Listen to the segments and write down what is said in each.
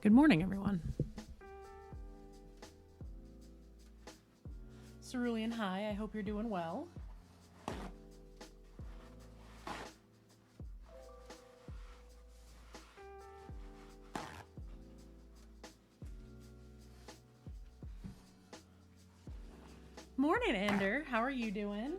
Good morning, everyone. Cerulean, hi. I hope you're doing well. Morning, Ender. How are you doing?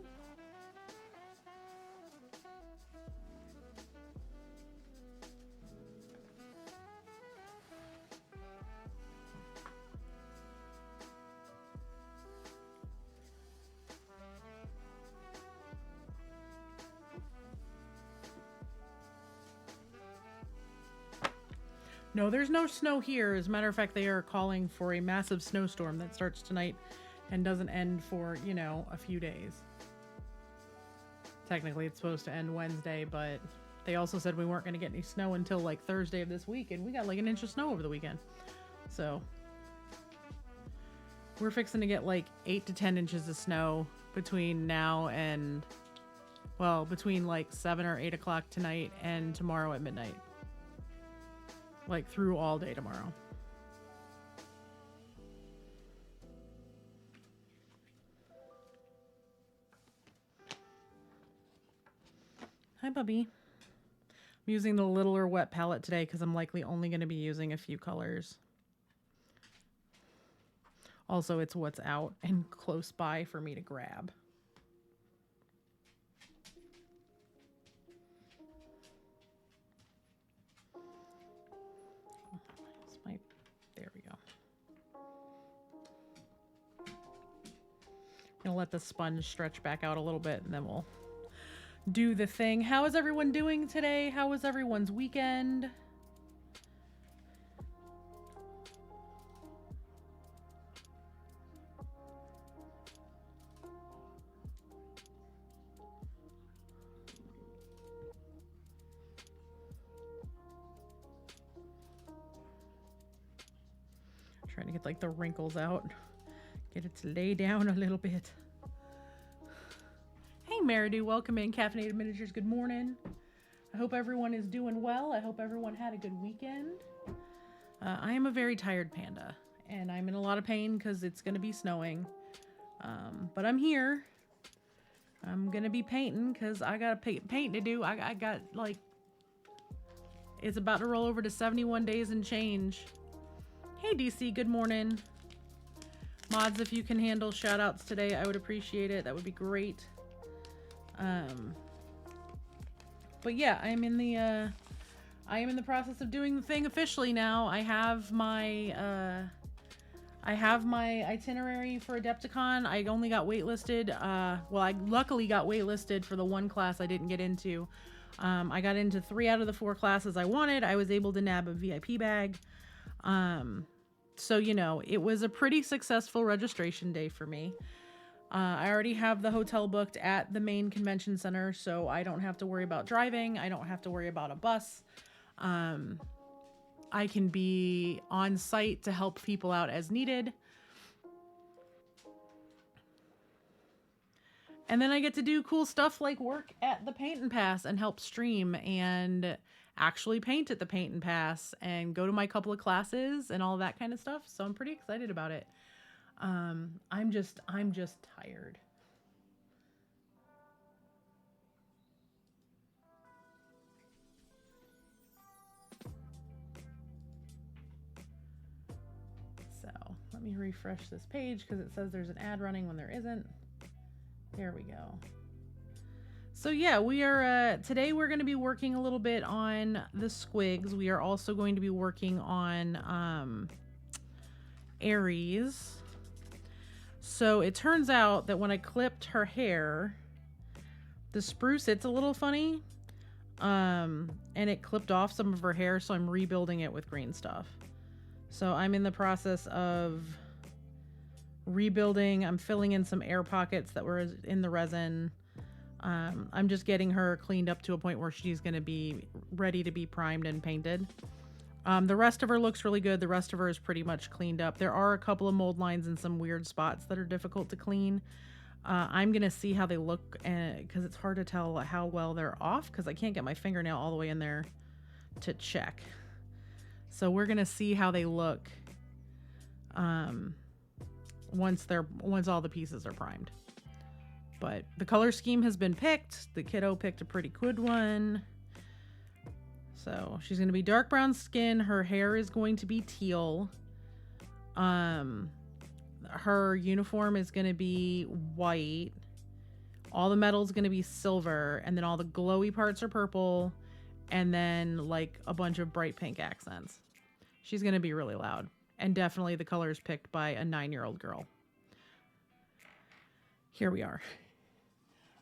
No, there's no snow here. As a matter of fact, they are calling for a massive snowstorm that starts tonight and doesn't end for, a few days. Technically, it's supposed to end Wednesday, but they also said we weren't going to get any snow until like Thursday of this week, and we got like an inch of snow over the weekend. So we're fixing to get like 8 to 10 inches of snow between now and, between like 7 or 8 o'clock tonight and tomorrow at midnight. Like through all day tomorrow. Hi, Bubby. I'm using the littler wet palette today because I'm likely only going to be using a few colors. Also, it's what's out and close by for me to grab. There we go. I'm gonna let the sponge stretch back out a little bit and then we'll do the thing. How is everyone doing today? How was everyone's weekend? Trying to get like the wrinkles out. Get it to lay down a little bit. Hey Meridu, welcome in. Caffeinated Miniatures, good morning. I hope everyone is doing well. I hope everyone had a good weekend. I am a very tired panda, and I'm in a lot of pain because it's going to be snowing. But I'm here. I'm going to be painting because I got paint to do. I got like, it's about to roll over to 71 days and change. Hey DC, good morning. Mods, if you can handle shout outs today, I would appreciate it. That would be great. But yeah, I am in the process of doing the thing officially now. I have my itinerary for AdeptiCon. I only got waitlisted. I luckily got waitlisted for the one class I didn't get into. I got into 3 out of the 4 classes I wanted. I was able to nab a VIP bag. So, it was a pretty successful registration day for me. I already have the hotel booked at the main convention center, so I don't have to worry about driving. I don't have to worry about a bus. I can be on site to help people out as needed. And then I get to do cool stuff like work at the Paint and Pass and help stream and actually paint at the Paint and Pass and go to my couple of classes and all that kind of stuff. So I'm pretty excited about it. I'm just tired. So let me refresh this page because it says there's an ad running when there isn't. There we go. So yeah, we are, today we're going to be working a little bit on the squigs. We are also going to be working on, Aries. So it turns out that when I clipped her hair, the spruce, it's a little funny, and it clipped off some of her hair, so I'm rebuilding it with green stuff. So I'm in the process of rebuilding. I'm filling in some air pockets that were in the resin. I'm just getting her cleaned up to a point where she's going to be ready to be primed and painted. The rest of her looks really good. The rest of her is pretty much cleaned up. There are a couple of mold lines and some weird spots that are difficult to clean. I'm going to see how they look because it's hard to tell how well they're off because I can't get my fingernail all the way in there to check. So we're going to see how they look once all the pieces are primed. But the color scheme has been picked. The kiddo picked a pretty good one. So she's going to be dark brown skin. Her hair is going to be teal. Her uniform is going to be white. All the metal is going to be silver. And then all the glowy parts are purple. And then like a bunch of bright pink accents. She's going to be really loud. And definitely the colors picked by a 9-year-old girl. Here we are.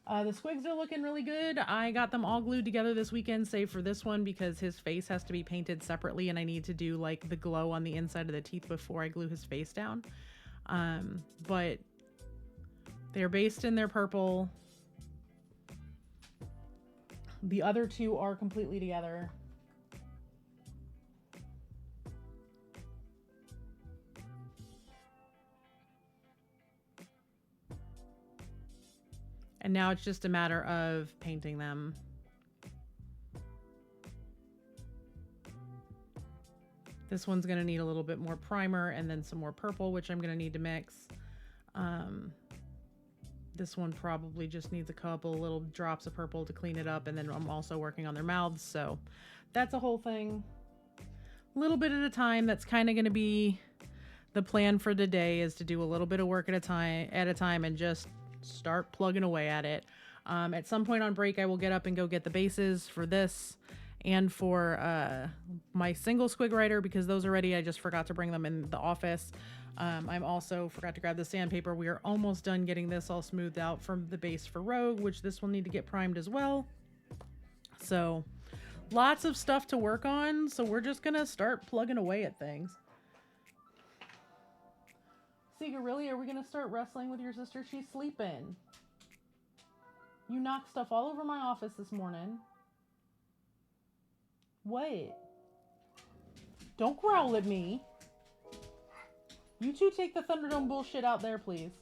The squigs are looking really good. I got them all glued together this weekend, save for this one, because his face has to be painted separately and I need to do like the glow on the inside of the teeth before I glue his face down. But they're based in their purple. The other two are completely together. And now it's just a matter of painting them. This one's going to need a little bit more primer and then some more purple, which I'm going to need to mix. This one probably just needs a couple little drops of purple to clean it up. And then I'm also working on their mouths. So that's a whole thing. A little bit at a time. That's kind of going to be the plan for today, is to do a little bit of work at a time and just start plugging away at it. At some point on break, I will get up and go get the bases for this and for my single squig writer, because those are ready. I just forgot to bring them in the office. I'm also forgot to grab the sandpaper. We are almost done getting this all smoothed out from the base for Rogue, which this will need to get primed as well. So lots of stuff to work on. So we're just gonna start plugging away at things. Seeger, really? Are we gonna start wrestling with your sister? She's sleeping. You knocked stuff all over my office this morning. What? Don't growl at me. You two take the Thunderdome bullshit out there, please.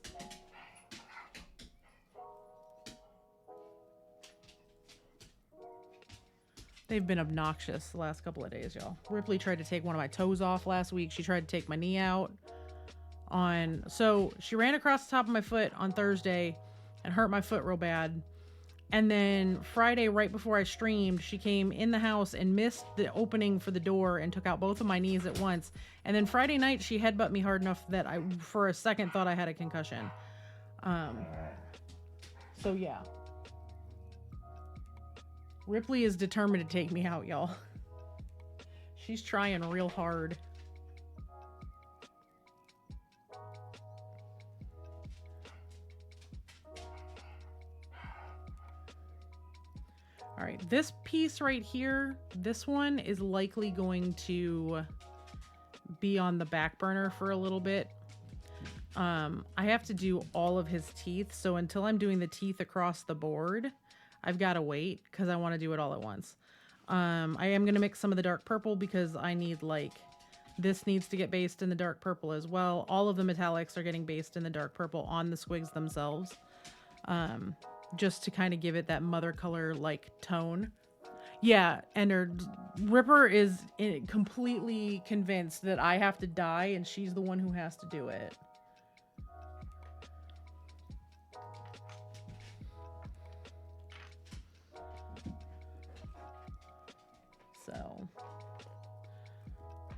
They've been obnoxious the last couple of days, y'all. Ripley tried to take one of my toes off last week. She tried to take my knee out. So she ran across the top of my foot on Thursday and hurt my foot real bad. And then Friday, right before I streamed, she came in the house and missed the opening for the door and took out both of my knees at once. And then Friday night, she headbutted me hard enough that I, for a second, thought I had a concussion. So yeah. Ripley is determined to take me out, y'all. She's trying real hard. All right, this piece right here, this one is likely going to be on the back burner for a little bit. I have to do all of his teeth, so until I'm doing the teeth across the board, I've got to wait because I want to do it all at once. I am going to mix some of the dark purple because I need, like, this needs to get based in the dark purple as well. All of the metallics are getting based in the dark purple on the squigs themselves. Just to kind of give it that mother color like tone. Yeah, and her Ripper is completely convinced that I have to die and she's the one who has to do it. So,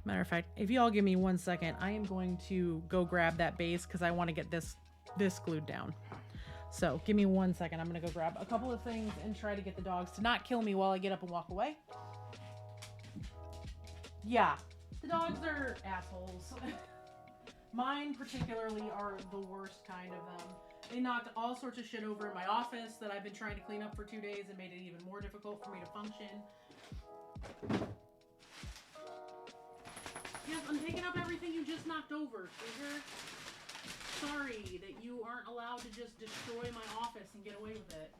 matter of fact, if y'all give me 1 second, I am going to go grab that base because I want to get this glued down. So give me 1 second. I'm going to go grab a couple of things and try to get the dogs to not kill me while I get up and walk away. Yeah, the dogs are assholes. Mine particularly are the worst kind of them. They knocked all sorts of shit over in my office that I've been trying to clean up for 2 days and made it even more difficult for me to function. Yes, I'm taking up everything you just knocked over, Sugar. Sorry that you aren't allowed to just destroy my office and get away with it.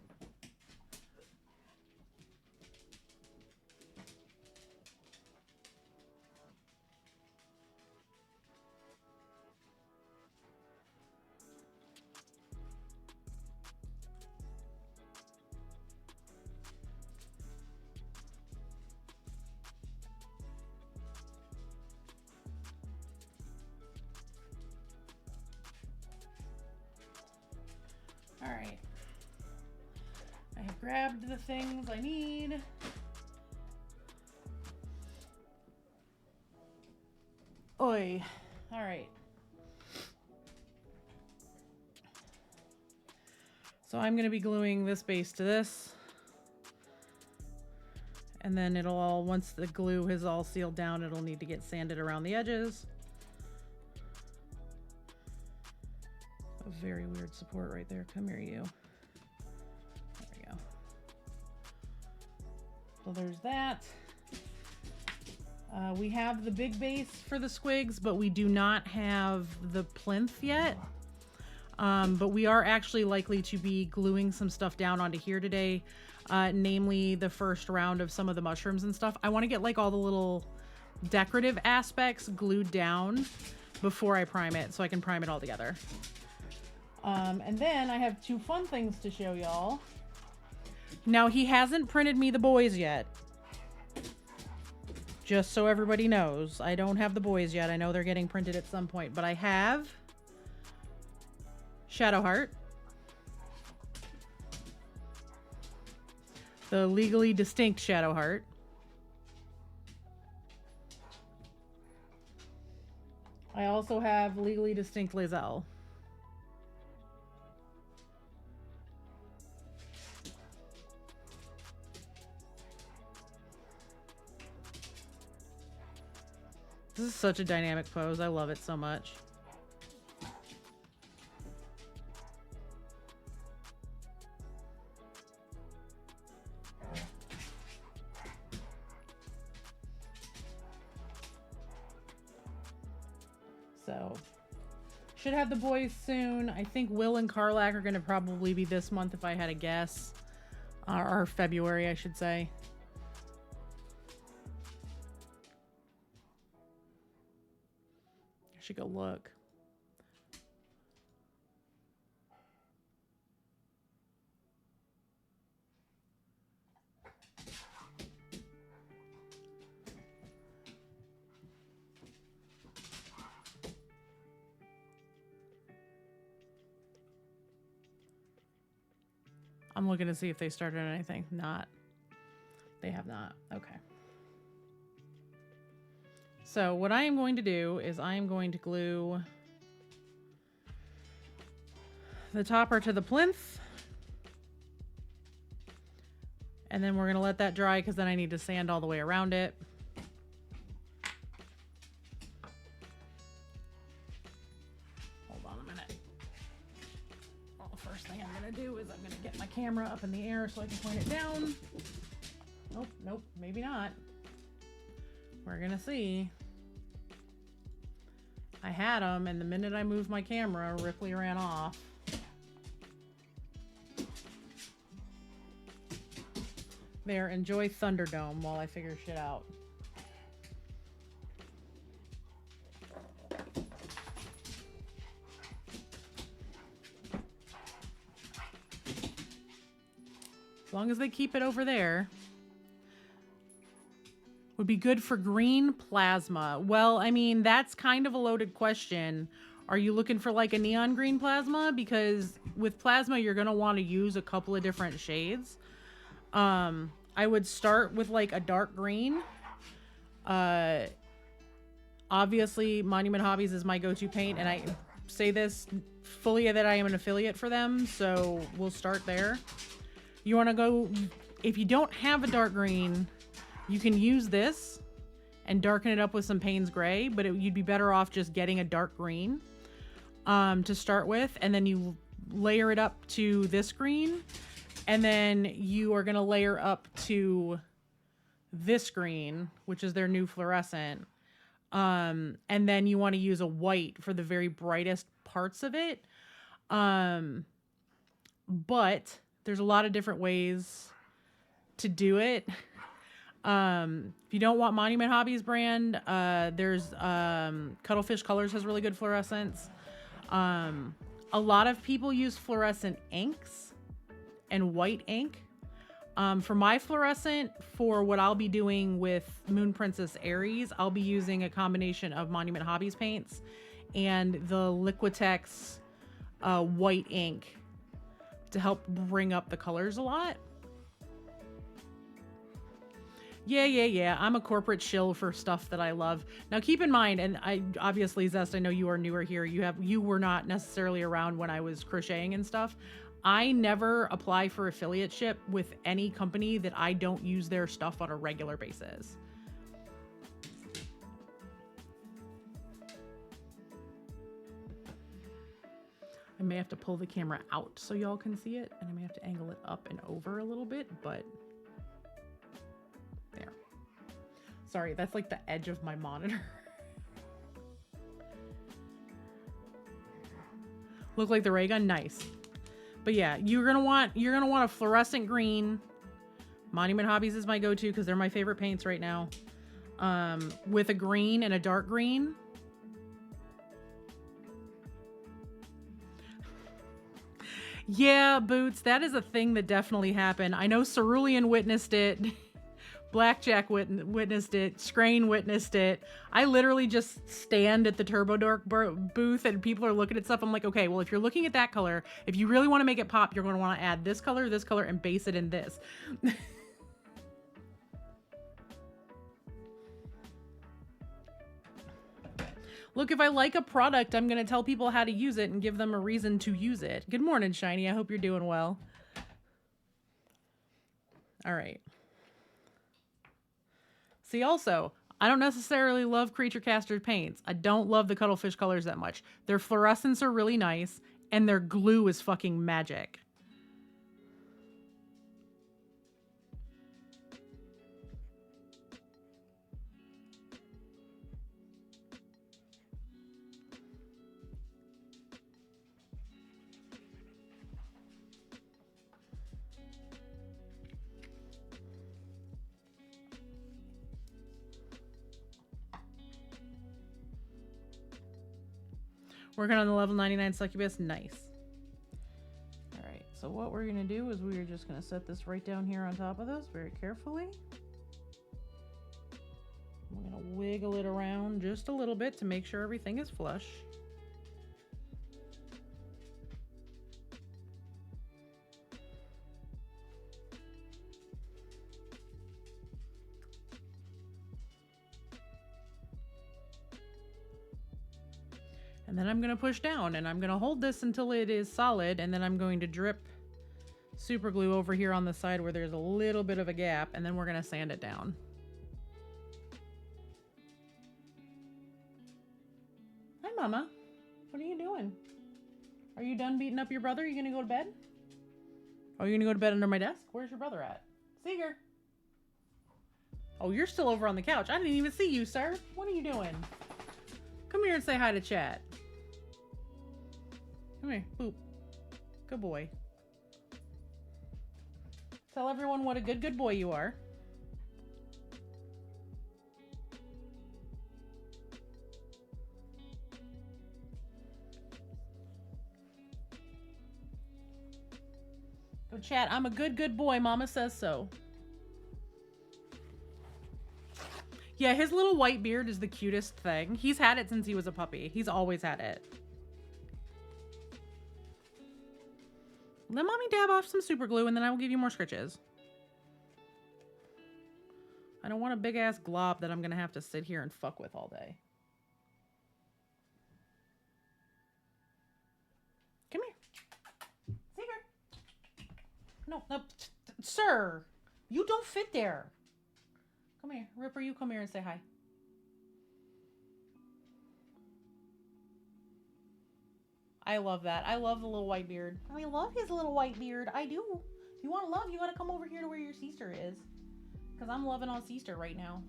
All right. I have grabbed the things I need. Oi. All right. So I'm going to be gluing this base to this. And then it'll all, once the glue is all sealed down, it'll need to get sanded around the edges. A very weird support right there. Come here, you. There we go. So there's that. We have the big base for the squigs, but we do not have the plinth yet. But we are actually likely to be gluing some stuff down onto here today, namely the first round of some of the mushrooms and stuff. I want to get like all the little decorative aspects glued down before I prime it, so I can prime it all together. And then I have two fun things to show y'all. Now, he hasn't printed me the boys yet. Just so everybody knows, I don't have the boys yet. I know they're getting printed at some point, but I have Shadowheart, the legally distinct Shadowheart, I also have legally distinct Lae'zel. This is such a dynamic pose. I love it so much. So, should have the boys soon. I think Will and Carlac are going to probably be this month if I had a guess. Or February, I should say. I should go look. I'm looking to see if they started anything. Not. They have not. Okay. So what I am going to do is I am going to glue the topper to the plinth. And then we're going to let that dry because then I need to sand all the way around it. Hold on a minute. Well, the first thing I'm going to do is I'm going to get my camera up in the air so I can point it down. Nope, nope, maybe not. We're going to see. I had them, and the minute I moved my camera, Ripley ran off. There, enjoy Thunderdome while I figure shit out. As long as they keep it over there. Would be good for green plasma. Well, I mean, that's kind of a loaded question. Are you looking for like a neon green plasma? Because with plasma, you're going to want to use a couple of different shades. I would start with like a dark green. Obviously, Monument Hobbies is my go-to paint, and I say this fully that I am an affiliate for them, so we'll start there. You want to go, if you don't have a dark green, you can use this and darken it up with some Payne's Gray, but you'd be better off just getting a dark green to start with, and then you layer it up to this green, and then you are going to layer up to this green, which is their new fluorescent, and then you want to use a white for the very brightest parts of it, but there's a lot of different ways to do it. If you don't want Monument Hobbies brand, there's Cuttlefish Colors has really good fluorescents. A lot of people use fluorescent inks and white ink. For my fluorescent, for what I'll be doing with Moon Princess Aries, I'll be using a combination of Monument Hobbies paints and the Liquitex white ink to help bring up the colors a lot. Yeah. I'm a corporate shill for stuff that I love. Now keep in mind, and I obviously, Zest, I know you are newer here. You were not necessarily around when I was crocheting and stuff. I never apply for affiliateship with any company that I don't use their stuff on a regular basis. I may have to pull the camera out so y'all can see it, and I may have to angle it up and over a little bit, but there. Sorry, that's like the edge of my monitor. Look like the ray gun? Nice. But yeah, you're gonna want a fluorescent green. Monument Hobbies is my go-to because they're my favorite paints right now. With a green and a dark green. Yeah, Boots, that is a thing that definitely happened. I know Cerulean witnessed it. Blackjack witnessed it. Scrain witnessed it. I literally just stand at the Turbo Dork booth and people are looking at stuff. I'm like, okay, well, if you're looking at that color, if you really want to make it pop, you're going to want to add this color, and base it in this. Look, if I like a product, I'm going to tell people how to use it and give them a reason to use it. Good morning, Shiny. I hope you're doing well. All right. See, also, I don't necessarily love Creature Caster paints. I don't love the Cuttlefish colors that much. Their fluorescents are really nice, and their glue is fucking magic. Working on the level 99 succubus. Nice. All right. So what we're going to do is we're just going to set this right down here on top of this very carefully. We're going to wiggle it around just a little bit to make sure everything is flush. And then I'm going to push down and I'm going to hold this until it is solid. And then I'm going to drip super glue over here on the side where there's a little bit of a gap. And then we're going to sand it down. Hi, Mama. What are you doing? Are you done beating up your brother? Are you going to go to bed? Oh, you're going to go to bed under my desk? Where's your brother at? Seeger. Oh, you're still over on the couch. I didn't even see you, sir. What are you doing? Come here and say hi to chat. Come here. Boop. Good boy. Tell everyone what a good boy you are. Go chat. I'm a good boy. Mama says so. Yeah, his little white beard is the cutest thing. He's had it since he was a puppy. He's always had it. Let mommy dab off some super glue and then I will give you more scritches. I don't want a big ass glob that I'm gonna have to sit here and fuck with all day. Come here. Seeger. No, sir. You don't fit there. Come here. Ripper, you come here and say hi. I love that. I love the little white beard. I love his little white beard. I do. If you want love, you gotta come over here to where your sister is. Because I'm loving on sister right now.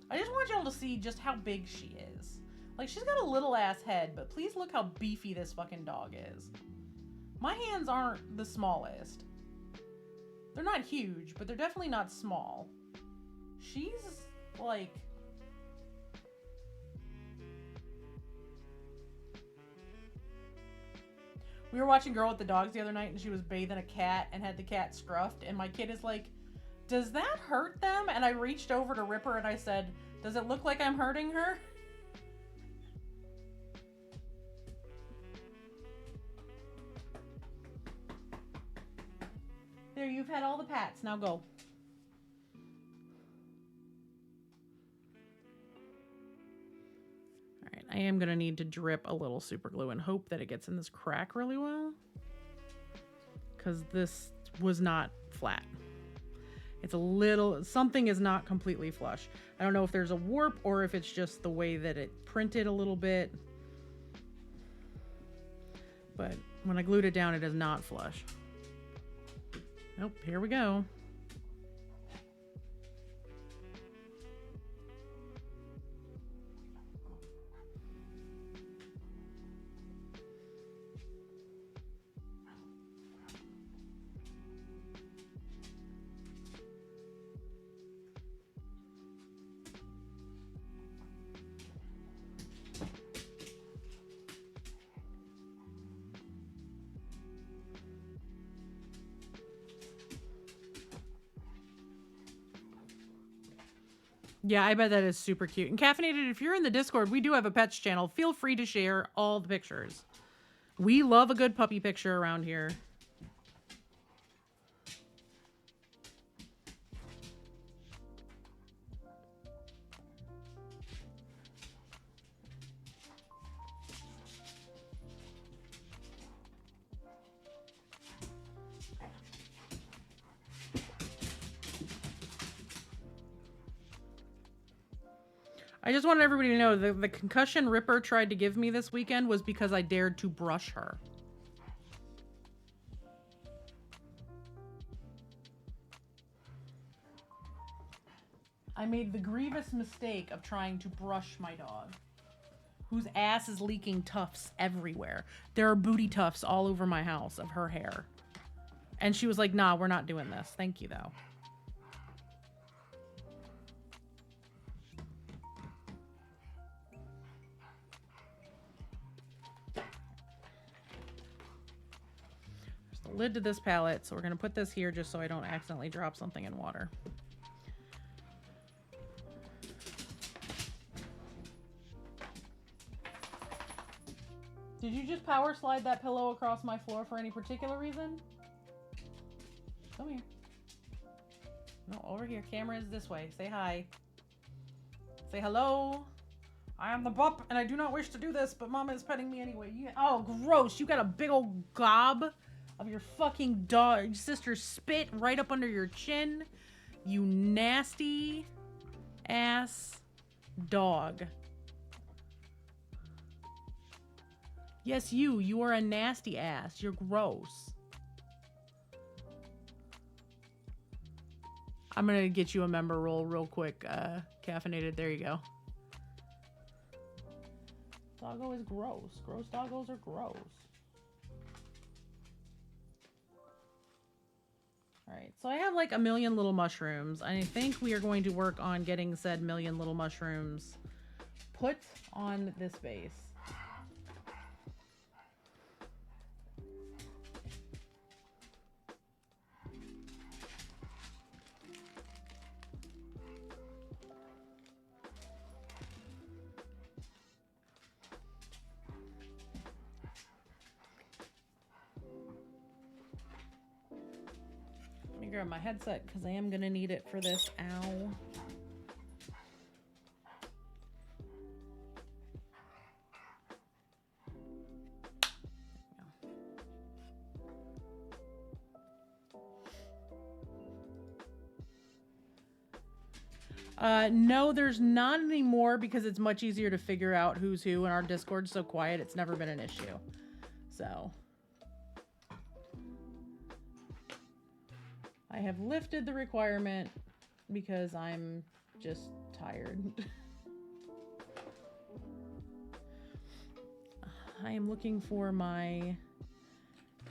I just want y'all to see just how big she is. Like, she's got a little ass head, but please look how beefy this fucking dog is. My hands aren't the smallest. They're not huge, but they're definitely not small. She's like... We were watching Girl with the Dogs the other night and she was bathing a cat and had the cat scruffed. And my kid is like, does that hurt them? And I reached over to Ripper and I said, does it look like I'm hurting her? There, you've had all the pats. Now go. Alright, I am going to need to drip a little super glue and hope that it gets in this crack really well. Because this was not flat. It's a little, something is not completely flush. I don't know if there's a warp or if it's just the way that it printed a little bit. But when I glued it down, it is not flush. Nope, here we go. Yeah, I bet that is super cute. And Caffeinated, if you're in the Discord, we do have a pets channel. Feel free to share all the pictures. We love a good puppy picture around here. I just wanted everybody to know the concussion Ripper tried to give me this weekend was because I dared to brush her. I made the grievous mistake of trying to brush my dog, whose ass is leaking tufts everywhere. There are booty tufts all over my house of her hair. And she was like, nah, we're not doing this. Thank you, though. Lid to this palette, so we're going to put this here just so I don't accidentally drop something in water. Did you just power slide that pillow across my floor for any particular reason? Come here. No, over here. Camera is this way. Say hi. Say hello. I am the pup, and I do not wish to do this, but Mama is petting me anyway. Oh, gross. You got a big old gob of your fucking dog sister's spit right up under your chin. You nasty ass dog. Yes, you are a nasty ass. You're gross. I'm gonna get you a member roll real quick, Caffeinated. There you go. Doggo is gross. Gross doggos are gross. Alright, so I have like a million little mushrooms. I think we are going to work on getting said million little mushrooms put on this base. Grab my headset because I am gonna need it for this. Ow. No, there's not anymore because it's much easier to figure out who's who, and our Discord's so quiet it's never been an issue. So I have lifted the requirement because I'm just tired. I am looking for my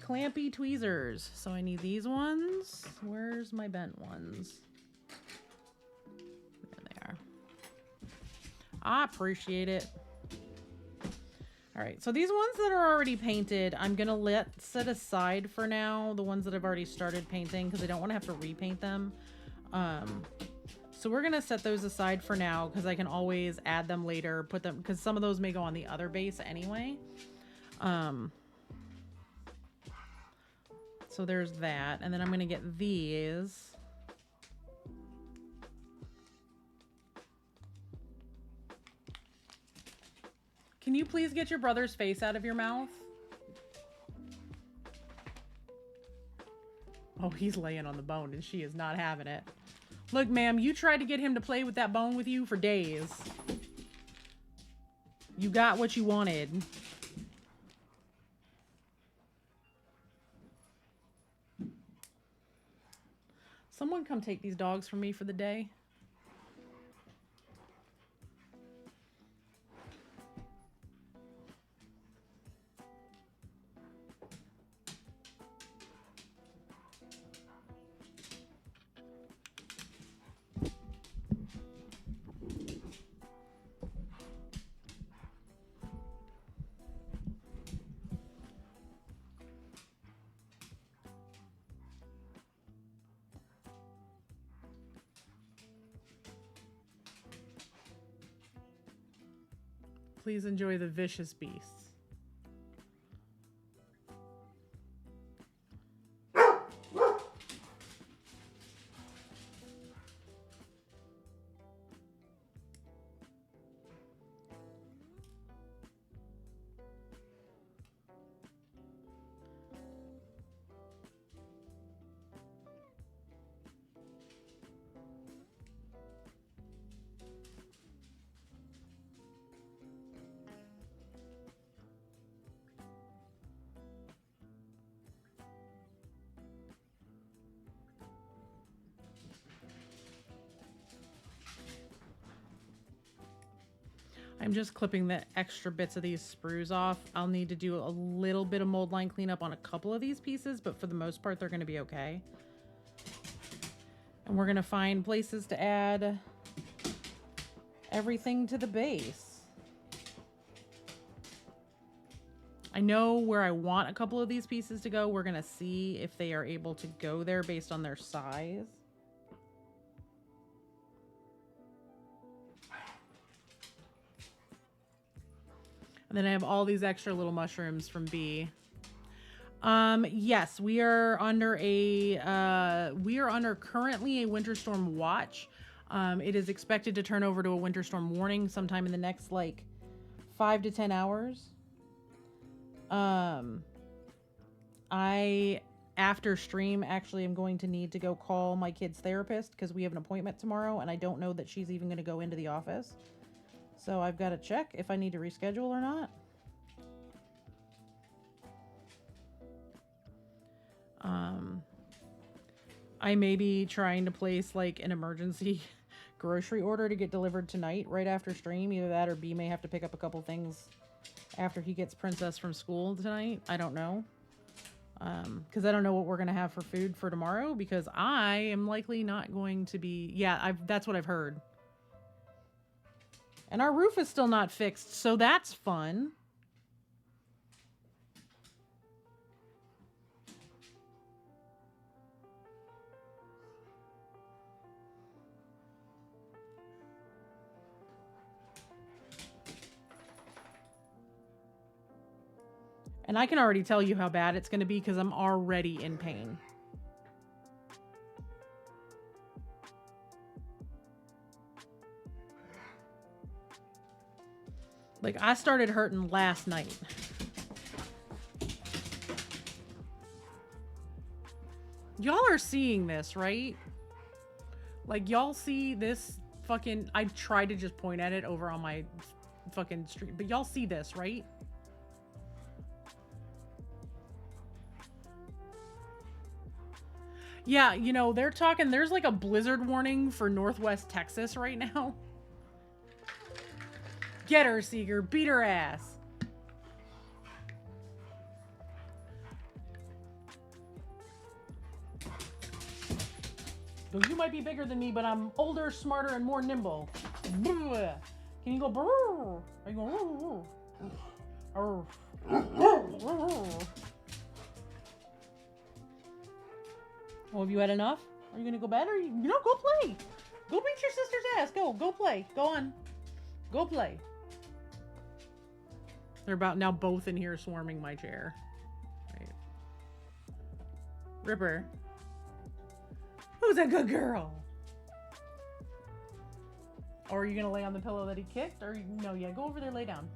clampy tweezers. So I need these ones. Where's my bent ones? There they are. I appreciate it. All right, so these ones that are already painted, I'm gonna let set aside for now, the ones that I've already started painting, because I don't want to have to repaint them. So we're gonna set those aside for now, because I can always add them later, put them, because some of those may go on the other base anyway. So there's that. And then I'm going to get these. Can you please get your brother's face out of your mouth? Oh, he's laying on the bone and she is not having it. Look, ma'am, you tried to get him to play with that bone with you for days. You got what you wanted. Someone come take these dogs from me for the day. Please enjoy the vicious beasts. I'm just clipping the extra bits of these sprues off. I'll need to do a little bit of mold line cleanup on a couple of these pieces, but for the most part, they're going to be okay. And we're going to find places to add everything to the base. I know where I want a couple of these pieces to go. We're going to see if they are able to go there based on their size. And then I have all these extra little mushrooms from B. Yes, we are under currently a winter storm watch. It is expected to turn over to a winter storm warning sometime in the next like 5 to 10 hours. I, after stream, actually am going to need to go call my kid's therapist because we have an appointment tomorrow and I don't know that she's even going to go into the office. So I've got to check if I need to reschedule or not. I may be trying to place like an emergency grocery order to get delivered tonight right after stream. Either that or B may have to pick up a couple things after he gets Princess from school tonight. I don't know. Because I don't know what we're going to have for food for tomorrow because I am likely not going to be... Yeah, that's what I've heard. And our roof is still not fixed, so that's fun. And I can already tell you how bad it's going to be because I'm already in pain. Like, I started hurting last night. Y'all are seeing this, right? Like, y'all see this fucking... I tried to just point at it over on my fucking street. But y'all see this, right? Yeah, you know, they're talking... There's like a blizzard warning for Northwest Texas right now. Get her, Seeger. Beat her ass. Though you might be bigger than me, but I'm older, smarter, and more nimble. Can you go brrr? Are you going Oh, have you had enough? Are you gonna go bed or you know, go play. Go beat your sister's ass. Go play. Go on. Go play. They're about now both in here swarming my chair. Right. Ripper. Who's a good girl? Or are you gonna lay on the pillow that he kicked? Or no, yeah, go over there, lay down.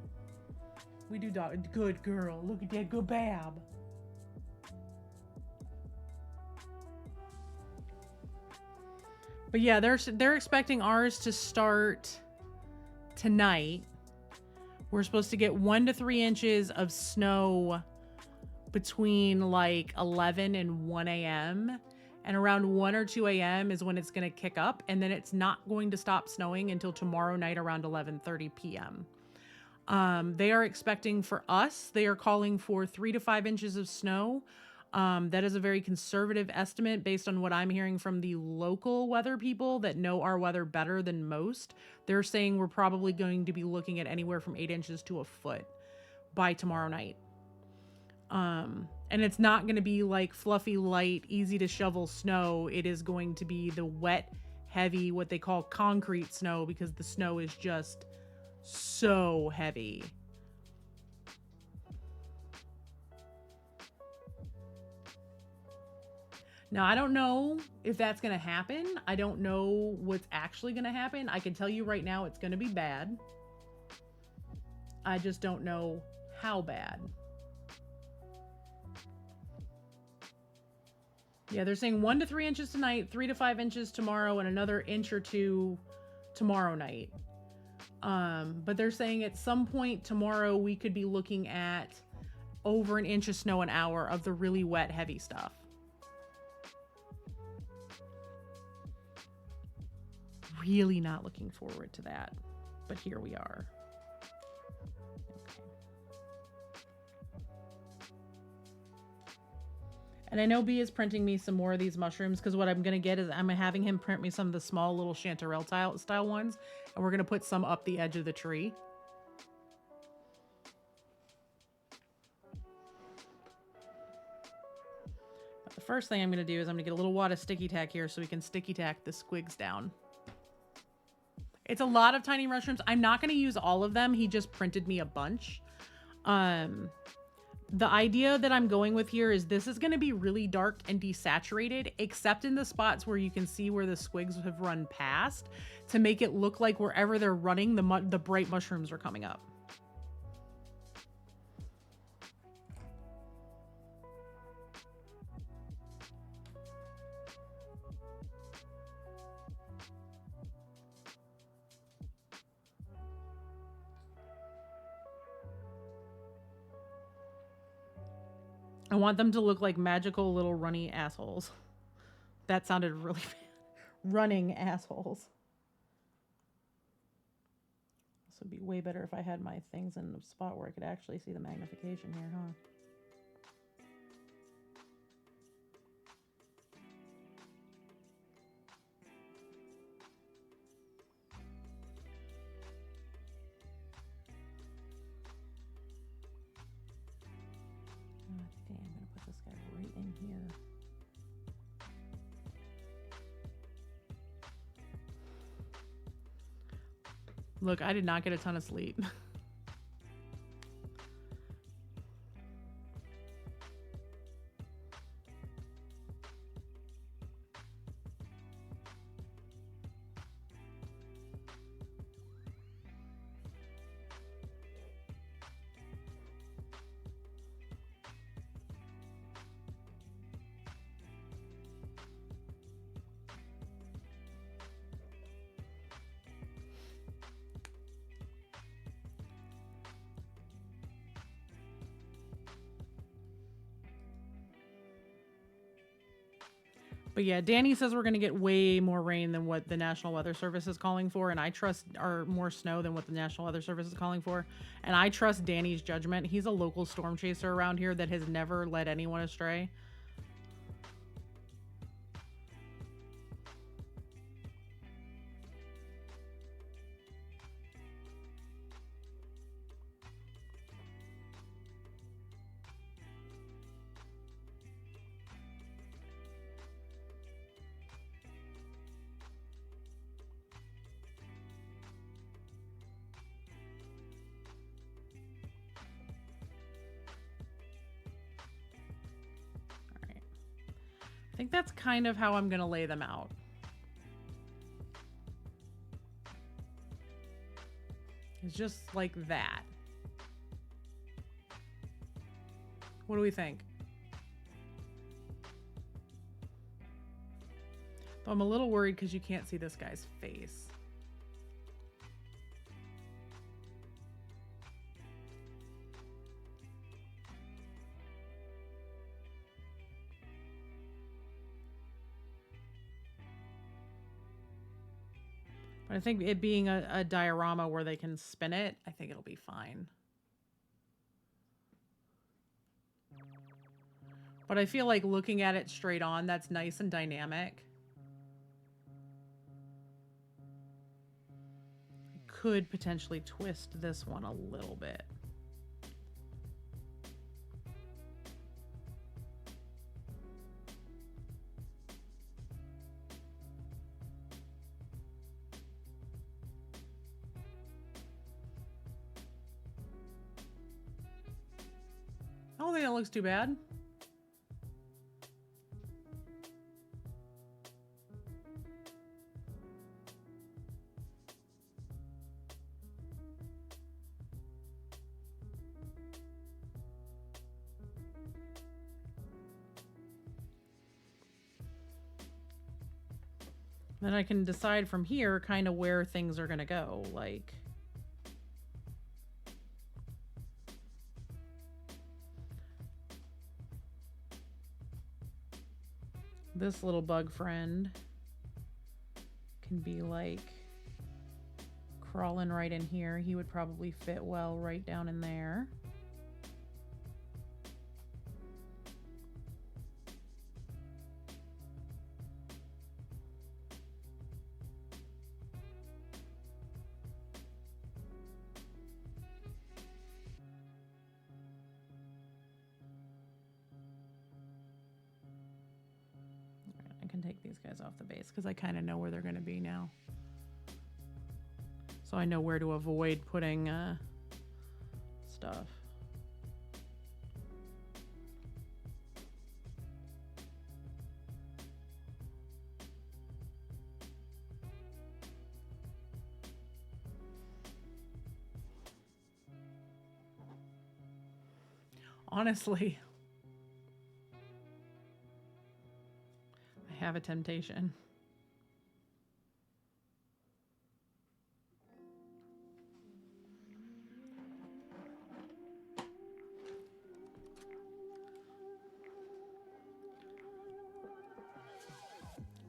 We do dog. Good girl. Look at that good bab. But yeah, they're expecting ours to start tonight. We're supposed to get 1 to 3 inches of snow between like 11 and 1 a.m. And around 1 or 2 a.m. is when it's going to kick up. And then it's not going to stop snowing until tomorrow night around 11:30 p.m. They are expecting for us, they are calling for 3 to 5 inches of snow. That is a very conservative estimate based on what I'm hearing from the local weather people that know our weather better than most. They're saying we're probably going to be looking at anywhere from 8 inches to a foot by tomorrow night. And it's not going to be like fluffy, light, easy to shovel snow. It is going to be the wet, heavy, what they call concrete snow, because the snow is just so heavy. Now, I don't know if that's going to happen. I don't know what's actually going to happen. I can tell you right now it's going to be bad. I just don't know how bad. Yeah, they're saying 1 to 3 inches tonight, 3 to 5 inches tomorrow, and another inch or two tomorrow night. But they're saying at some point tomorrow we could be looking at over an inch of snow an hour of the really wet, heavy stuff. Really not looking forward to that, but here we are. Okay. And I know B is printing me some more of these mushrooms, because what I'm going to get is I'm having him print me some of the small little chanterelle style ones, and we're going to put some up the edge of the tree. But the first thing I'm going to do is I'm going to get a little wad of sticky tack here so we can sticky tack the squigs down. It's a lot of tiny mushrooms. I'm not going to use all of them. He just printed me a bunch. The idea that I'm going with here is this is going to be really dark and desaturated, except in the spots where you can see where the squigs have run past, to make it look like wherever they're running, the bright mushrooms are coming up. I want them to look like magical little runny assholes. That sounded really bad. Running assholes. This would be way better if I had my things in a spot where I could actually see the magnification here, huh? Look, I did not get a ton of sleep. But yeah, Danny says we're going to get way more rain than what the National Weather Service is calling for. And I trust, or more snow than what the National Weather Service is calling for. And I trust Danny's judgment. He's a local storm chaser around here that has never led anyone astray. I think that's kind of how I'm going to lay them out. It's just like that. What do we think? I'm a little worried because you can't see this guy's face. But I think it being a diorama where they can spin it, I think it'll be fine. But I feel like looking at it straight on, that's nice and dynamic. I could potentially twist this one a little bit. I don't think that looks too bad. Then I can decide from here kind of where things are going to go. Like, this little bug friend can be like crawling right in here. He would probably fit well right down in there. Take these guys off the base because I kind of know where they're going to be now. So I know where to avoid putting stuff. Honestly, have a temptation.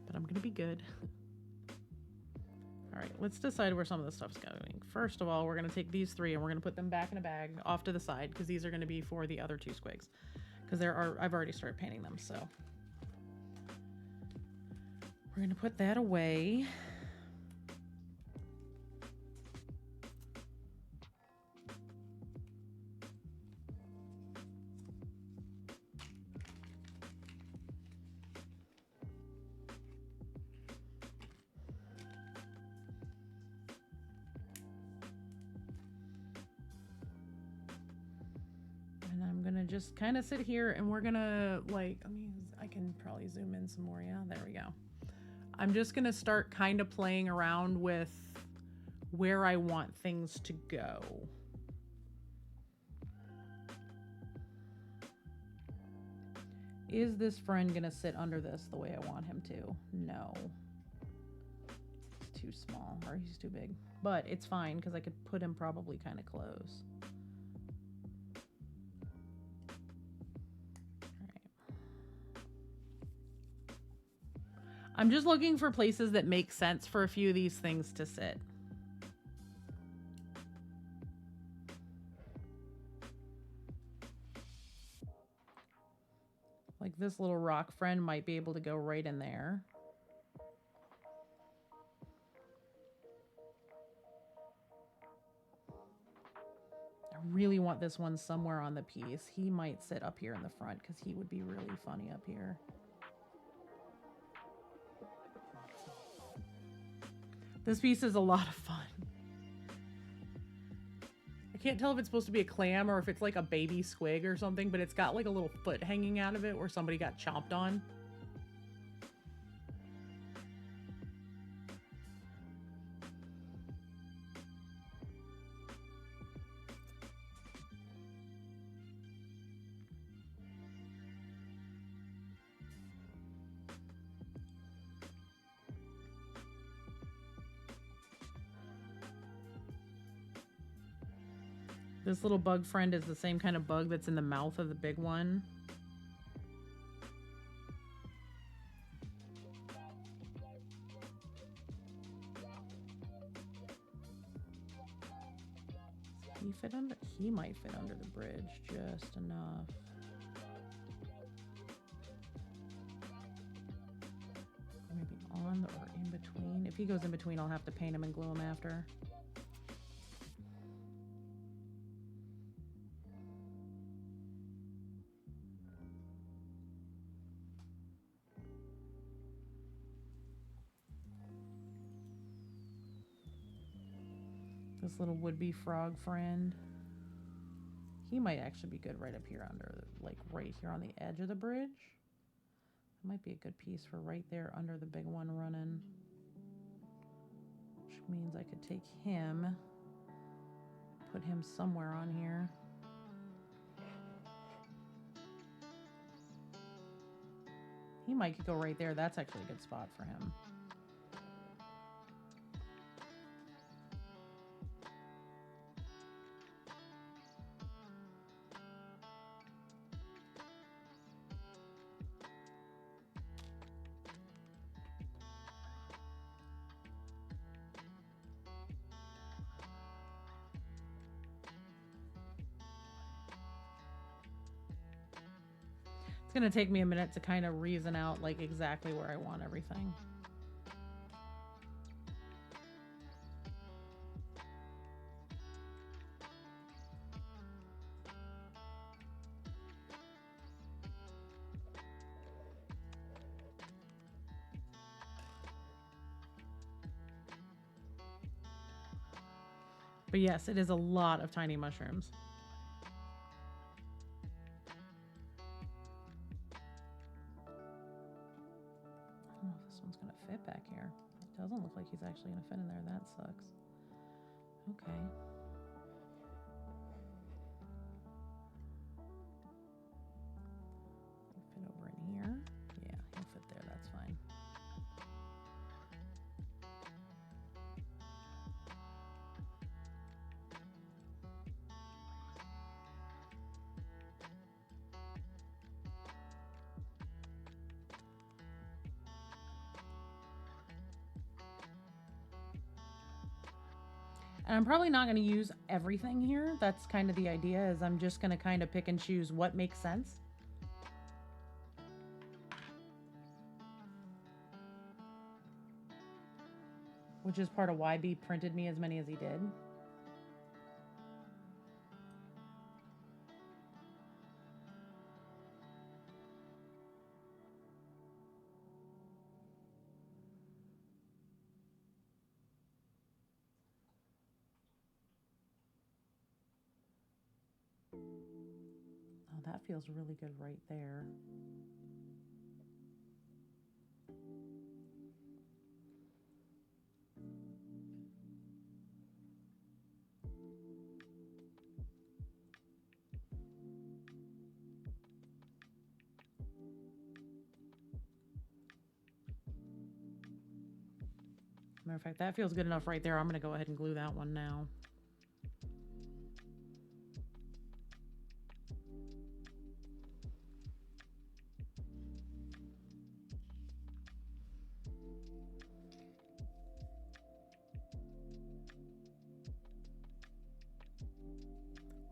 But I'm gonna be good. All right, let's decide where some of this stuff's going. First of all, we're gonna take these three and we're gonna put them back in a bag off to the side because these are gonna be for the other two squigs. Because I've already started painting them, so. We're going to put that away. And I'm going to just kind of sit here and we're going to like, I can probably zoom in some more. Yeah, there we go. I'm just going to start kind of playing around with where I want things to go. Is this friend going to sit under this the way I want him to? No. He's too small, or he's too big. But it's fine because I could put him probably kind of close. I'm just looking for places that make sense for a few of these things to sit. Like this little rock friend might be able to go right in there. I really want this one somewhere on the piece. He might sit up here in the front because he would be really funny up here. This piece is a lot of fun. I can't tell if it's supposed to be a clam or if it's like a baby squig or something, but it's got like a little foot hanging out of it where somebody got chomped on. This little bug friend is the same kind of bug that's in the mouth of the big one. He might fit under the bridge just enough. Maybe on or in between. If he goes in between, I'll have to paint him and glue him after. This little would-be frog friend. He might actually be good right up here under, like right here on the edge of the bridge. That might be a good piece for right there under the big one running. Which means I could take him, put him somewhere on here. He might go right there. That's actually a good spot for him. It's going to take me a minute to kind of reason out like exactly where I want everything. But yes, it is a lot of tiny mushrooms. I don't know if this one's going to fit back here. It doesn't look like he's actually going to fit in there. That sucks. Okay. Fit over in here. Yeah, he'll fit there. That's fine. And I'm probably not going to use everything here. That's kind of the idea, is I'm just going to kind of pick and choose what makes sense. Which is part of why B printed me as many as he did. That feels really good right there. Matter of fact, that feels good enough right there. I'm going to go ahead and glue that one now.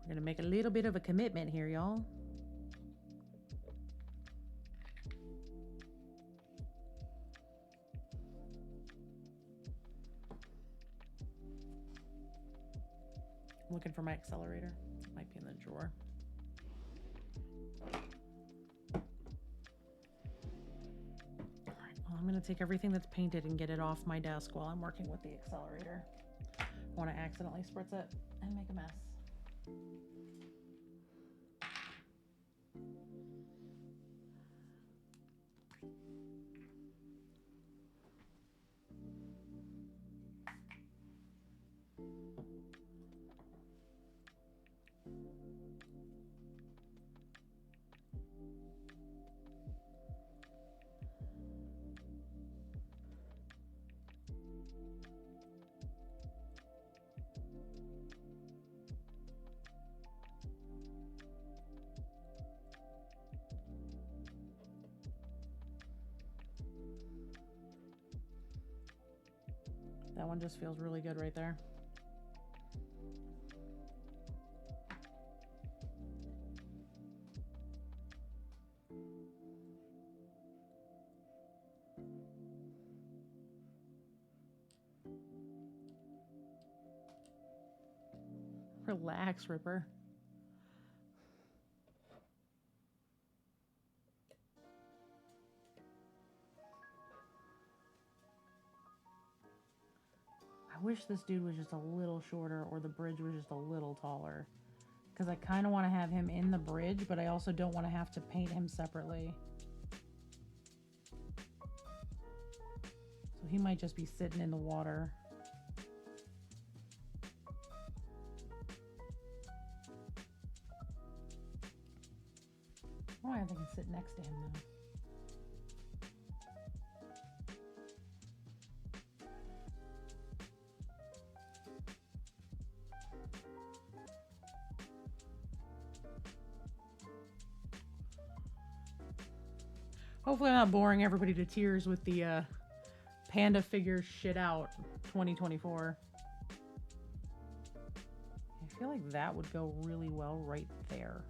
We're going to make a little bit of a commitment here, y'all. I'm looking for my accelerator. It might be in the drawer. All right, well, I'm going to take everything that's painted and get it off my desk while I'm working with the accelerator. I want to accidentally spritz it and make a mess. That one just feels really good right there. Relax, Ripper. I wish this dude was just a little shorter or the bridge was just a little taller. Because I kind of want to have him in the bridge, but I also don't want to have to paint him separately. So he might just be sitting in the water. Oh, I think I can sit next to him though. Hopefully I'm not boring everybody to tears with the panda figure shit out 2024. I feel like that would go really well right there.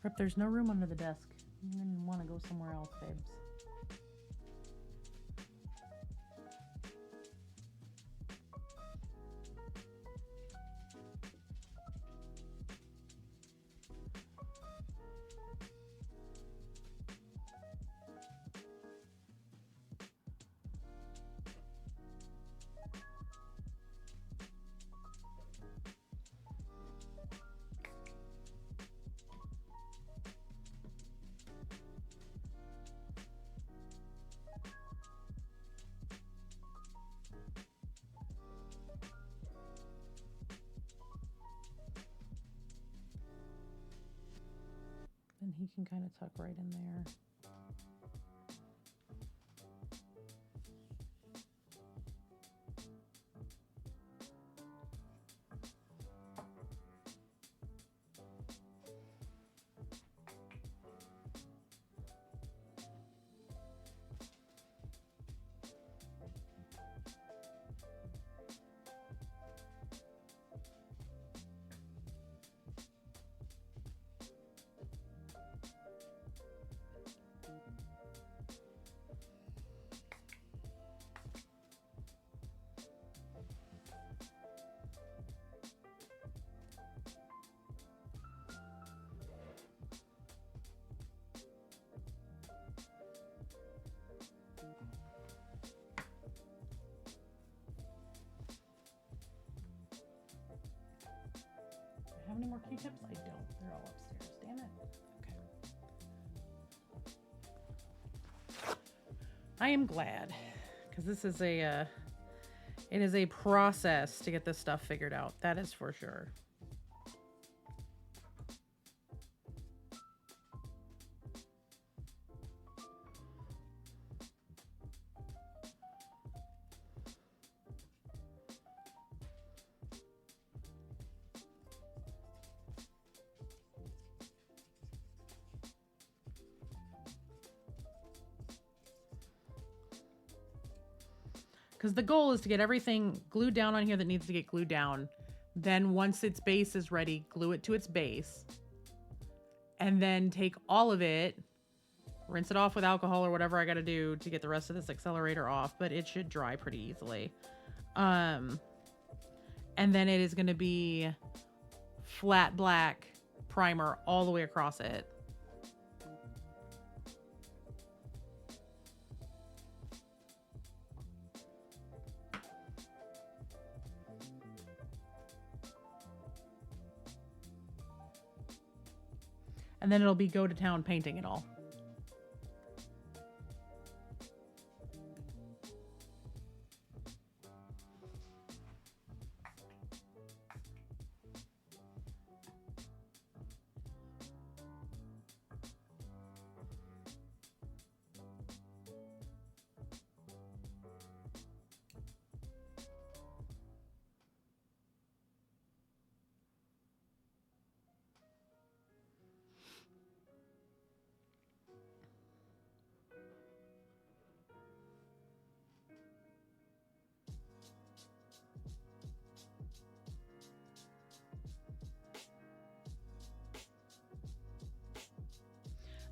Rip, there's no room under the desk. You're gonna want to go somewhere else, babes. And he can kind of tuck right in there. Have any more Q-tips? I don't. They're all upstairs. Damn it. Okay. I am glad, because this is a it is a process to get this stuff figured out. That is for sure. Because the goal is to get everything glued down on here that needs to get glued down. Then once its base is ready, glue it to its base. And then take all of it, rinse it off with alcohol or whatever I got to do to get the rest of this accelerator off. But it should dry pretty easily. And then it is going to be flat black primer all the way across it. And then it'll be go to town painting it all.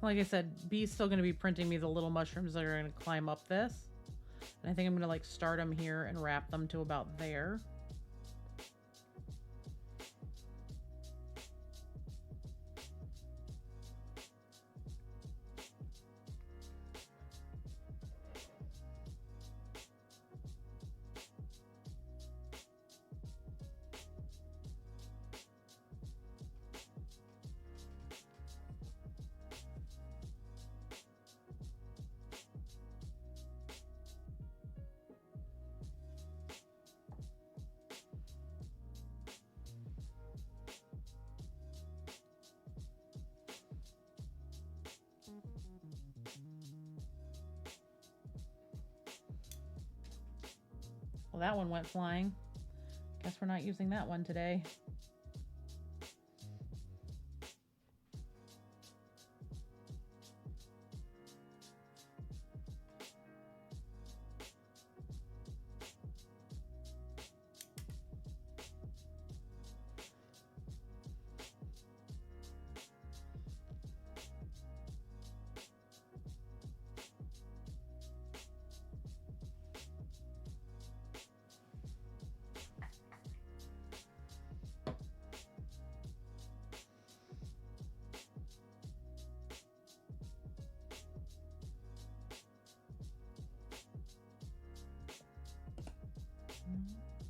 Like I said, B's still going to be printing me the little mushrooms that are going to climb up this. And I think I'm going to like start them here and wrap them to about there. Well, that one went flying. Guess we're not using that one today.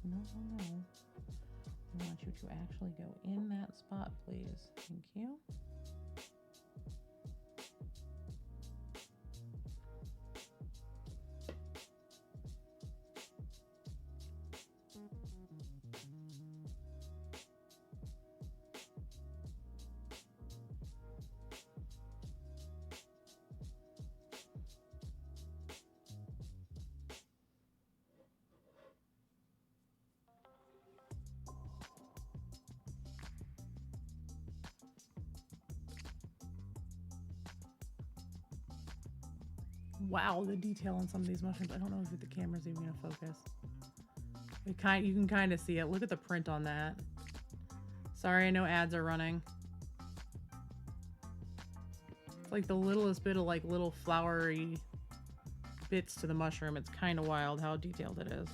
No. I want you to actually go in that spot, please. Thank you. Wow, the detail on some of these mushrooms. I don't know if the camera's even gonna focus. You can kind of see it. Look at the print on that. Sorry, I know ads are running. It's like the littlest bit of like little flowery bits to the mushroom. It's kind of wild how detailed it is.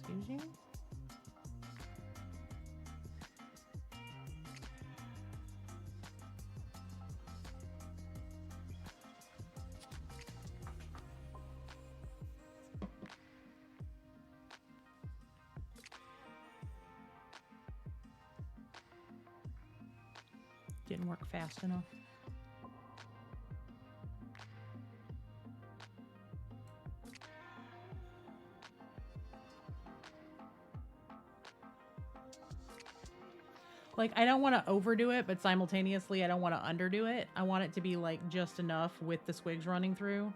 Excuse you? Didn't work fast enough. Like, I don't want to overdo it, but simultaneously, I don't want to underdo it. I want it to be, like, just enough with the squigs running through.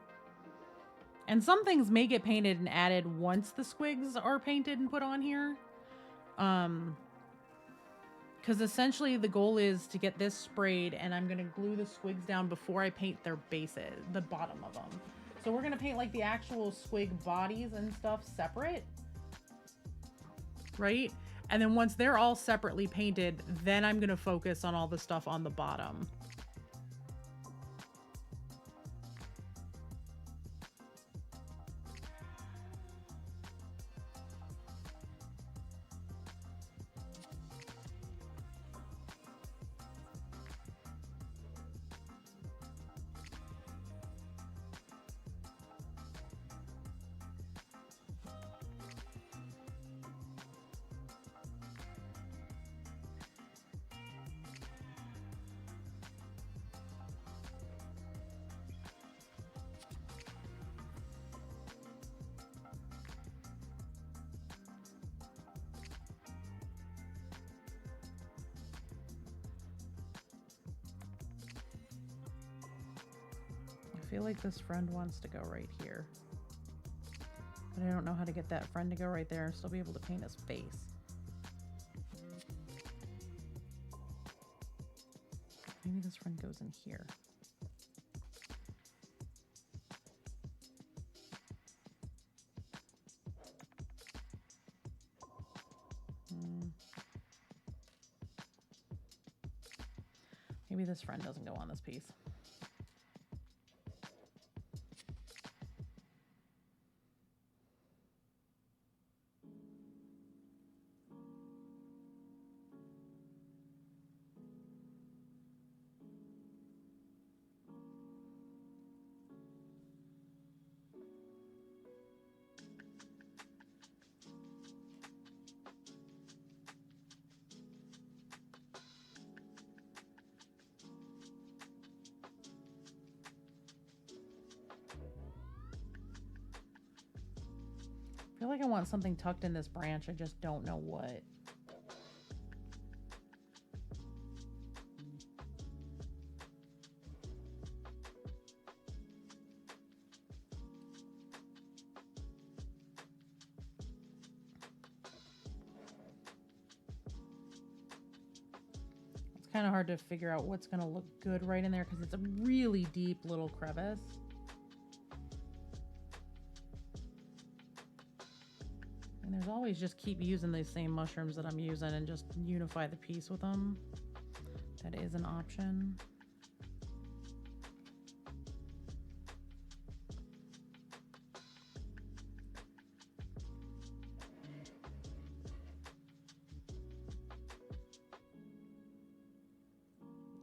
And some things may get painted and added once the squigs are painted and put on here. Because essentially the goal is to get this sprayed, and I'm going to glue the squigs down before I paint their bases, the bottom of them. So we're going to paint, like, the actual squig bodies and stuff separate. Right? And then once they're all separately painted, then I'm going to focus on all the stuff on the bottom. feel like this friend wants to go right here. But I don't know how to get that friend to go right there and still be able to paint his face. Maybe this friend goes in here. Maybe this friend doesn't go on this piece. I feel like I want something tucked in this branch. I just don't know what. It's kind of hard to figure out what's going to look good right in there because it's a really deep little crevice. And there's always just keep using these same mushrooms that I'm using and just unify the piece with them. That is an option.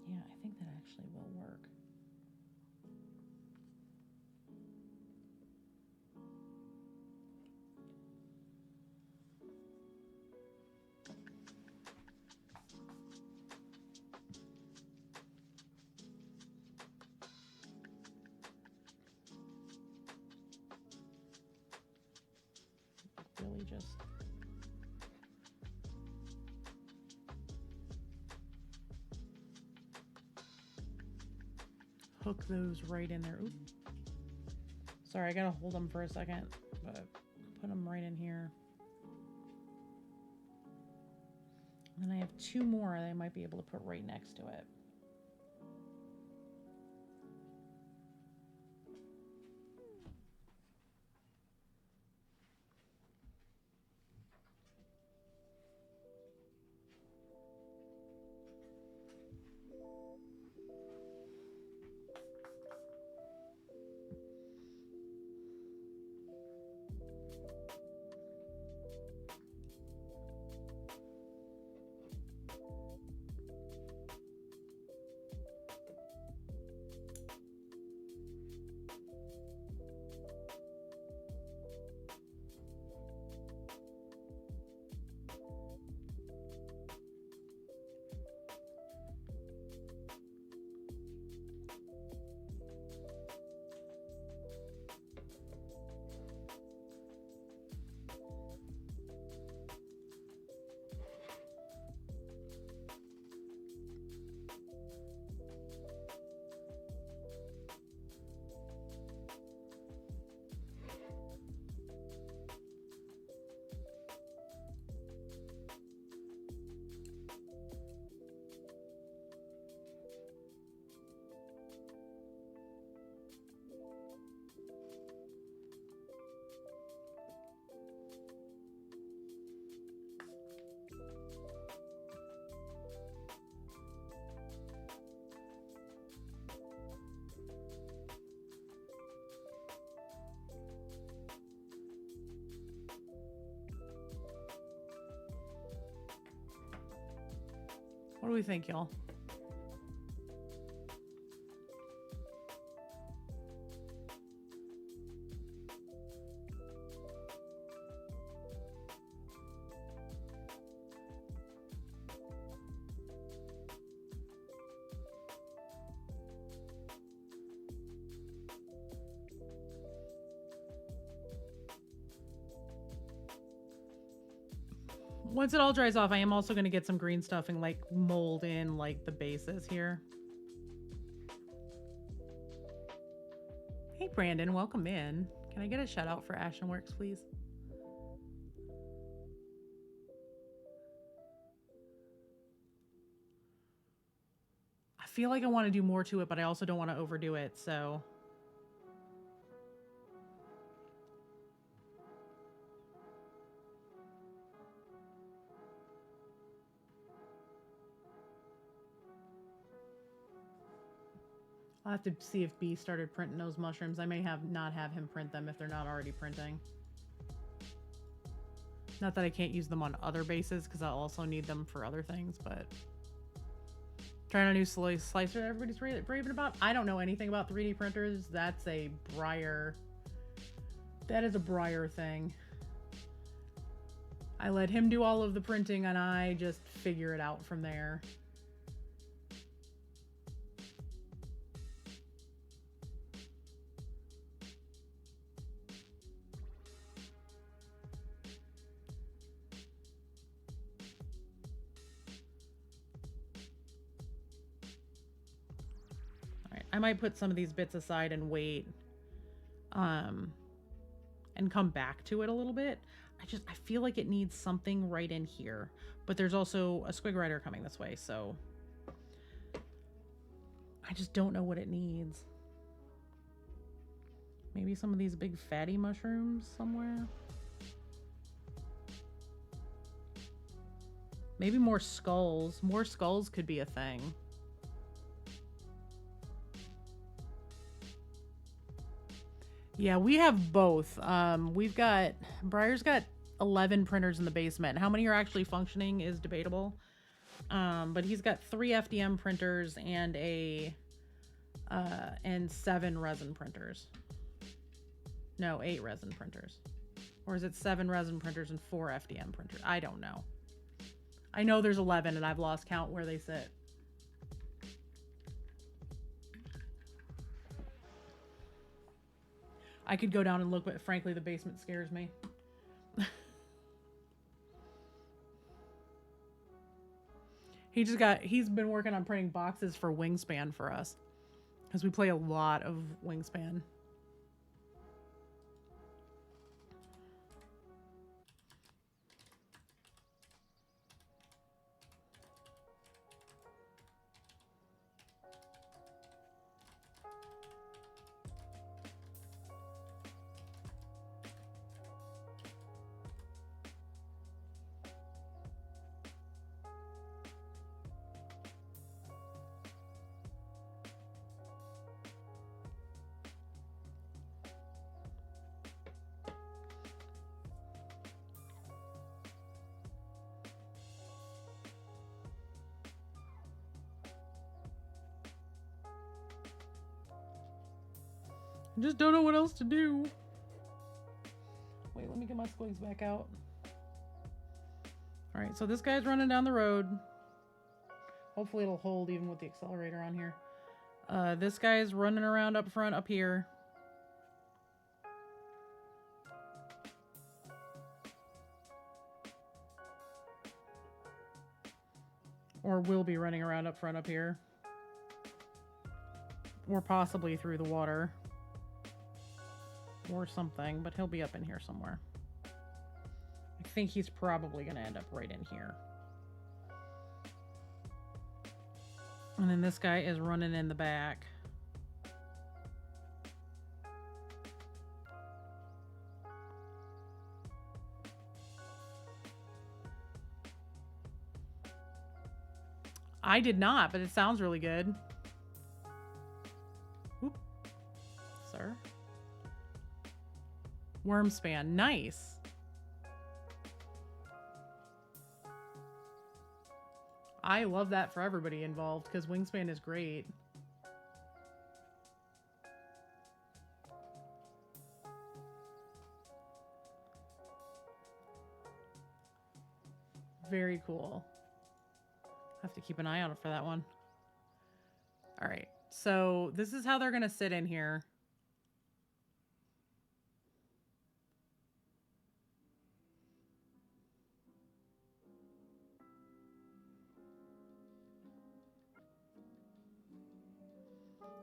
Yeah, I think that actually will work. Really just hook those right in there. Oop. Sorry, I gotta hold them for a second, but put them right in here. And then I have two more that I might be able to put right next to it. What do we think, y'all? Once it all dries off, I am also going to get some green stuff and like mold in like the bases here. Brandon. Welcome in. Can I get a shout out for Ashton Works, please? I feel like I want to do more to it, but I also don't want to overdo it, so... I'll have to see if B started printing those mushrooms. I may not have him print them if they're not already printing. Not that I can't use them on other bases, because I'll also need them for other things, but... Trying a new slicer that everybody's raving about? I don't know anything about 3D printers. That's a Breyer... That is a Breyer thing. I let him do all of the printing, and I just figure it out from there. I might put some of these bits aside and wait, and come back to it a little bit. I feel like it needs something right in here, but there's also a squig rider coming this way, so I just don't know what it needs. Maybe some of these big fatty mushrooms somewhere. Maybe more skulls. More skulls could be a thing. Yeah, we have both. Breyer's got 11 printers in the basement. How many are actually functioning is debatable. But he's got 3 FDM printers and and 7 resin printers. No, 8 resin printers. Or is it 7 resin printers and 4 FDM printers? I don't know. I know there's 11 and I've lost count where they sit. I could go down and look, but frankly, the basement scares me. He's been working on printing boxes for Wingspan for us, because we play a lot of Wingspan. I just don't know what else to do. Wait, let me get my squigs back out. All right, so this guy's running down the road. Hopefully it'll hold even with the accelerator on here. This guy's running around up front up here. Or will be running around up front up here. Or possibly through the water. Or something, but he'll be up in here somewhere. I think he's probably going to end up right in here. And then this guy is running in the back. I did not, but it sounds really good. Oop. Sir. Wormspan. Nice. I love that for everybody involved, because Wingspan is great. Very cool. Have to keep an eye out for that one. All right. So this is how they're going to sit in here.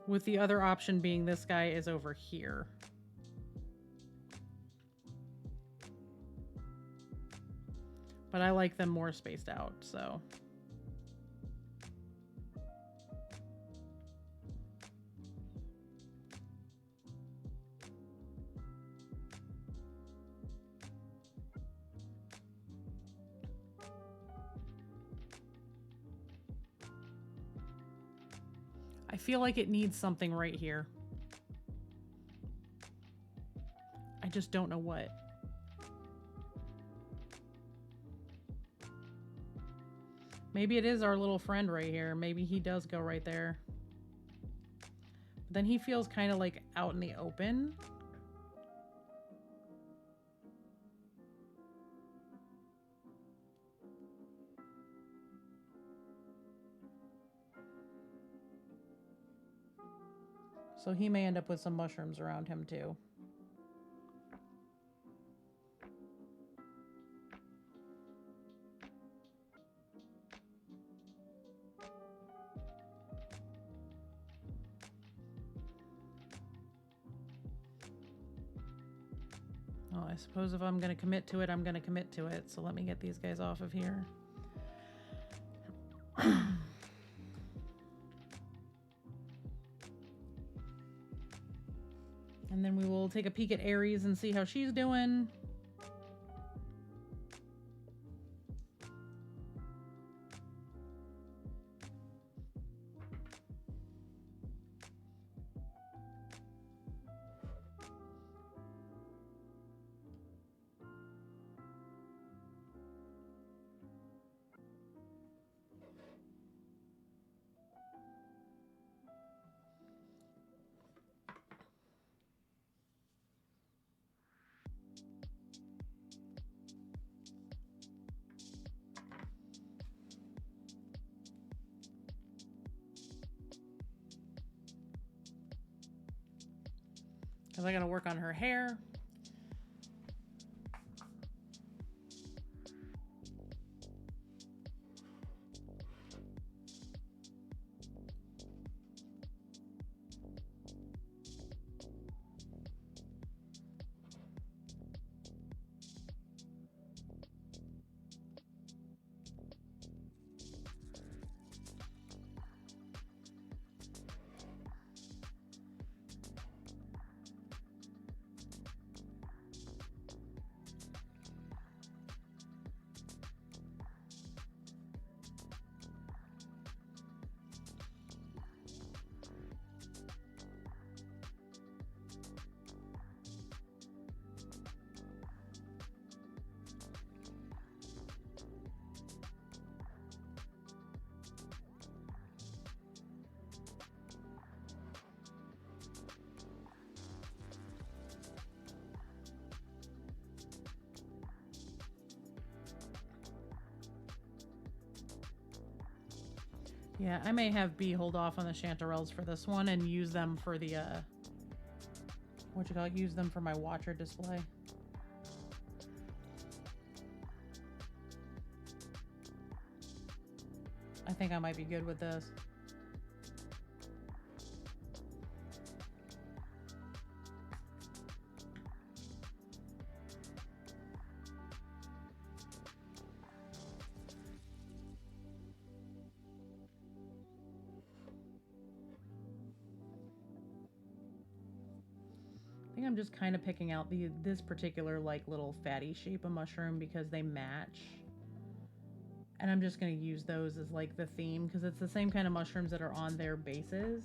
with the other option being this guy is over here. But I like them more spaced out, so. I feel like it needs something right here. I just don't know what. Maybe it is our little friend right here. Maybe he does go right there. But then he feels kind of like out in the open. So he may end up with some mushrooms around him too. Well, I suppose if I'm going to commit to it, I'm going to commit to it. So let me get these guys off of here. And then we will take a peek at Aries and see how she's doing. Because I got to work on her hair. Yeah, I may have B hold off on the chanterelles for this one and use them for the, use them for my watcher display. I think I might be good with this. I think I'm just kind of picking out this particular like little fatty shape of mushroom because they match. And I'm just going to use those as like the theme because it's the same kind of mushrooms that are on their bases.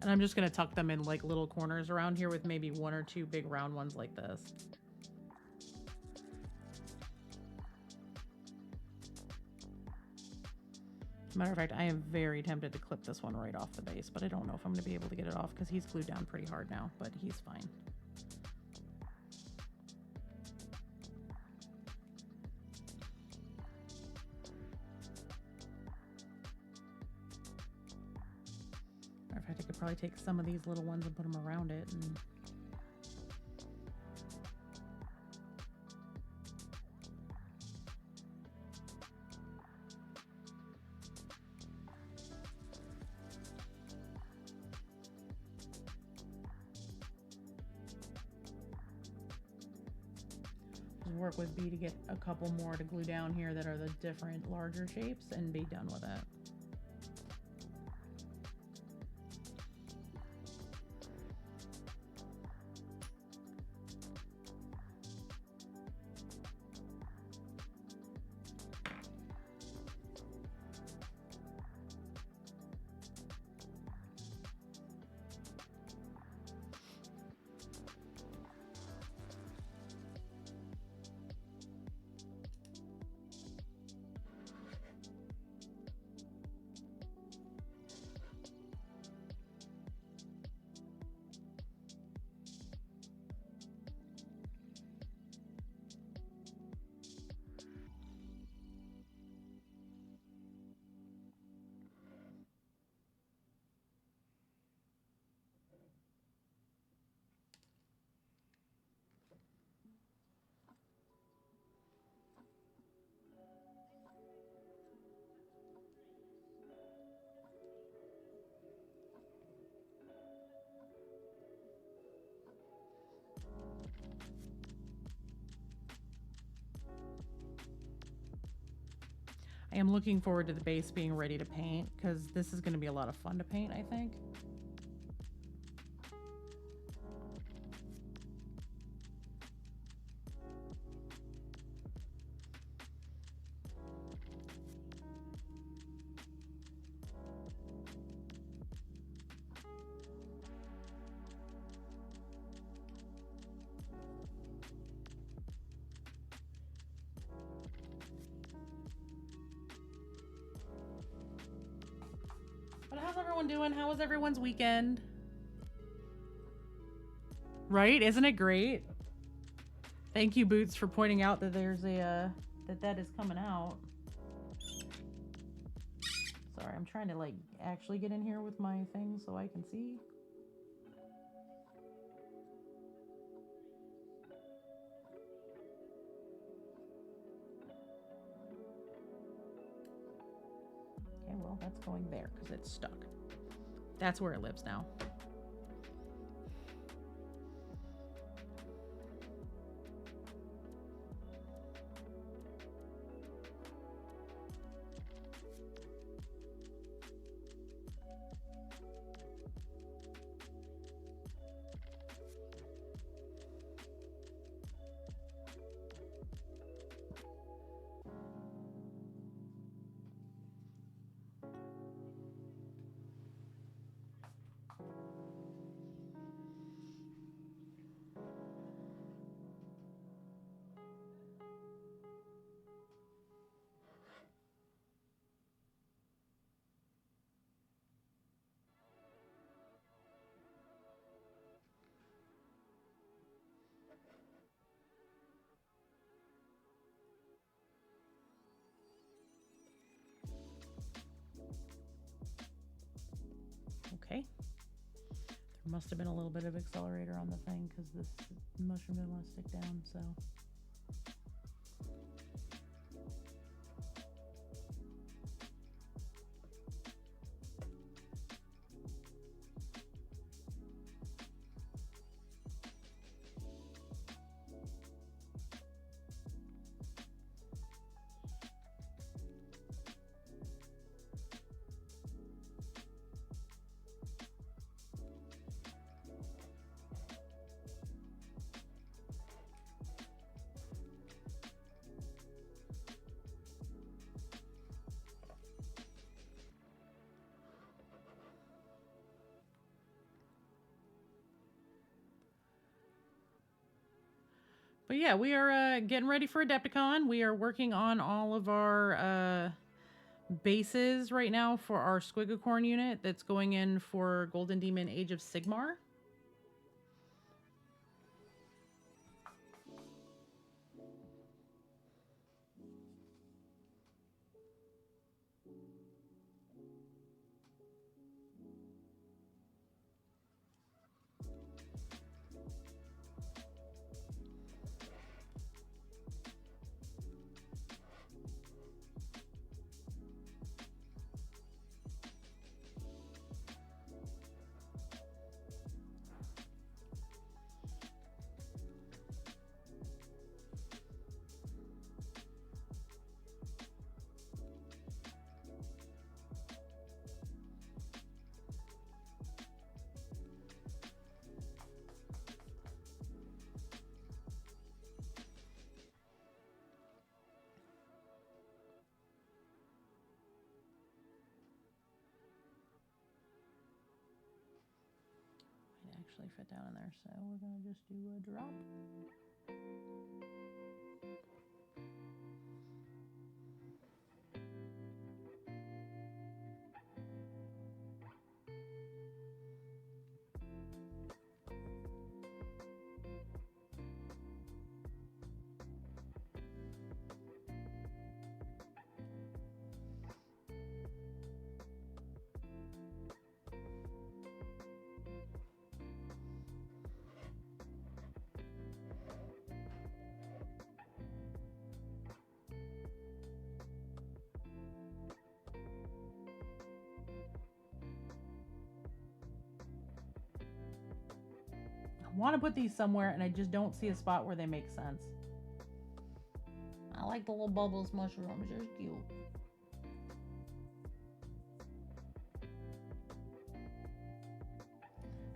And I'm just going to tuck them in like little corners around here with maybe one or two big round ones like this. Matter of fact, I am very tempted to clip this one right off the base, but I don't know if I'm going to be able to get it off because he's glued down pretty hard now, but he's fine. Matter of fact, I could probably take some of these little ones and put them around it. And work with B to get a couple more to glue down here that are the different larger shapes and be done with it. I am looking forward to the base being ready to paint because this is going to be a lot of fun to paint, I think. But how's everyone doing? How was everyone's weekend? Right? Isn't it great? Thank you, Boots, for pointing out that there's a that is coming out. Sorry, I'm trying to like actually get in here with my thing so I can see. Okay, well, that's going there because it's stuck. That's where it lives now. Okay. There must have been a little bit of accelerator on the thing because this mushroom didn't want to stick down, so. But yeah, we are getting ready for AdeptiCon. We are working on all of our bases right now for our Squigacorn unit that's going in for Golden Demon Age of Sigmar. actually fit down in there. So we're going to just do a drop. I want to put these somewhere and I just don't see a spot where they make sense. I like the little bubbles mushrooms, they're cute.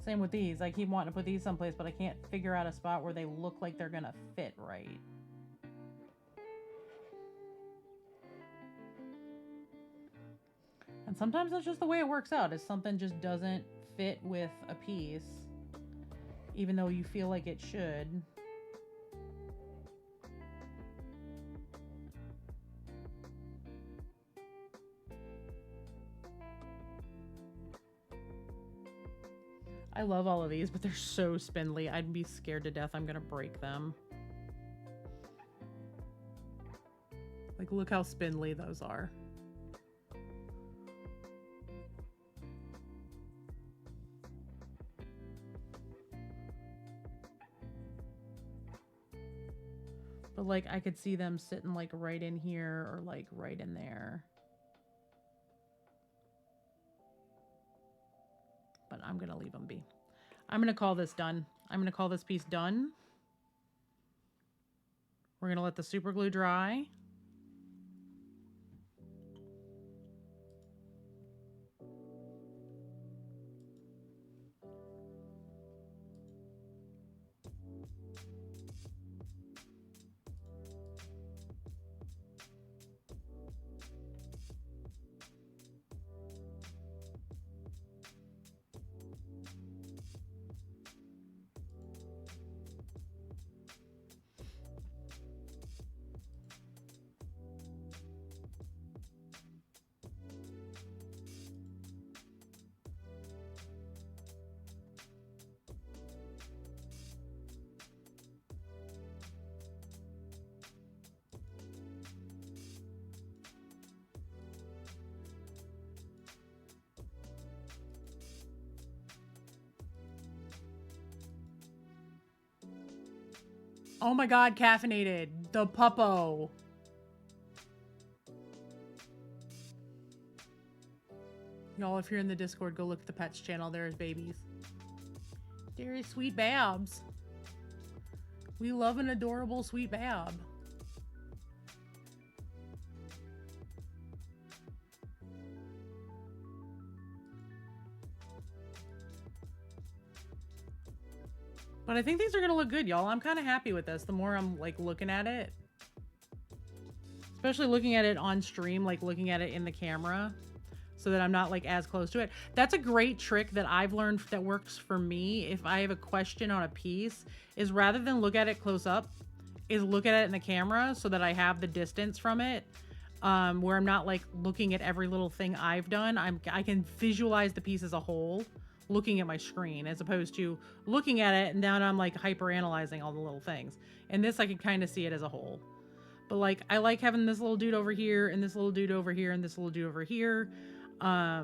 Same with these. I keep wanting to put these someplace, but I can't figure out a spot where they look like they're gonna fit right. And sometimes that's just the way it works out, is something just doesn't fit with a piece, even though you feel like it should. I love all of these, but they're so spindly. I'd be scared to death I'm gonna break them. Like, look how spindly those are. But like, I could see them sitting like right in here or like right in there. But I'm gonna leave them be. I'm gonna call this done. I'm gonna call this piece done. We're gonna let the super glue dry. Oh my God, caffeinated. The puppo. Y'all, if you're in the Discord, go look at the pets channel. There's babies. There is sweet Babs. We love an adorable sweet Bab. But I think these are gonna look good, y'all. I'm kind of happy with this. The more I'm like looking at it, especially looking at it on stream, like looking at it in the camera, so that I'm not like as close to it. That's a great trick that I've learned that works for me. If I have a question on a piece, is rather than look at it close up, is look at it in the camera so that I have the distance from it, where I'm not like looking at every little thing I've done. I can visualize the piece as a whole, looking at my screen, as opposed to looking at it and now I'm like hyper analyzing all the little things. And this, I can kind of see it as a whole. But like, I like having this little dude over here and this little dude over here and this little dude over here. I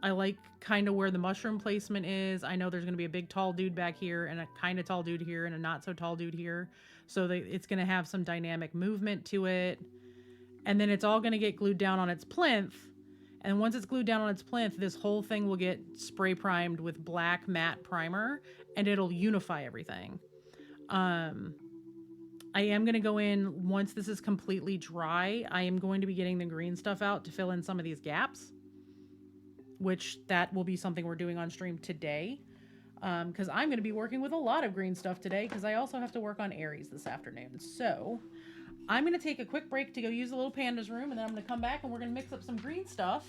like kind of where the mushroom placement is. I know there's going to be a big tall dude back here and a kind of tall dude here and a not so tall dude here. So it's going to have some dynamic movement to it. And then it's all going to get glued down on its plinth. And once it's glued down on its plinth, this whole thing will get spray primed with black matte primer and it'll unify everything. I am going to go in, once this is completely dry, I am going to be getting the green stuff out to fill in some of these gaps, which that will be something we're doing on stream today. Because I'm going to be working with a lot of green stuff today because I also have to work on Aries this afternoon. So I'm going to take a quick break to go use the little panda's room, and then I'm going to come back and we're going to mix up some green stuff.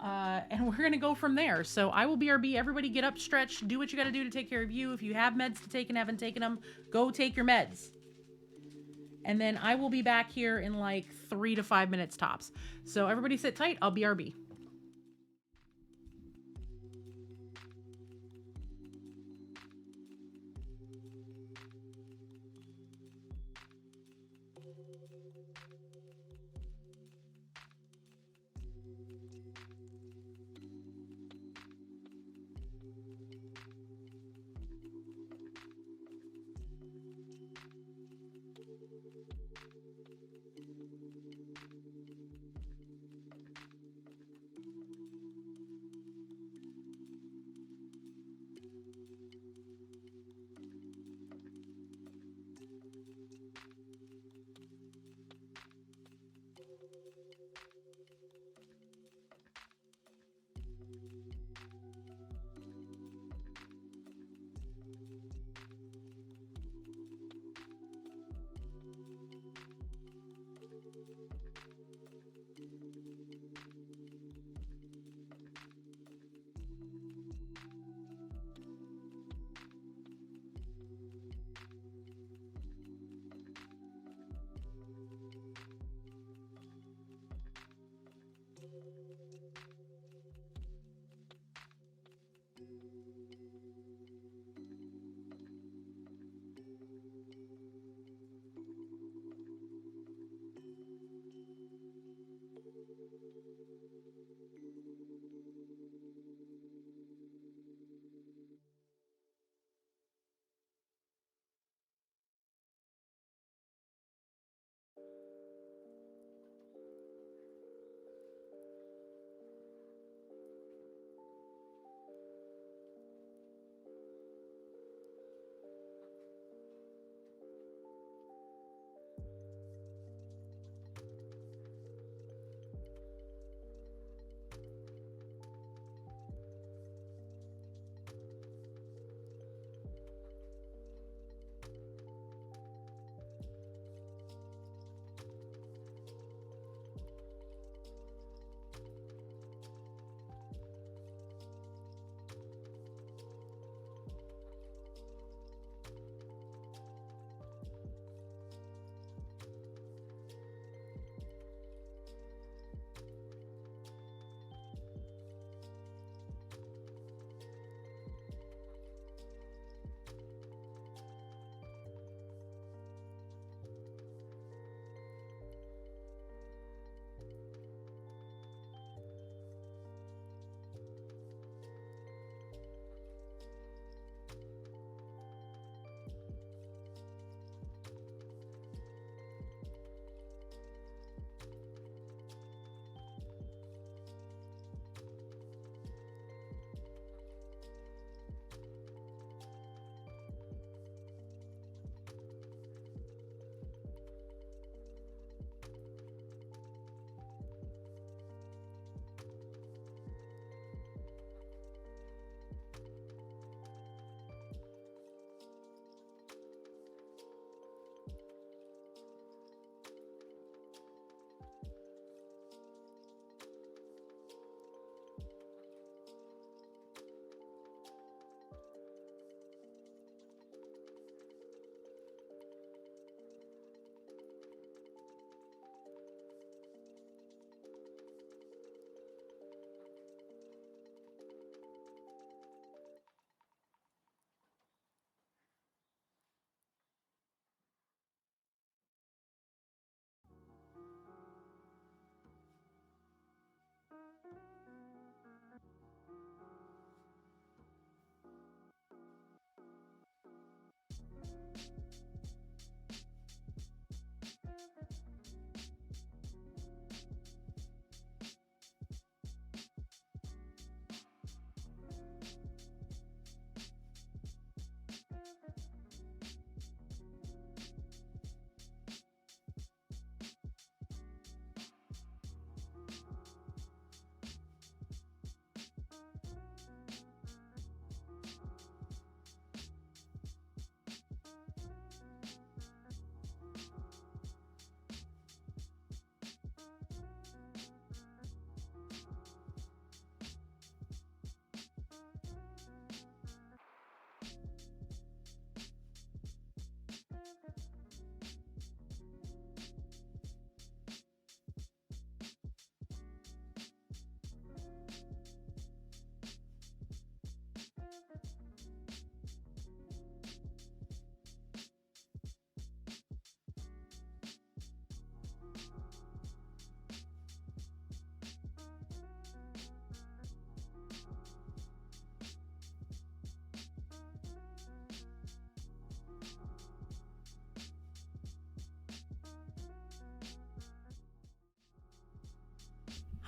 and we're going to go from there. So I will BRB. Everybody get up, stretch, do what you got to do to take care of you. If you have meds to take and haven't taken them, go take your meds. And then I will be back here in like 3 to 5 minutes tops. So everybody sit tight. I'll BRB.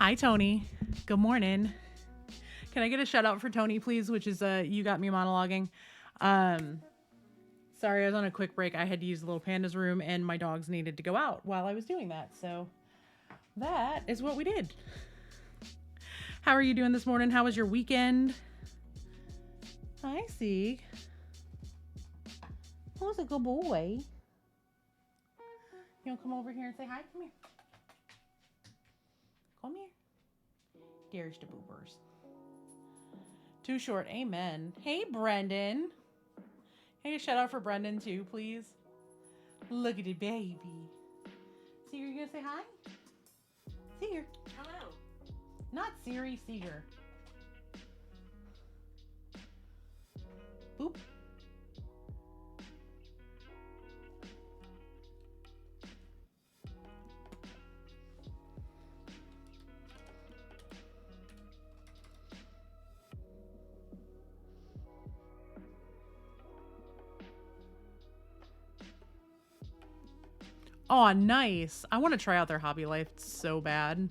Hi, Tony. Good morning. Can I get a shout out for Tony, please? Which is you got me monologuing. Sorry, I was on a quick break. I had to use the little panda's room, and my dogs needed to go out while I was doing that. So that is what we did. How are you doing this morning? How was your weekend? Hi, Sieg. Who's a good boy? You want to come over here and say hi? Come here. Come here. There's the boobers. Too short. Amen. Hey, Brendan. Hey, shout out for Brendan too, please. Look at the baby. Seeger, you gonna say hi? Seeger. Hello. Not Siri, Seeger. Boop. Oh, nice. I want to try out their hobby life so bad.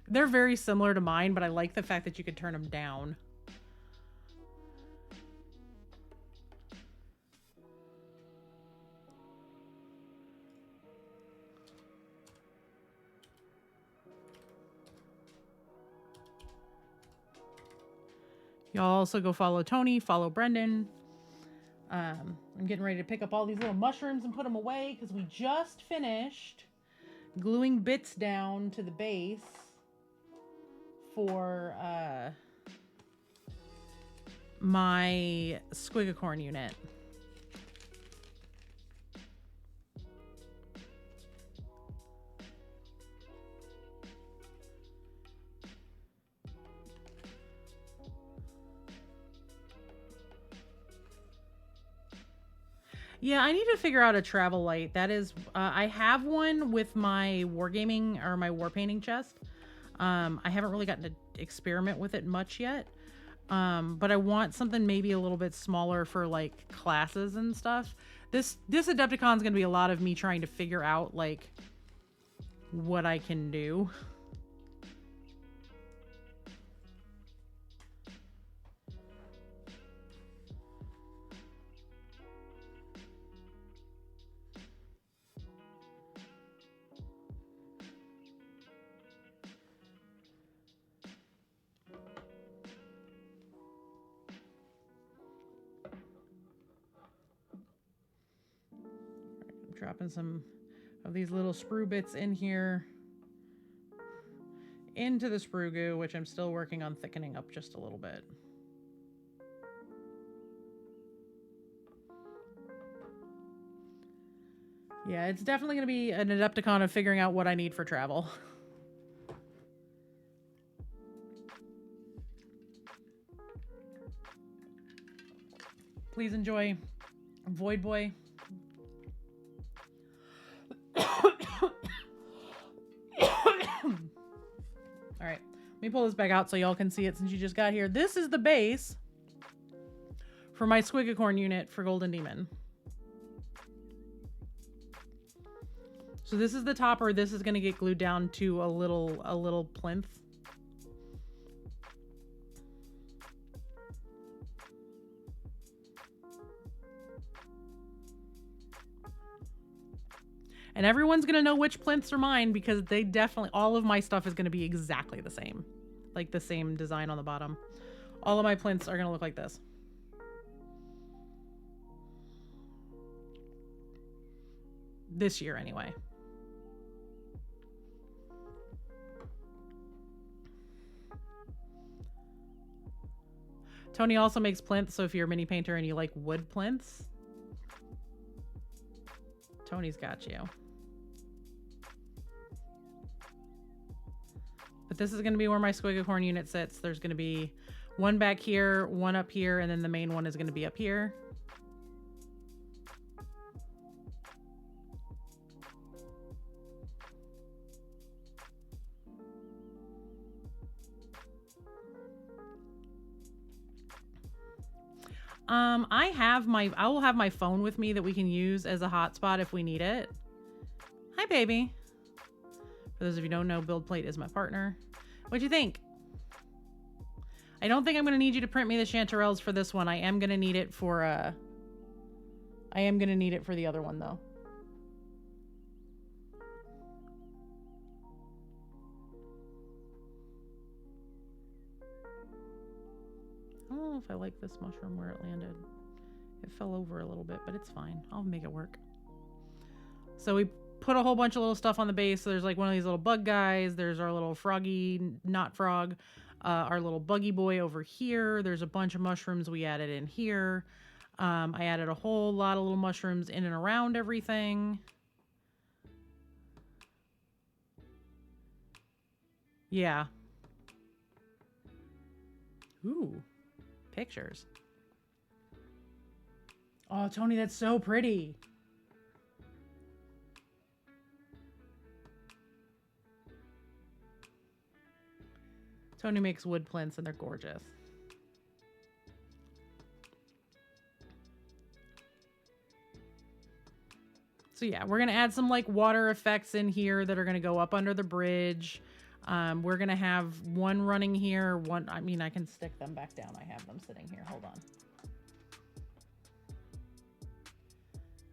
They're very similar to mine, but I like the fact that you could turn them down. Y'all also go follow Tony, follow Brendan. I'm getting ready to pick up all these little mushrooms and put them away because we just finished gluing bits down to the base for my squigacorn unit. Yeah, I need to figure out a travel light. That is, I have one with my wargaming or my war painting chest. I haven't really gotten to experiment with it much yet. But I want something maybe a little bit smaller for like classes and stuff. This AdeptiCon is going to be a lot of me trying to figure out like what I can do. Dropping some of these little sprue bits in here into the sprue goo, which I'm still working on thickening up just a little bit. Yeah, it's definitely going to be an AdeptiCon of figuring out what I need for travel. Please enjoy Void Boy. All right, let me pull this back out so y'all can see it since you just got here. This is the base for my squigacorn unit for Golden Demon. So this is the topper. This is going to get glued down to a little plinth. And everyone's going to know which plinths are mine because they definitely, all of my stuff is going to be exactly the same. Like the same design on the bottom. All of my plinths are going to look like this. This year anyway. Tony also makes plinths, so if you're a mini painter and you like wood plinths, Tony's got you. But this is going to be where my squigacorn unit sits. There's going to be one back here, one up here, and then the main one is going to be up here. I will have my phone with me that we can use as a hotspot if we need it. Hi, baby. For those of you who don't know, Build Plate is my partner. What'd you think? I don't think I'm going to need you to print me the chanterelles for this one. I am going to need it for the other one though. I don't know if I like this mushroom where it landed. It fell over a little bit, but it's fine. I'll make it work. So we put a whole bunch of little stuff on the base. So there's like one of these little bug guys. There's our little froggy, not frog. Our little buggy boy over here. There's a bunch of mushrooms we added in here. I added a whole lot of little mushrooms in and around everything. Yeah. Ooh, pictures. Oh, Tony, that's so pretty. Tony makes wood plinths and they're gorgeous. So yeah, we're going to add some like water effects in here that are going to go up under the bridge. We're going to have one running here. One, I mean, I can stick them back down. I have them sitting here. Hold on.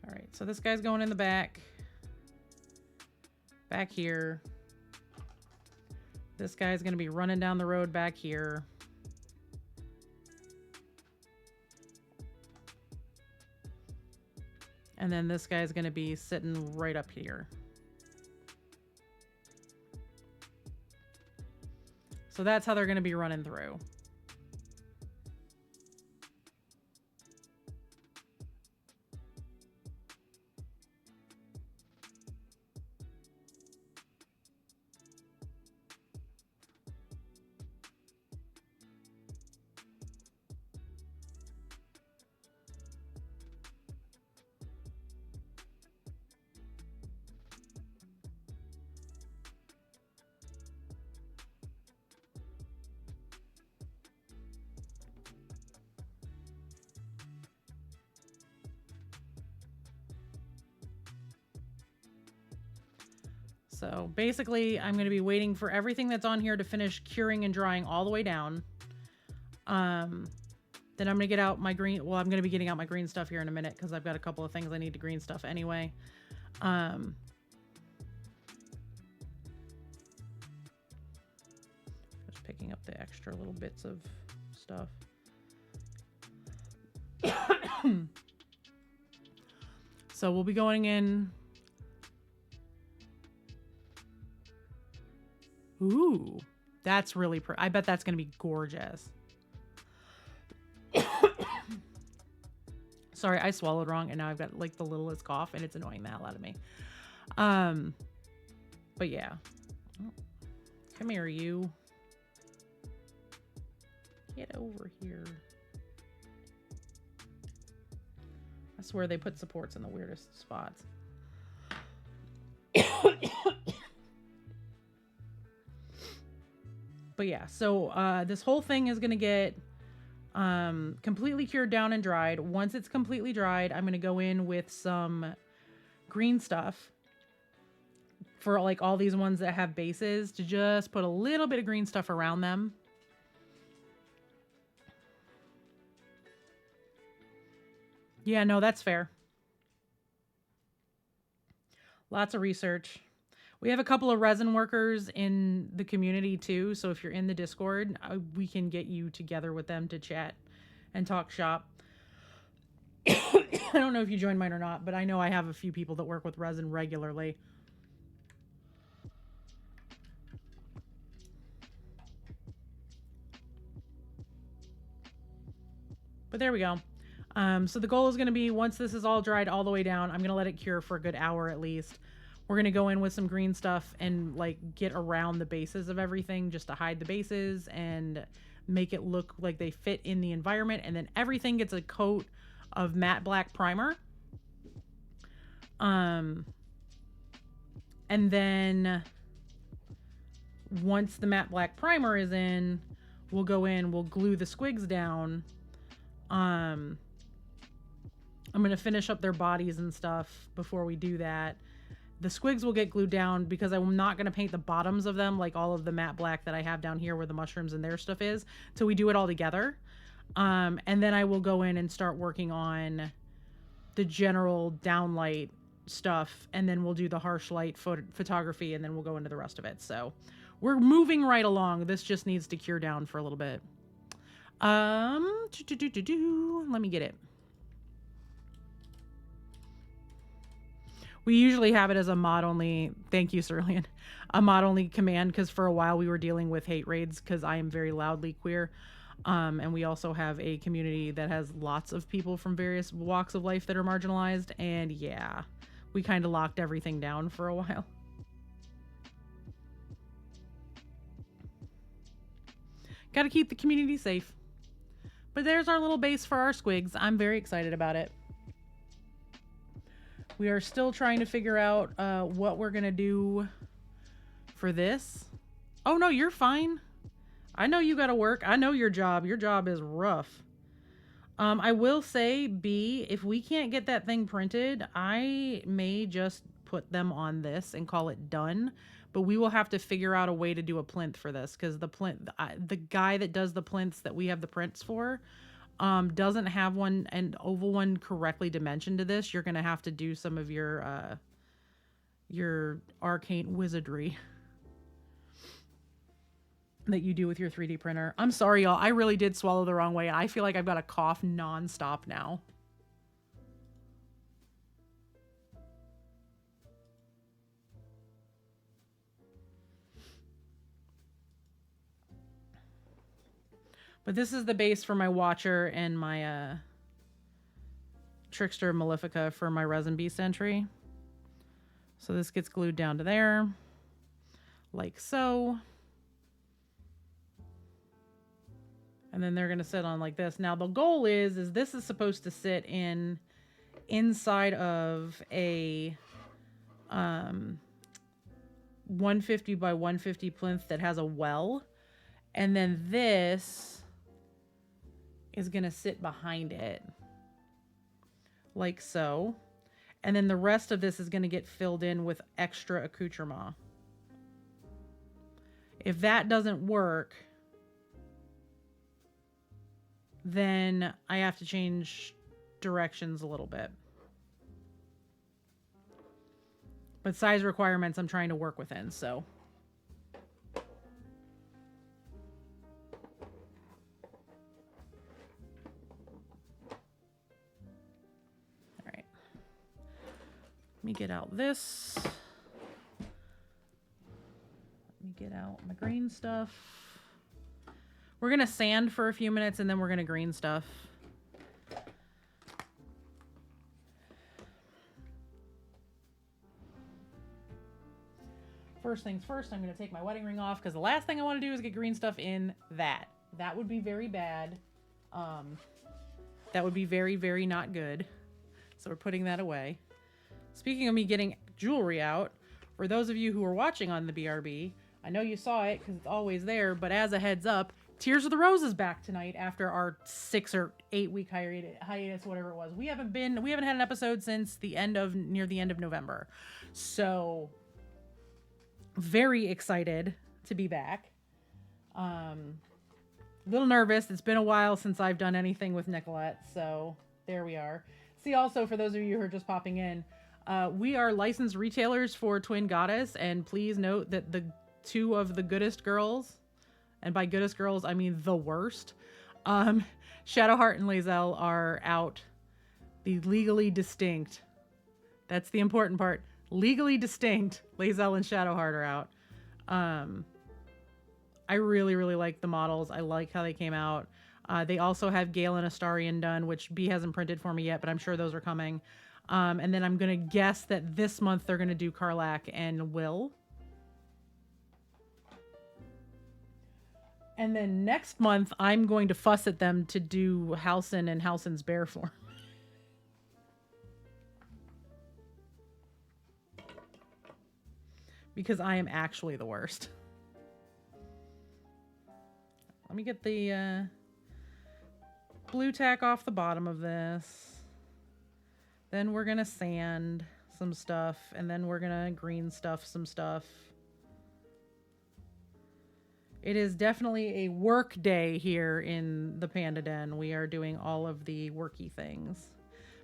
All right, so this guy's going in the back. Back here. This guy's going to be running down the road back here. And then this guy's going to be sitting right up here. So that's how they're going to be running through. So basically, I'm going to be waiting for everything that's on here to finish curing and drying all the way down. Then I'm going to get out my green. Well, I'm going to be getting out my green stuff here in a minute because I've got a couple of things I need to green stuff anyway. Just picking up the extra little bits of stuff. So we'll be going in. Ooh, that's really pretty. I bet that's going to be gorgeous. Sorry, I swallowed wrong and now I've got like the littlest cough and it's annoying the hell out of me. But yeah. Come here, you. Get over here. I swear they put supports in the weirdest spots. But yeah, so this whole thing is going to get completely cured down and dried. Once it's completely dried, I'm going to go in with some green stuff for like all these ones that have bases to just put a little bit of green stuff around them. Yeah, no, that's fair. Lots of research. We have a couple of resin workers in the community too. So if you're in the Discord, we can get you together with them to chat and talk shop. I don't know if you joined mine or not, but I know I have a few people that work with resin regularly. But there we go. So the goal is going to be once this is all dried all the way down, I'm going to let it cure for a good hour at least. We're going to go in with some green stuff and like get around the bases of everything just to hide the bases and make it look like they fit in the environment. And then everything gets a coat of matte black primer. And then once the matte black primer is in, we'll go in, we'll glue the squigs down. I'm going to finish up their bodies and stuff before we do that. the squigs will get glued down because I'm not going to paint the bottoms of them like all of the matte black that I have down here where the mushrooms and their stuff is till we do it all together. And then I will go in and start working on the general downlight stuff, and then we'll do the harsh light photography, and then we'll go into the rest of it. So we're moving right along. This just needs to cure down for a little bit. Let me get it. We usually have it as a mod only. Thank you, Cerulean. A mod only command, because for a while we were dealing with hate raids because I am very loudly queer. And we also have a community that has lots of people from various walks of life that are marginalized. And yeah, we kind of locked everything down for a while. Got to keep the community safe. But there's our little base for our squigs. I'm very excited about it. We are still trying to figure out what we're going to do for this. Oh, no, you're fine. I know you got to work. I know your job. Your job is rough. I will say, B, if we can't get that thing printed, I may just put them on this and call it done. But we will have to figure out a way to do a plinth for this, because the plinth, the guy that does the plinths that we have the prints for, doesn't have an oval one correctly dimensioned to this. You're gonna have to do some of your arcane wizardry that you do with your 3D printer. I'm sorry, y'all. I really did swallow the wrong way. I feel like I've got a cough nonstop now. But this is the base for my Watcher and my Trickster Malefica for my Resin Beast entry. So this gets glued down to there, like so. And then they're going to sit on like this. Now the goal is this is supposed to sit inside of a 150 by 150 plinth that has a well. And then this is going to sit behind it like so. And then the rest of this is going to get filled in with extra accoutrement. If that doesn't work, then I have to change directions a little bit. But size requirements I'm trying to work within, so. Let me get out this. Let me get out my green stuff. We're going to sand for a few minutes and then we're going to green stuff. First things first, I'm going to take my wedding ring off because the last thing I want to do is get green stuff in that. That would be very bad. That would be very, very not good. So we're putting that away. Speaking of me getting jewelry out, for those of you who are watching on the BRB, I know you saw it because it's always there, but as a heads up, Tears of the Rose is back tonight after our 6 or 8 week hiatus, whatever it was. We haven't had an episode since near the end of November. So very excited to be back. A little nervous. It's been a while since I've done anything with Nicolette, so there we are. See, also for those of you who are just popping in, we are licensed retailers for Twin Goddess, and please note that the 2 of the goodest girls, and by goodest girls I mean the worst, Shadowheart and Lae'zel are out. The legally distinct, that's the important part, legally distinct Lae'zel and Shadowheart are out. I really, really like the models. I like how they came out. They also have Gale and Astarion done, which B hasn't printed for me yet, but I'm sure those are coming. And then I'm going to guess that this month they're going to do Karlach and Will. And then next month, I'm going to fuss at them to do Halsin and Halsin's bear form. Because I am actually the worst. Let me get the blue tack off the bottom of this. Then we're going to sand. some stuff, and then we're gonna green stuff some stuff. It is definitely a work day here in the Panda Den. We are doing all of the worky things.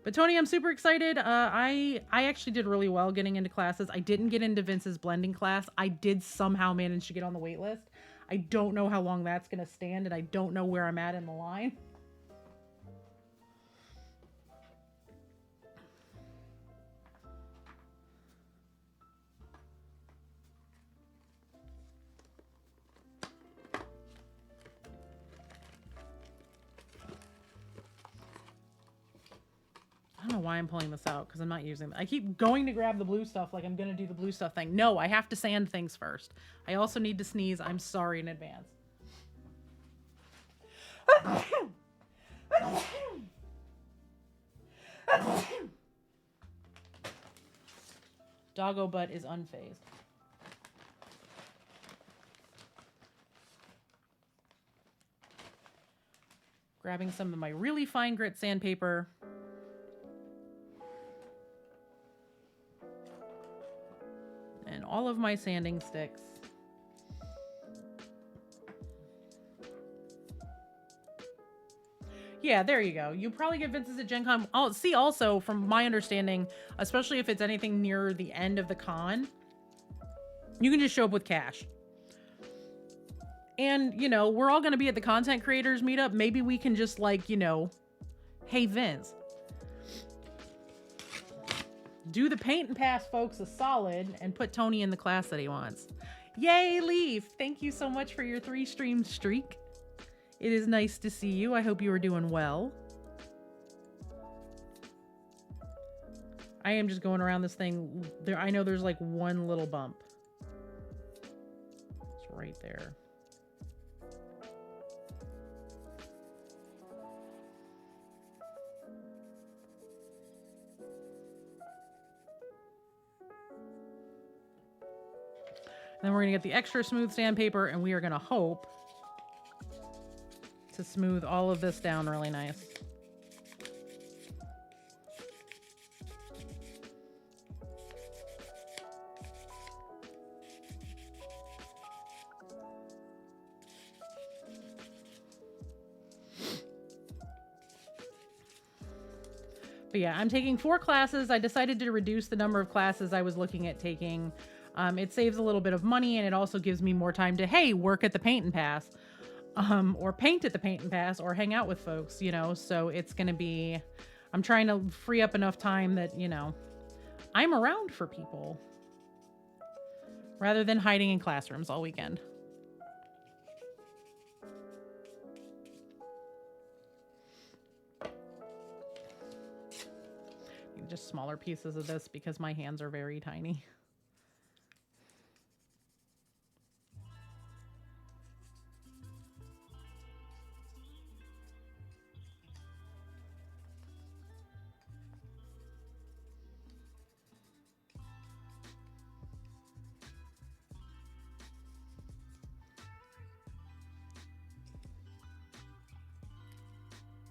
But Tony, I'm super excited. I actually did really well getting into classes. I didn't get into Vince's blending class. I did somehow manage to get on the wait list. I don't know how long that's going to stand, and I don't know where I'm at in the line. I don't know why I'm pulling this out because I'm not using it. I keep going to grab the blue stuff like I'm going to do the blue stuff thing. No, I have to sand things first. I also need to sneeze. I'm sorry in advance. Doggo butt is unfazed. Grabbing some of my really fine grit sandpaper. And all of my sanding sticks. Yeah, there you go. You probably get Vince's at Gen Con. I'll see also, from my understanding, especially if it's anything near the end of the con, you can just show up with cash. And, you know, we're all going to be at the content creators meetup. Maybe we can just, like, you know, hey, Vince, do the paint and pass folks a solid and put Tony in the class that he wants. Yay, Leaf! Thank you so much for your 3-stream streak. It is nice to see you. I hope you are doing well. I am just going around this thing. I know there's like one little bump. It's right there. Then we're going to get the extra smooth sandpaper, and we are going to hope to smooth all of this down really nice. But yeah, I'm taking 4 classes. I decided to reduce the number of classes I was looking at taking. It saves a little bit of money, and it also gives me more time to, hey, work at the paint and pass, or paint at the paint and pass, or hang out with folks, you know. So it's going to be, I'm trying to free up enough time that, you know, I'm around for people rather than hiding in classrooms all weekend. Just smaller pieces of this because my hands are very tiny.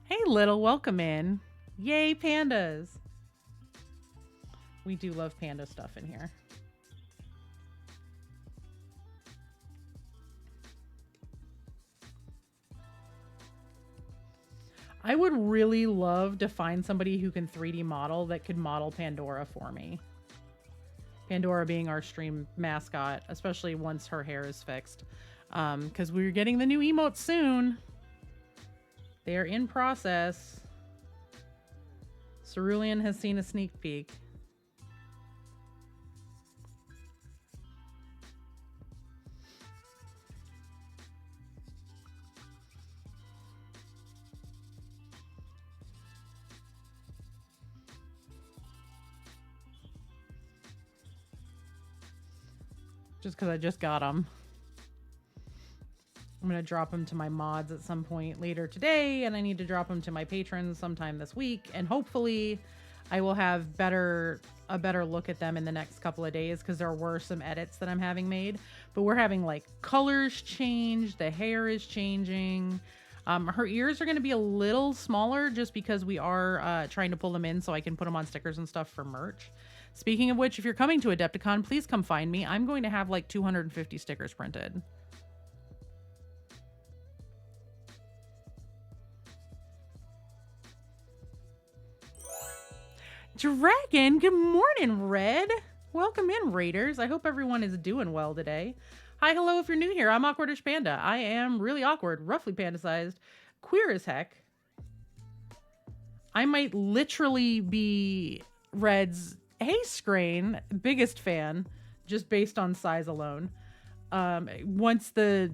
Hey, little, welcome in. Yay, pandas. We do love panda stuff in here. I would really love to find somebody who can 3D model that could model Pandora for me. Pandora being our stream mascot, especially once her hair is fixed. Because we're getting the new emotes soon. They are in process. Cerulean has seen a sneak peek. Just because I just got them. I'm going to drop them to my mods at some point later today, and I need to drop them to my patrons sometime this week, and hopefully I will have a better look at them in the next couple of days, because there were some edits that I'm having made. But we're having like colors change, the hair is changing. Her ears are going to be a little smaller just because we are trying to pull them in so I can put them on stickers and stuff for merch. Speaking of which, if you're coming to AdeptiCon, please come find me. I'm going to have like 250 stickers printed. Dragon, good morning, Red. Welcome in, Raiders. I hope everyone is doing well today. Hi, hello, if you're new here. I'm Awkwardish Panda. I am really awkward, roughly panda-sized, queer as heck. I might literally be Red's Screen biggest fan, just based on size alone. Once the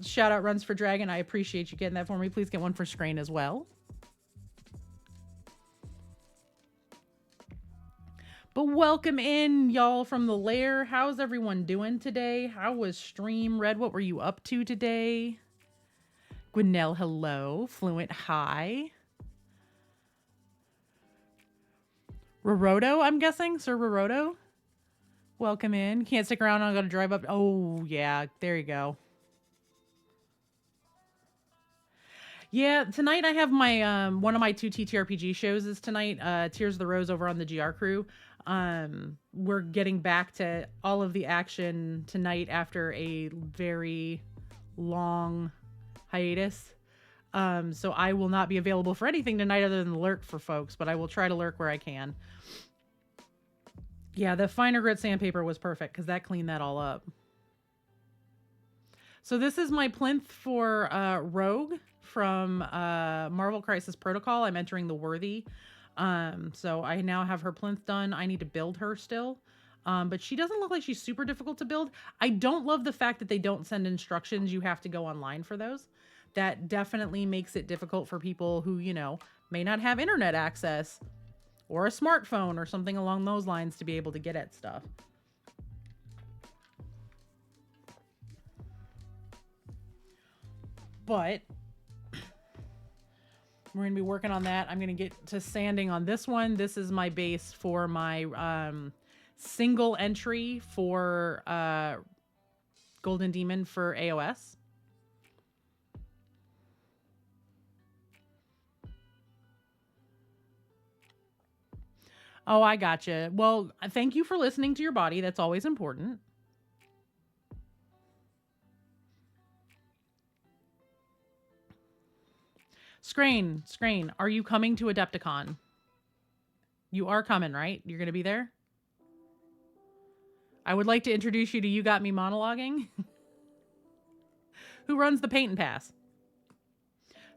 shout out runs for Dragon, I appreciate you getting that for me. Please get one for Screen as well. But welcome in, y'all, from the lair. How's everyone doing today? How was stream? Red, what were you up to today? Gwinnell, hello. Fluent, hi. Roroto, I'm guessing? Sir Roroto? Welcome in. Can't stick around. I'm going to drive up. Oh, yeah. There you go. Yeah, tonight I have my one of my 2 TTRPG shows is tonight. Tears of the Rose over on the GR Crew. We're getting back to all of the action tonight after a very long hiatus. So I will not be available for anything tonight other than lurk for folks, but I will try to lurk where I can. Yeah, the finer grit sandpaper was perfect because that cleaned that all up. So this is my plinth for Rogue from Marvel Crisis Protocol. I'm entering the Worthy. So I now have her plinth done. I need to build her still. But she doesn't look like she's super difficult to build. I don't love the fact that they don't send instructions. You have to go online for those. That definitely makes it difficult for people who, you know, may not have internet access or a smartphone or something along those lines to be able to get at stuff. But we're going to be working on that. I'm going to get to sanding on this one. This is my base for my single entry for Golden Demon for AOS. Oh, I gotcha. Well, thank you for listening to your body. That's always important. Scrain, are you coming to AdeptiCon? You are coming, right? You're going to be there? I would like to introduce you to You Got Me Monologuing. Who runs the Paint and Pass?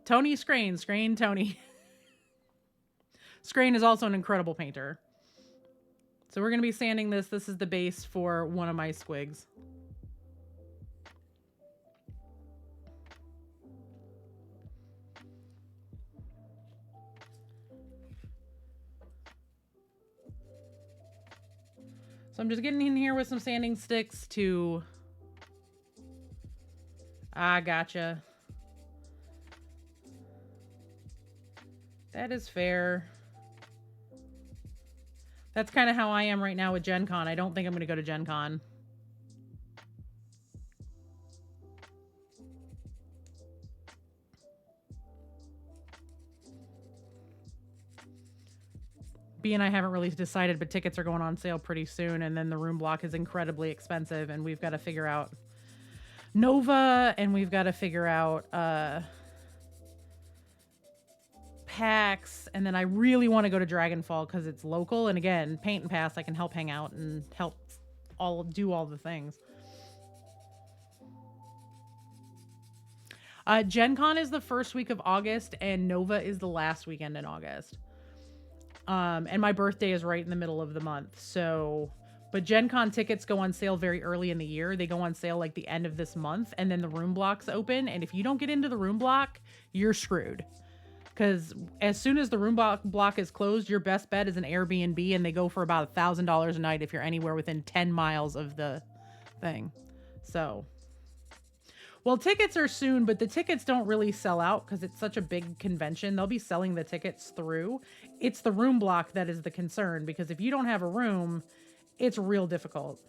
Tony Scrain, Tony. Scrain is also an incredible painter. So we're going to be sanding this. This is the base for one of my squigs. So I'm just getting in here with some sanding sticks to... Ah, gotcha. That is fair. That's kind of how I am right now with Gen Con. I don't think I'm going to go to Gen Con. B and I haven't really decided, but tickets are going on sale pretty soon, and then the room block is incredibly expensive, and we've got to figure out Nova, and we've got to figure out PAX, and then I really want to go to Dragonfall because it's local, and again, Paint and Pass, I can help hang out and help do all the things. Gen Con is the first week of August, and Nova is the last weekend in August. And my birthday is right in the middle of the month. So, but Gen Con tickets go on sale very early in the year. They go on sale like the end of this month, and then the room blocks open. And if you don't get into the room block, you're screwed. Because as soon as the room block is closed, your best bet is an Airbnb, and they go for about $1,000 a night if you're anywhere within 10 miles of the thing. So, well, tickets are soon, but the tickets don't really sell out because it's such a big convention. They'll be selling the tickets through. It's the room block that is the concern, because if you don't have a room, it's real difficult.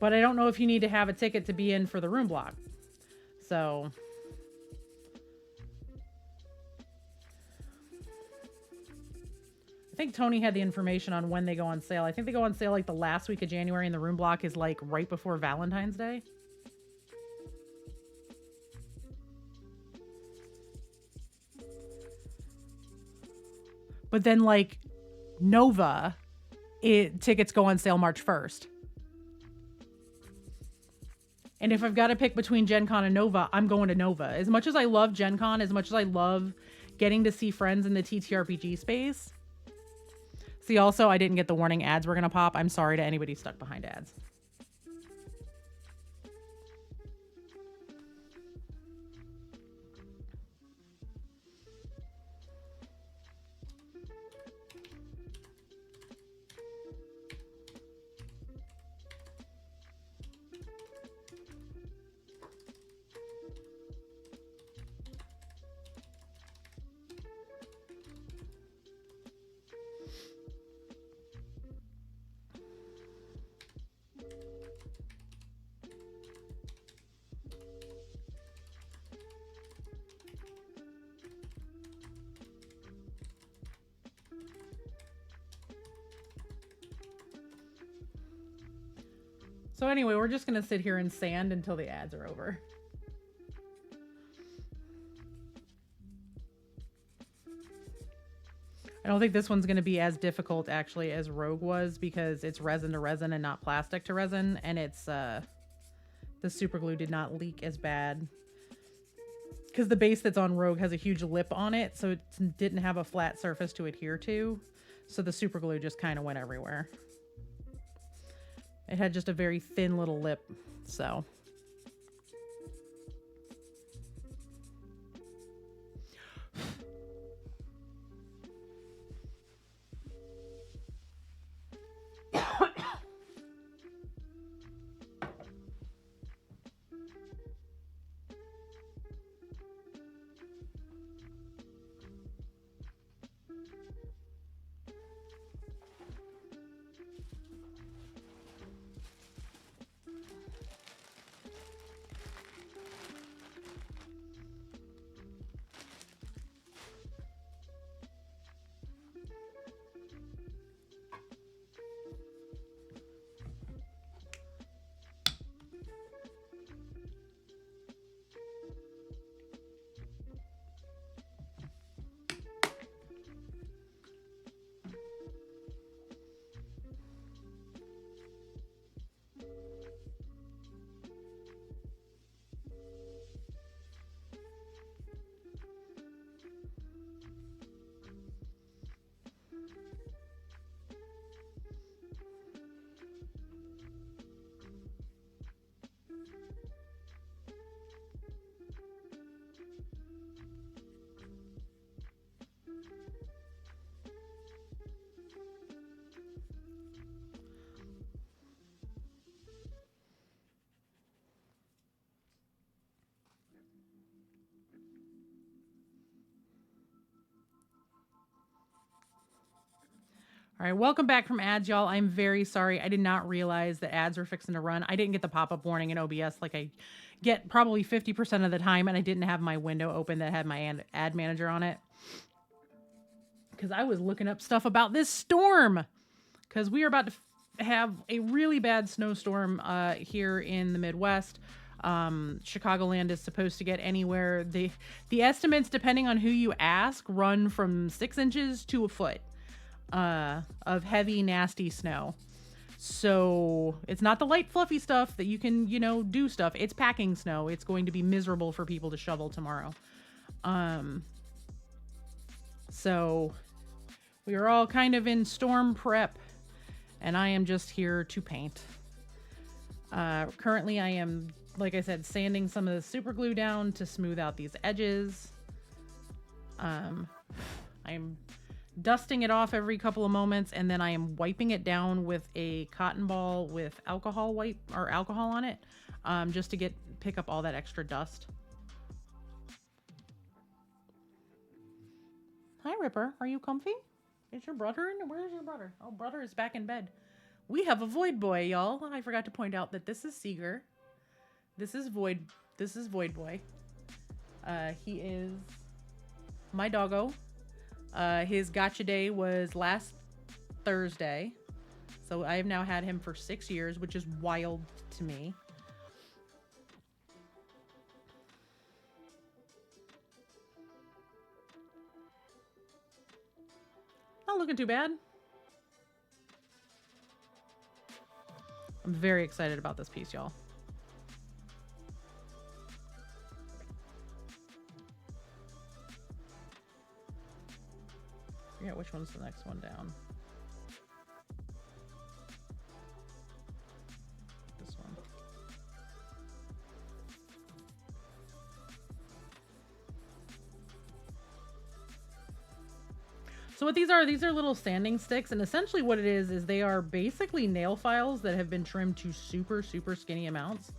But I don't know if you need to have a ticket to be in for the room block. So I think Tony had the information on when they go on sale. I think they go on sale like the last week of January, and the room block is like right before Valentine's Day. But then like Nova, tickets go on sale March 1st. And if I've got to pick between Gen Con and Nova, I'm going to Nova. As much as I love Gen Con, as much as I love getting to see friends in the TTRPG space. See, also, I didn't get the warning ads were going to pop. I'm sorry to anybody stuck behind ads. So anyway, we're just going to sit here and sand until the ads are over. I don't think this one's going to be as difficult actually as Rogue was, because it's resin to resin and not plastic to resin, and it's the super glue did not leak as bad because the base that's on Rogue has a huge lip on it, so it didn't have a flat surface to adhere to, so the super glue just kind of went everywhere. It had just a very thin little lip, so. All right, welcome back from ads, y'all. I'm very sorry. I did not realize that ads were fixing to run. I didn't get the pop-up warning in OBS like I get probably 50% of the time, and I didn't have my window open that had my ad manager on it, because I was looking up stuff about this storm, because we are about to have a really bad snowstorm here in the Midwest. Chicagoland is supposed to get anywhere. The estimates, depending on who you ask, run from 6 inches to a foot. Of heavy, nasty snow. So it's not the light, fluffy stuff that you can, do stuff. It's packing snow. It's going to be miserable for people to shovel tomorrow. So we are all kind of in storm prep, and I am just here to paint. Currently I am, like I said, sanding some of the super glue down to smooth out these edges. I'm dusting it off every couple of moments, and then I am wiping it down with a cotton ball with alcohol on it, just to pick up all that extra dust. Hi, Ripper. Are you comfy? Is your brother in? Where is your brother? Oh, brother is back in bed. We have a Void Boy, y'all. I forgot to point out that this is Seeger. This is Void Boy. He is my doggo. His gotcha day was last Thursday. So I have now had him for 6 years, which is wild to me. Not looking too bad. I'm very excited about this piece, y'all. I forget which one's the next one down. This one. So what these are little sanding sticks, and essentially what it is they are basically nail files that have been trimmed to super, super skinny amounts.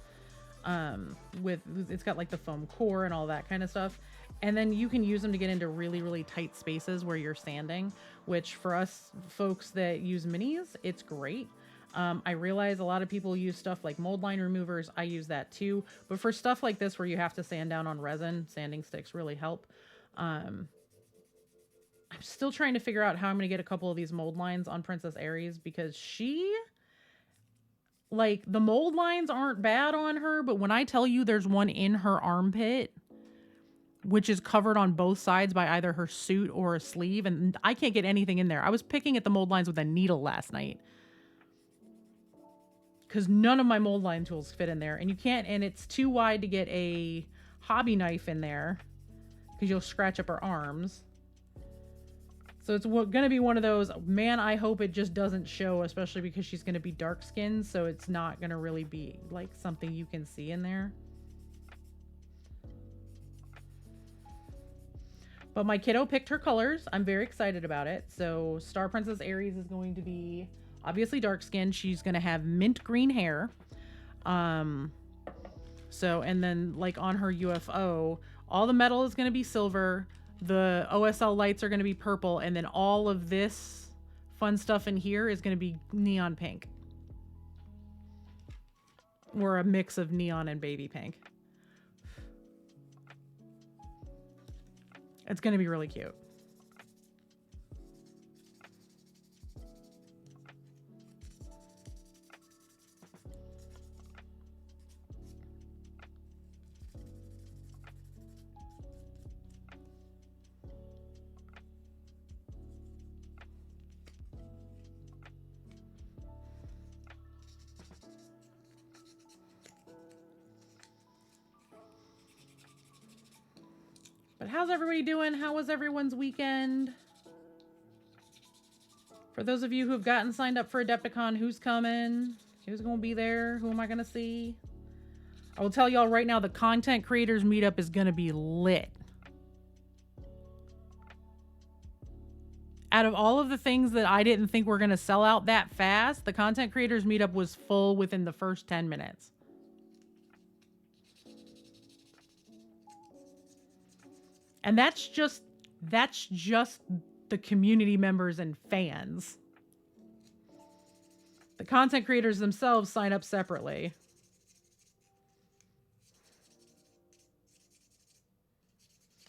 It's got like the foam core and all that kind of stuff. And then you can use them to get into really, really tight spaces where you're sanding, which for us folks that use minis, it's great. I realize a lot of people use stuff like mold line removers. I use that too. But for stuff like this where you have to sand down on resin, sanding sticks really help. I'm still trying to figure out how I'm going to get a couple of these mold lines on Princess Aries, because like, the mold lines aren't bad on her, but when I tell you there's one in her armpit, which is covered on both sides by either her suit or a sleeve, and I can't get anything in there. I was picking at the mold lines with a needle last night because none of my mold line tools fit in there, and you can't, and it's too wide to get a hobby knife in there because you'll scratch up her arms. So it's going to be one of those, man, I hope it just doesn't show, especially because she's going to be dark skinned. So it's not going to really be like something you can see in there. But my kiddo picked her colors. I'm very excited about it. So Star Princess Aries is going to be obviously dark skinned. She's going to have mint green hair. And then like on her UFO, all the metal is going to be silver. The OSL lights are going to be purple, and then all of this fun stuff in here is going to be neon pink. Or a mix of neon and baby pink. It's going to be really cute. But how's everybody doing? How was everyone's weekend? For those of you who have gotten signed up for AdeptiCon, who's coming? Who's going to be there? Who am I going to see? I will tell y'all right now, the content creators meetup is going to be lit. Out of all of the things that I didn't think were going to sell out that fast, the content creators meetup was full within the first 10 minutes. And that's just the community members and fans. The content creators themselves sign up separately.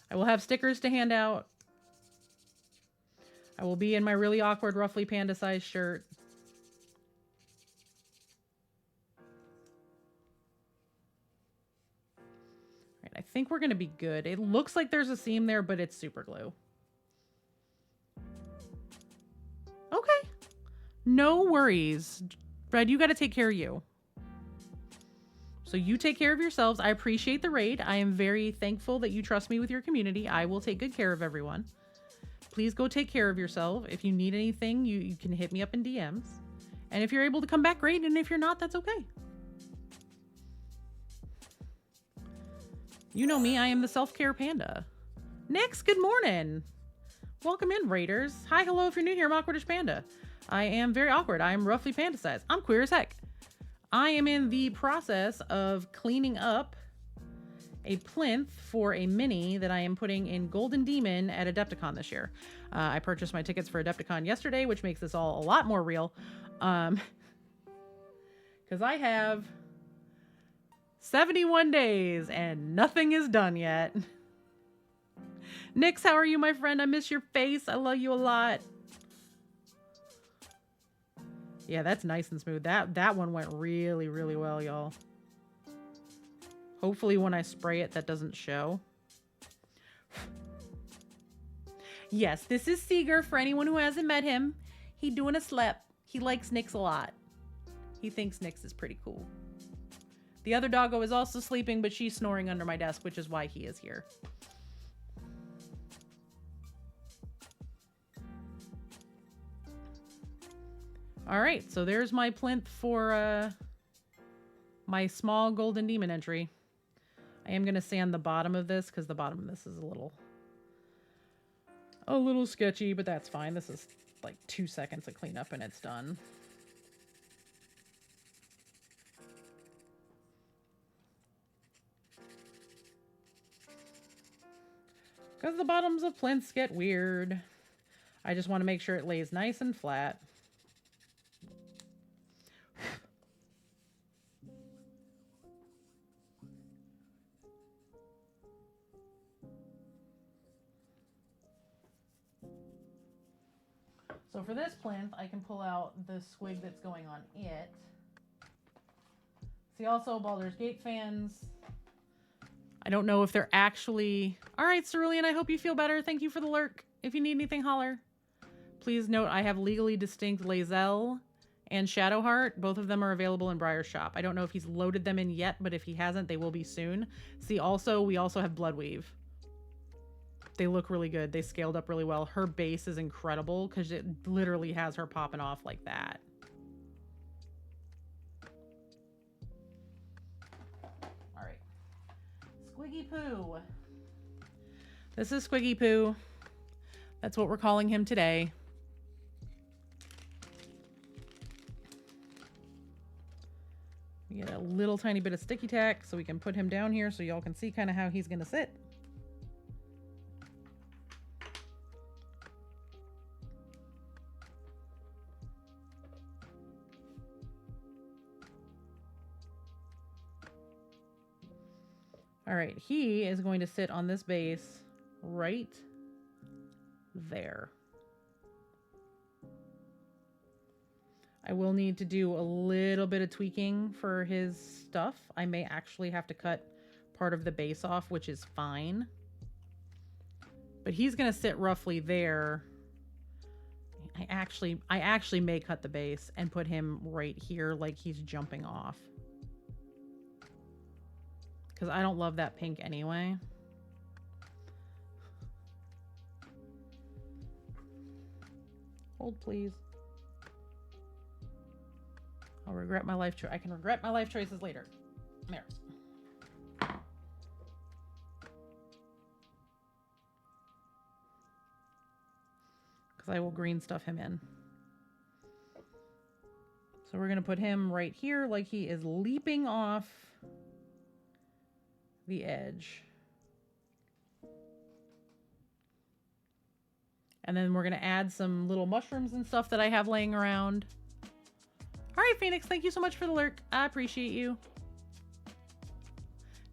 I will have stickers to hand out. I will be in my really awkward, roughly panda-sized shirt. I think we're going to be good. It looks like there's a seam there, but it's super glue. Okay. No worries. Brad, you got to take care of you. So you take care of yourselves. I appreciate the raid. I am very thankful that you trust me with your community. I will take good care of everyone. Please go take care of yourself. If you need anything, you can hit me up in DMs. And if you're able to come back, great. And if you're not, that's okay. You know me, I am the self-care panda. Nix, good morning. Welcome in, raiders. Hi, hello, if you're new here, I'm Awkwardish Panda. I am very awkward. I am roughly panda sized. I'm queer as heck. I am in the process of cleaning up a plinth for a mini that I am putting in Golden Demon at AdeptiCon this year. I purchased my tickets for AdeptiCon yesterday, which makes this all a lot more real. Because I have 71 days and nothing is done yet. Nix, how are you, my friend? I miss your face. I love you a lot. Yeah, that's nice and smooth. That one went really, really well, y'all. Hopefully when I spray it, that doesn't show. Yes, this is Seeger for anyone who hasn't met him. He doing a slep. He likes Nix a lot. He thinks Nix is pretty cool. The other doggo is also sleeping, but she's snoring under my desk, which is why he is here. All right, so there's my plinth for my small golden demon entry. I am going to sand the bottom of this because the bottom of this is a little sketchy, but that's fine. This is like 2 seconds of cleanup and it's done. Because the bottoms of plinths get weird. I just want to make sure it lays nice and flat. So for this plinth, I can pull out the squig that's going on it. See also Baldur's Gate fans. I don't know if they're actually... All right, Cerulean, I hope you feel better. Thank you for the lurk. If you need anything, holler. Please note I have legally distinct Lae'zel and Shadowheart. Both of them are available in Briar's shop. I don't know if he's loaded them in yet, but if he hasn't, they will be soon. See, also, we also have Bloodweave. They look really good. They scaled up really well. Her base is incredible because it literally has her popping off like that. All right. Squiggy Poo. This is Squiggy Poo. That's what we're calling him today. We get a little tiny bit of sticky tack so we can put him down here so y'all can see kind of how he's going to sit. All right, he is going to sit on this base right there. I will need to do a little bit of tweaking for his stuff. I may actually have to cut part of the base off, which is fine. But he's going to sit roughly there. I actually may cut the base and put him right here like he's jumping off. Because I don't love that pink anyway. Hold, please. I'll regret my life choice. I can regret my life choices later. There. Because I will green stuff him in. So we're going to put him right here like he is leaping off the edge. And then we're going to add some little mushrooms and stuff that I have laying around. All right, Phoenix, thank you so much for the lurk. I appreciate you.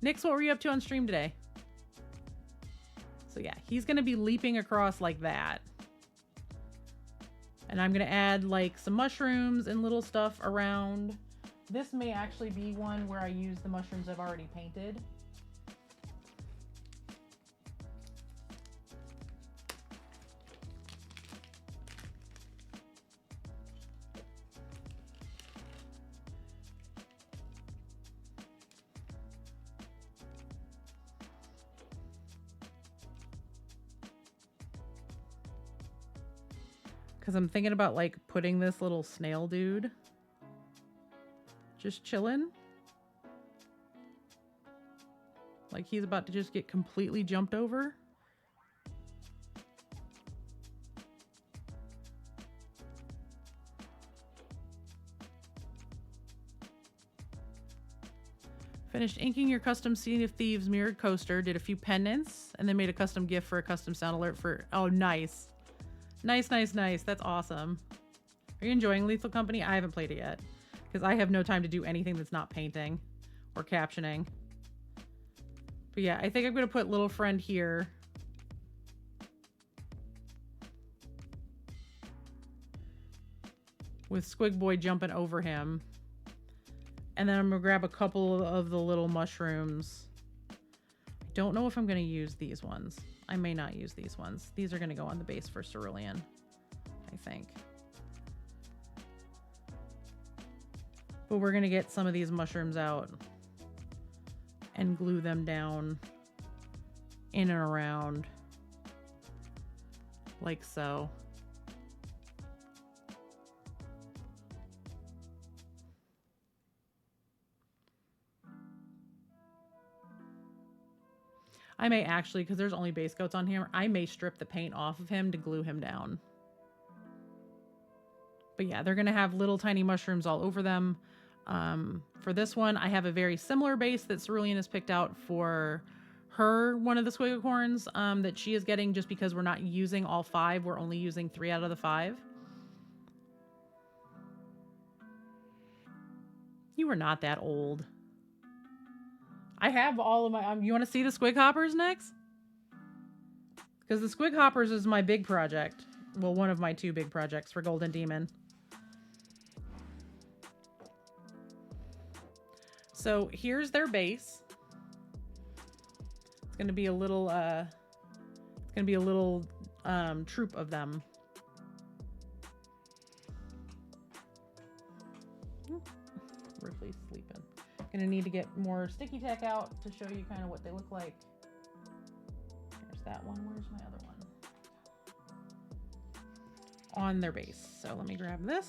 Nix, what were you up to on stream today? So yeah, he's going to be leaping across like that. And I'm going to add like some mushrooms and little stuff around. This may actually be one where I use the mushrooms I've already painted. Because I'm thinking about like putting this little snail dude just chilling. Like he's about to just get completely jumped over. Finished inking your custom Sea of Thieves mirrored coaster, did a few pendants, and then made a custom gift for a custom sound alert for... Oh, nice. Nice, nice, nice. That's awesome. Are you enjoying Lethal Company? I haven't played it yet. because I have no time to do anything that's not painting or captioning. But yeah, I think I'm going to put little friend here. With Squig Boy jumping over him. And then I'm going to grab a couple of the little mushrooms. I don't know if I'm going to use these ones. I may not use these ones. These are going to go on the base for Cerulean, I think. But we're going to get some of these mushrooms out and glue them down in and around like so. I may actually, because there's only base coats on here, I may strip the paint off of him to glue him down. But yeah, they're going to have little tiny mushrooms all over them. For this one, I have a very similar base that Cerulean has picked out for her, one of the Squigacorns, that she is getting just because we're not using all 5. We're only using 3 out of the 5. You are not that old. I have all of my... you want to see the Squig Hoppers next? Because the Squig Hoppers is my big project. Well, one of my 2 big projects for Golden Demon. So here's their base. It's going to be a little... troop of them. Ripley's sleeping. Gonna need to get more sticky tack out to show you kind of what they look like. There's that one. Where's my other one? On their base. So let me grab this.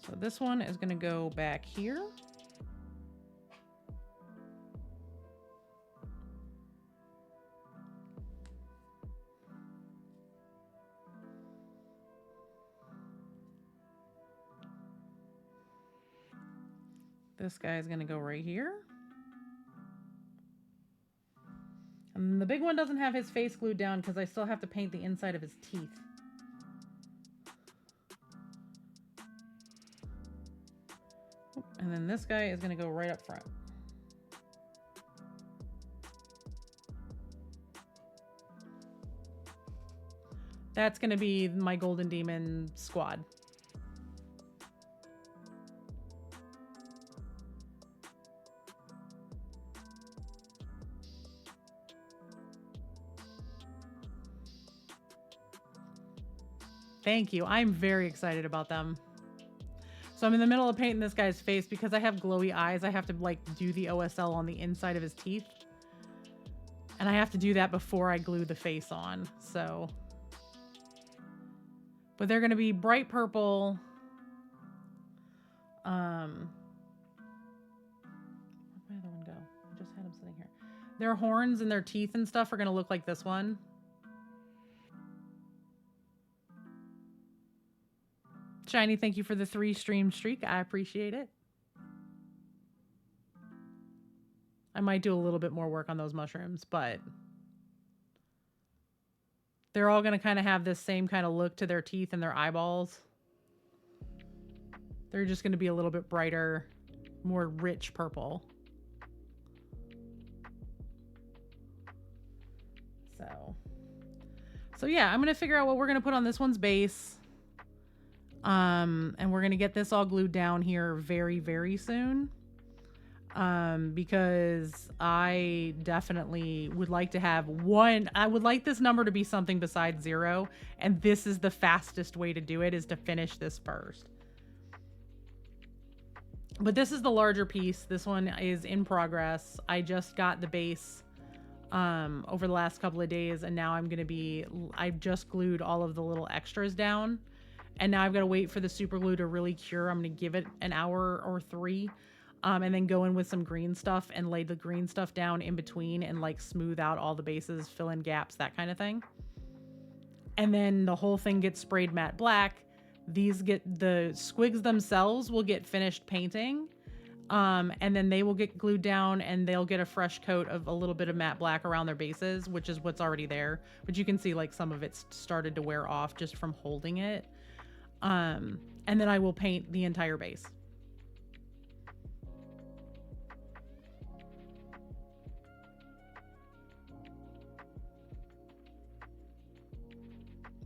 So this one is gonna go back here. This guy is going to go right here. And the big one doesn't have his face glued down because I still have to paint the inside of his teeth. And then this guy is going to go right up front. That's going to be my Golden Demon squad. Thank you. I'm very excited about them. So I'm in the middle of painting this guy's face because I have glowy eyes. I have to like do the OSL on the inside of his teeth. And I have to do that before I glue the face on. So, but they're going to be bright purple. Where'd my other one go? I just had him sitting here. Their horns and their teeth and stuff are going to look like this one. Shiny, thank you for the 3 stream streak. I appreciate it. I might do a little bit more work on those mushrooms, but they're all going to kind of have this same kind of look to their teeth and their eyeballs. They're just going to be a little bit brighter, more rich purple. So yeah, I'm going to figure out what we're going to put on this one's base. And we're going to get this all glued down here very, very soon. Because I definitely would like to have one. I would like this number to be something besides 0. And this is the fastest way to do it, is to finish this first. But this is the larger piece. This one is in progress. I just got the base over the last couple of days. And now I've just glued all of the little extras down. And now I've got to wait for the super glue to really cure. I'm going to give it an hour or 3. And then go in with some green stuff and lay the green stuff down in between and like smooth out all the bases, fill in gaps, that kind of thing. And then the whole thing gets sprayed matte black. The squigs themselves will get finished painting. And then they will get glued down and they'll get a fresh coat of a little bit of matte black around their bases, which is what's already there. But you can see like some of it's started to wear off just from holding it. And then I will paint the entire base.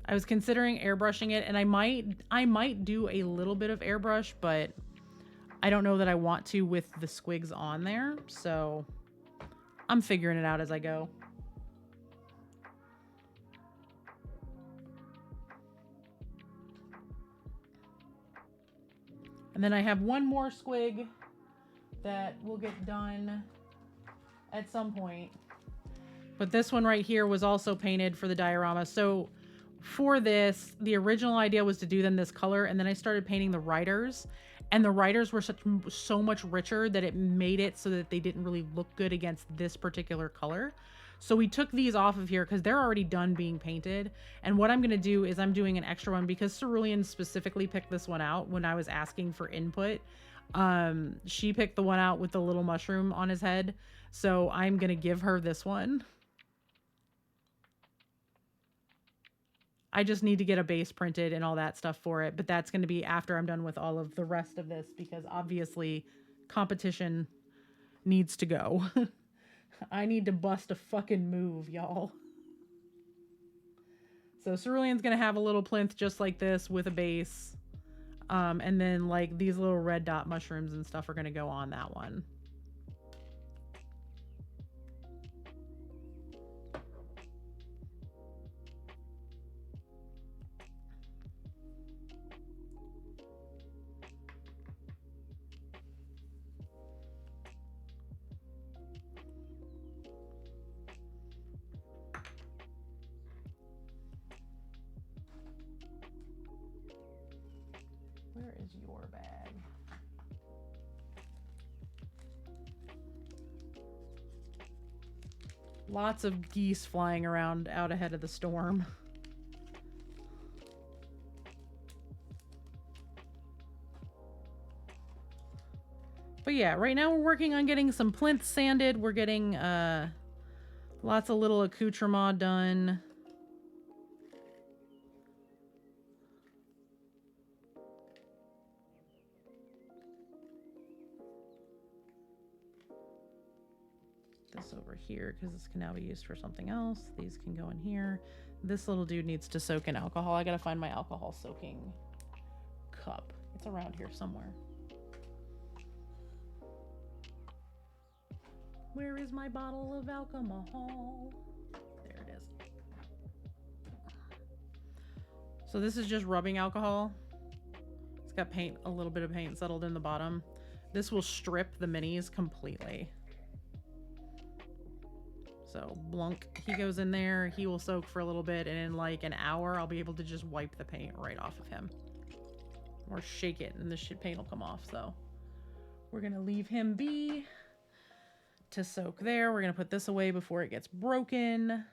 I was considering airbrushing it, and I might do a little bit of airbrush, but I don't know that I want to with the squigs on there, so I'm figuring it out as I go. And then I have one more squig that will get done at some point. But this one right here was also painted for the diorama. So for this, the original idea was to do them this color, and then I started painting the riders, and the riders were so much richer that it made it so that they didn't really look good against this particular color. So we took these off of here because they're already done being painted. And what I'm going to do is I'm doing an extra one because Cerulean specifically picked this one out when I was asking for input. She picked the one out with the little mushroom on his head. So I'm going to give her this one. I just need to get a base printed and all that stuff for it, but that's going to be after I'm done with all of the rest of this because obviously competition needs to go. I need to bust a fucking move, y'all. So Cerulean's going to have a little plinth just like this with a base. And then like these little red dot mushrooms and stuff are going to go on that one. Where is your bag? Lots of geese flying around out ahead of the storm. But yeah, right now we're working on getting some plinth sanded. We're getting lots of little accoutrement done. This over here because this can now be used for something else. These can go in here. This little dude needs to soak in alcohol. I gotta find my alcohol soaking cup. It's around here somewhere. Where is my bottle of alcohol? There it is. So this is just rubbing alcohol. It's got paint, a little bit of paint settled in the bottom. This will strip the minis completely. So blunk, he goes in there, he will soak for a little bit, and in like an hour I'll be able to just wipe the paint right off of him. Or shake it and the shit paint will come off. So we're gonna leave him be to soak there. We're gonna put this away before it gets broken.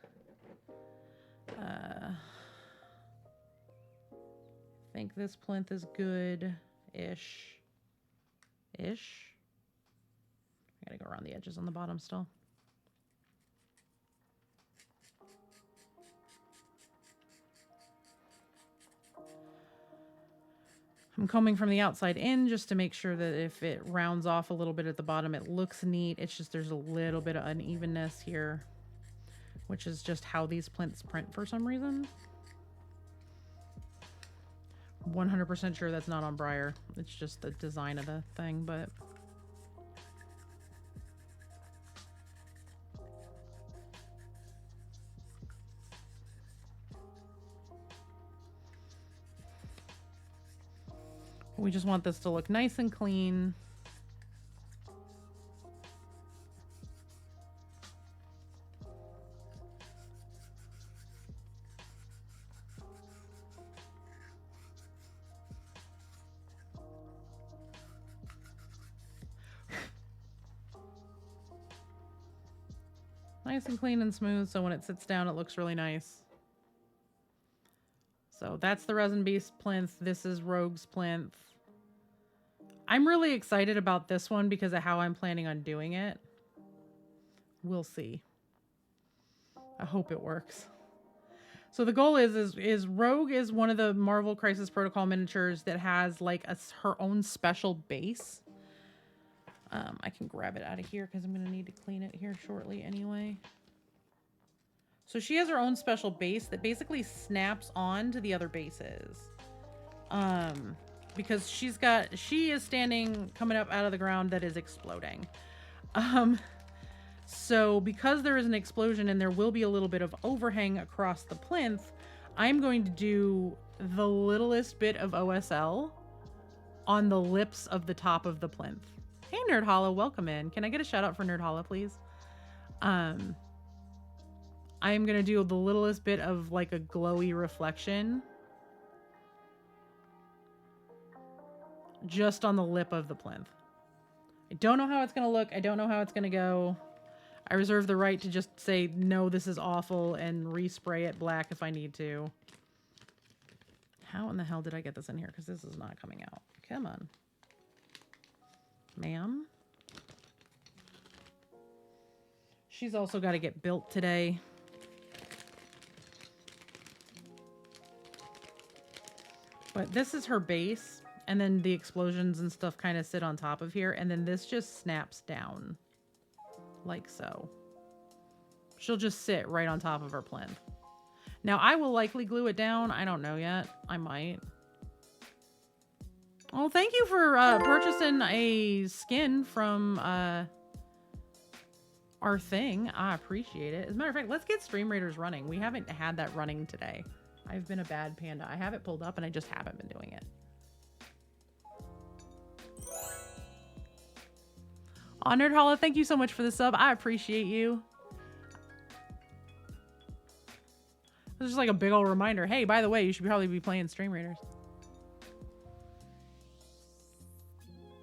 I think this plinth is good-ish. I gotta go around the edges on the bottom still. I'm combing from the outside in just to make sure that if it rounds off a little bit at the bottom, it looks neat. It's just there's a little bit of unevenness here, which is just how these plinths print for some reason. 100% sure that's not on Briar. It's just the design of the thing, but... we just want this to look nice and clean. Nice and clean and smooth, so when it sits down, it looks really nice. So that's the Resin Beast plinth. This is Rogue's plinth. I'm really excited about this one because of how I'm planning on doing it. We'll see. I hope it works. So the goal is Rogue is one of the Marvel Crisis Protocol miniatures that has like her own special base. I can grab it out of here because I'm going to need to clean it here shortly anyway. So she has her own special base that basically snaps on to the other bases. Because she is standing coming up out of the ground that is exploding. So because there is an explosion and there will be a little bit of overhang across the plinth, I'm going to do the littlest bit of OSL on the lips of the top of the plinth. Hey, Nerd Hollow, welcome in. Can I get a shout out for Nerd Hollow, please? I'm going to do the littlest bit of like a glowy reflection just on the lip of the plinth. I don't know how it's going to look. I don't know how it's going to go. I reserve the right to just say, no, this is awful, and respray it black if I need to. How in the hell did I get this in here? Because this is not coming out. Come on. Ma'am. She's also got to get built today. But this is her base, and then the explosions and stuff kind of sit on top of here, and then this just snaps down. Like so. She'll just sit right on top of her plinth. Now, I will likely glue it down. I don't know yet. I might. Well, thank you for purchasing a skin from our thing. I appreciate it. As a matter of fact, let's get Stream Raiders running. We haven't had that running today. I've been a bad panda. I have it pulled up and I just haven't been doing it. Nerd Hollow, thank you so much for the sub. I appreciate you. It's just like a big old reminder. Hey, by the way, you should probably be playing Stream Raiders.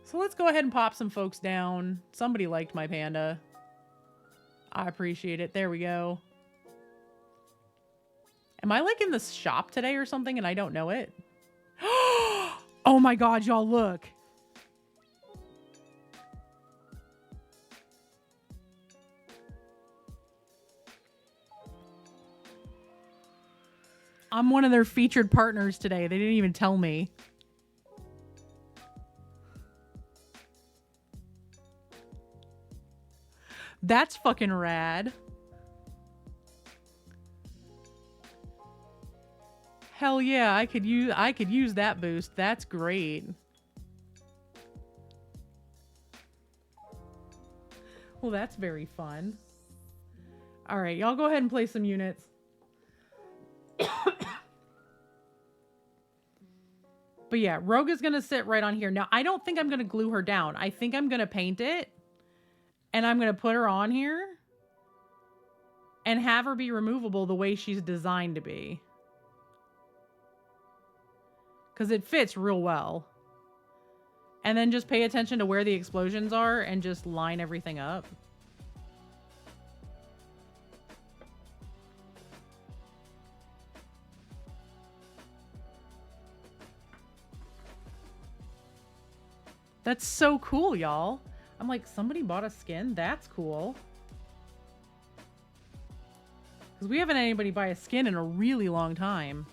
So let's go ahead and pop some folks down. Somebody liked my panda. I appreciate it. There we go. Am I like in the shop today or something and I don't know it? Oh my God, y'all look. I'm one of their featured partners today. They didn't even tell me. That's fucking rad. Hell yeah, I could use that boost. That's great. Well, that's very fun. All right, y'all go ahead and play some units. But yeah, Rogue is going to sit right on here. Now, I don't think I'm going to glue her down. I think I'm going to paint it. And I'm going to put her on here. And have her be removable the way she's designed to be. Because it fits real well. And then just pay attention to where the explosions are. And just line everything up. That's so cool, y'all. I'm like, somebody bought a skin? That's cool. Because we haven't had anybody buy a skin in a really long time.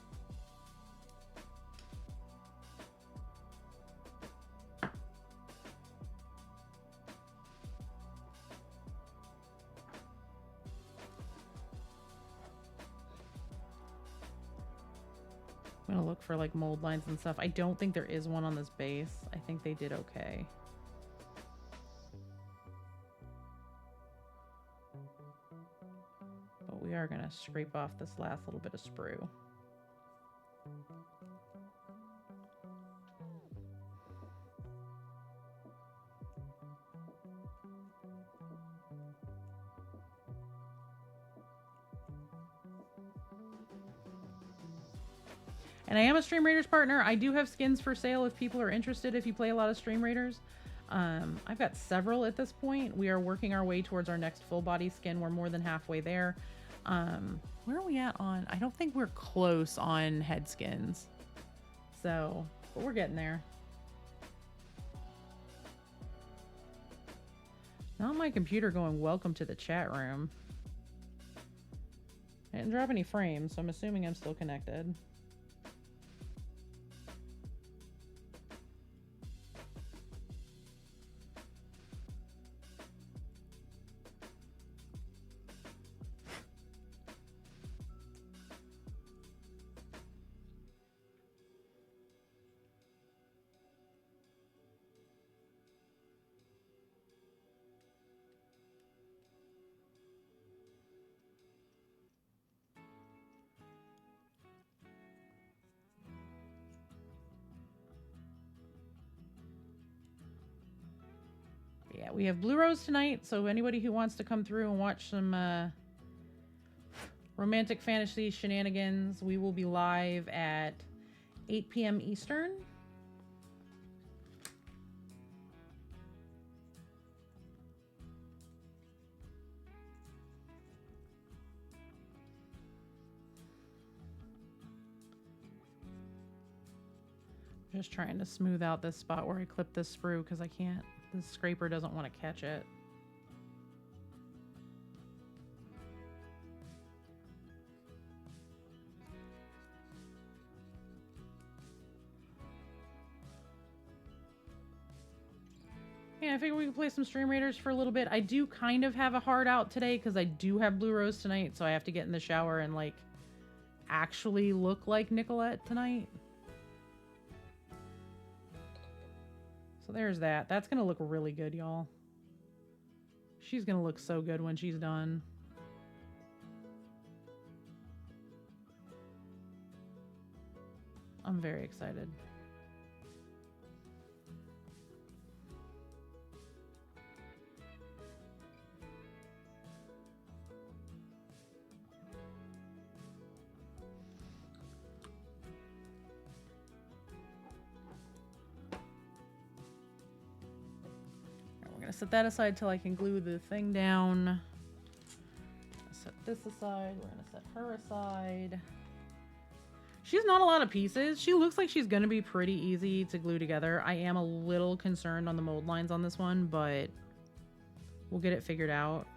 I'm gonna look for like mold lines and stuff. I don't think there is one on this base. I think they did okay. But we are gonna scrape off this last little bit of sprue. And I am a Stream Raiders partner. I do have skins for sale if people are interested, if you play a lot of Stream Raiders. I've got several at this point. We are working our way towards our next full body skin. We're more than halfway there. Where are we at on? I don't think we're close on head skins. So, but we're getting there. Not my computer going, welcome to the chat room. I didn't drop any frames, so I'm assuming I'm still connected. Yeah, we have Blue Rose tonight, so anybody who wants to come through and watch some romantic fantasy shenanigans, we will be live at 8 p.m. Eastern. Just trying to smooth out this spot where I clipped this sprue because I can't. The scraper doesn't want to catch it. Yeah, I figure we can play some Stream Raiders for a little bit. I do kind of have a heart out today because I do have Blue Rose tonight, so I have to get in the shower and, like, actually look like Nicolette tonight. So there's that. That's going to look really good, y'all. She's going to look so good when she's done. I'm very excited. Set that aside till I can glue the thing down. Set this aside. We're gonna set her aside. She's not a lot of pieces. She looks like she's gonna be pretty easy to glue together. I am a little concerned on the mold lines on this one, but we'll get it figured out.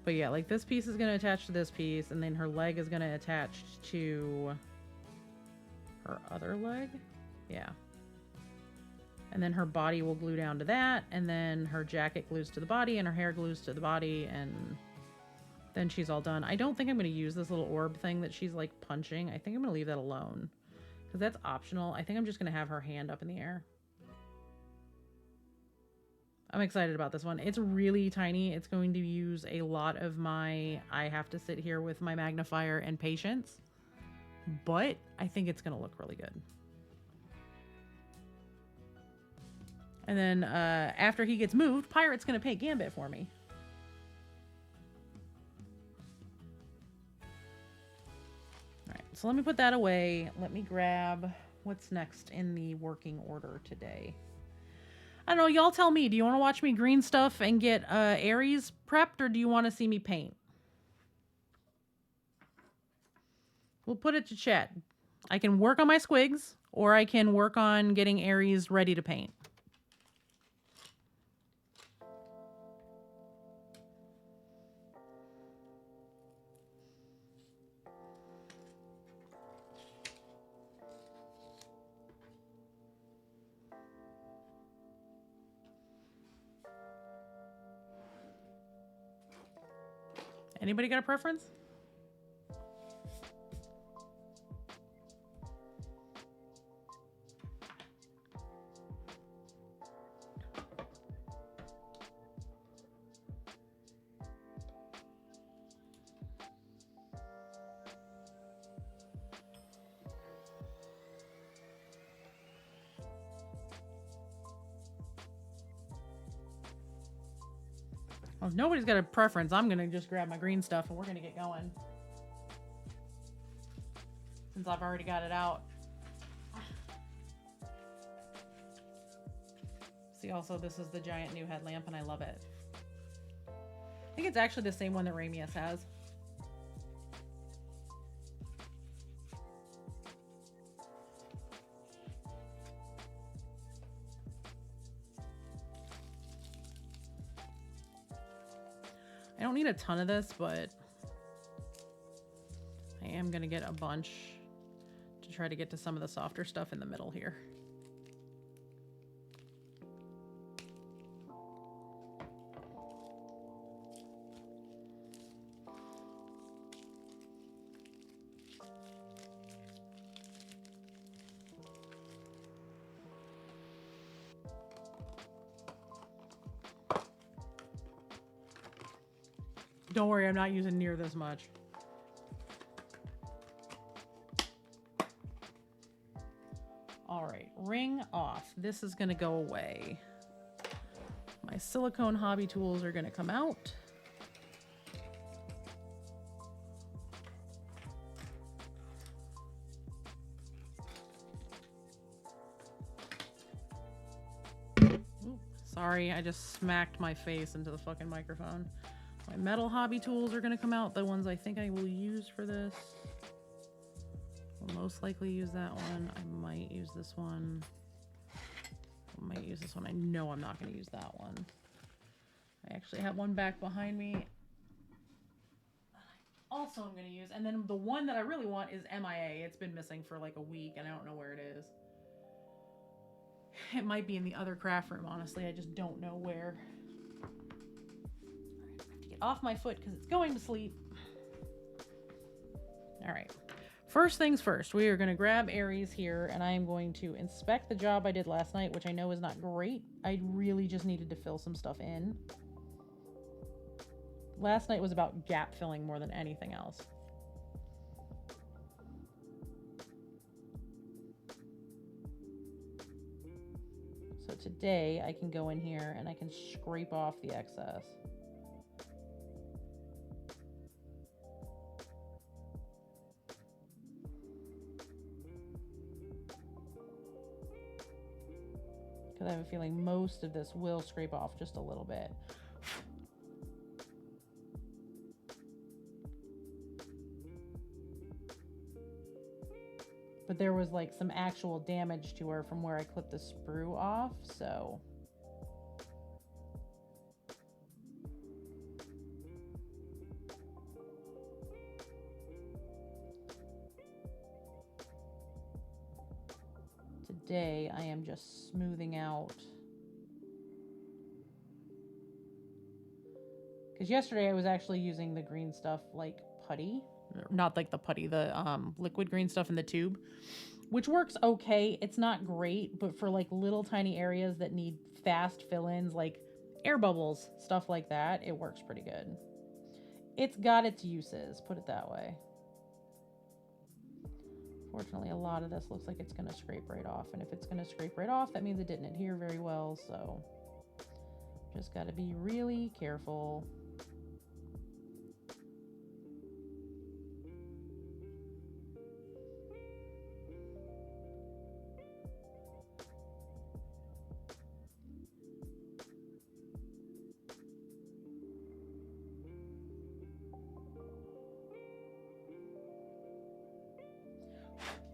But yeah, like this piece is going to attach to this piece, and then her leg is going to attach to her other leg. Yeah. And then her body will glue down to that, and then her jacket glues to the body, and her hair glues to the body, and then she's all done. I don't think I'm going to use this little orb thing that she's like punching. I think I'm going to leave that alone because that's optional. I think I'm just going to have her hand up in the air. I'm excited about this one. It's really tiny. It's going to use a lot of my, I have to sit here with my magnifier and patience, but I think it's going to look really good. And then after he gets moved, Pirate's going to paint Gambit for me. All right, so let me put that away. Let me grab what's next in the working order today. I don't know, y'all tell me. Do you want to watch me green stuff and get Aries prepped, or do you want to see me paint? We'll put it to chat. I can work on my squigs, or I can work on getting Aries ready to paint. Anybody got a preference? Well, if nobody's got a preference, I'm going to just grab my green stuff and we're going to get going. Since I've already got it out. See, also, this is the giant new headlamp and I love it. I think it's actually the same one that Ramius has. I don't need a ton of this, but I am going to get a bunch to try to get to some of the softer stuff in the middle here. Don't worry, I'm not using near this much. All right, ring off. This is gonna go away. My silicone hobby tools are gonna come out. Ooh, sorry, I just smacked my face into the fucking microphone. My metal hobby tools are gonna come out. The ones I think I will use for this. I'll most likely use that one. I might use this one. I might use this one. I know I'm not gonna use that one. I actually have one back behind me. Also I'm gonna use, and then the one that I really want is MIA. It's been missing for like a week and I don't know where it is. It might be in the other craft room, honestly. I just don't know where. Off my foot because it's going to sleep. All right, first things first, we are going to grab Aries here and I am going to inspect the job I did last night, which I know is not great. I really just needed to fill some stuff in. Last night was about gap filling more than anything else. So today I can go in here and I can scrape off the excess. I have a feeling most of this will scrape off just a little bit. But there was like some actual damage to her from where I clipped the sprue off, so. Today I am just smoothing out, because yesterday I was actually using the green stuff like putty, not like the putty, the liquid green stuff in the tube, which works okay. It's not great, but for like little tiny areas that need fast fill-ins like air bubbles, stuff like that, it works pretty good. It's got its uses, put it that way. Fortunately, a lot of this looks like it's going to scrape right off. And if it's going to scrape right off, that means it didn't adhere very well. So just got to be really careful.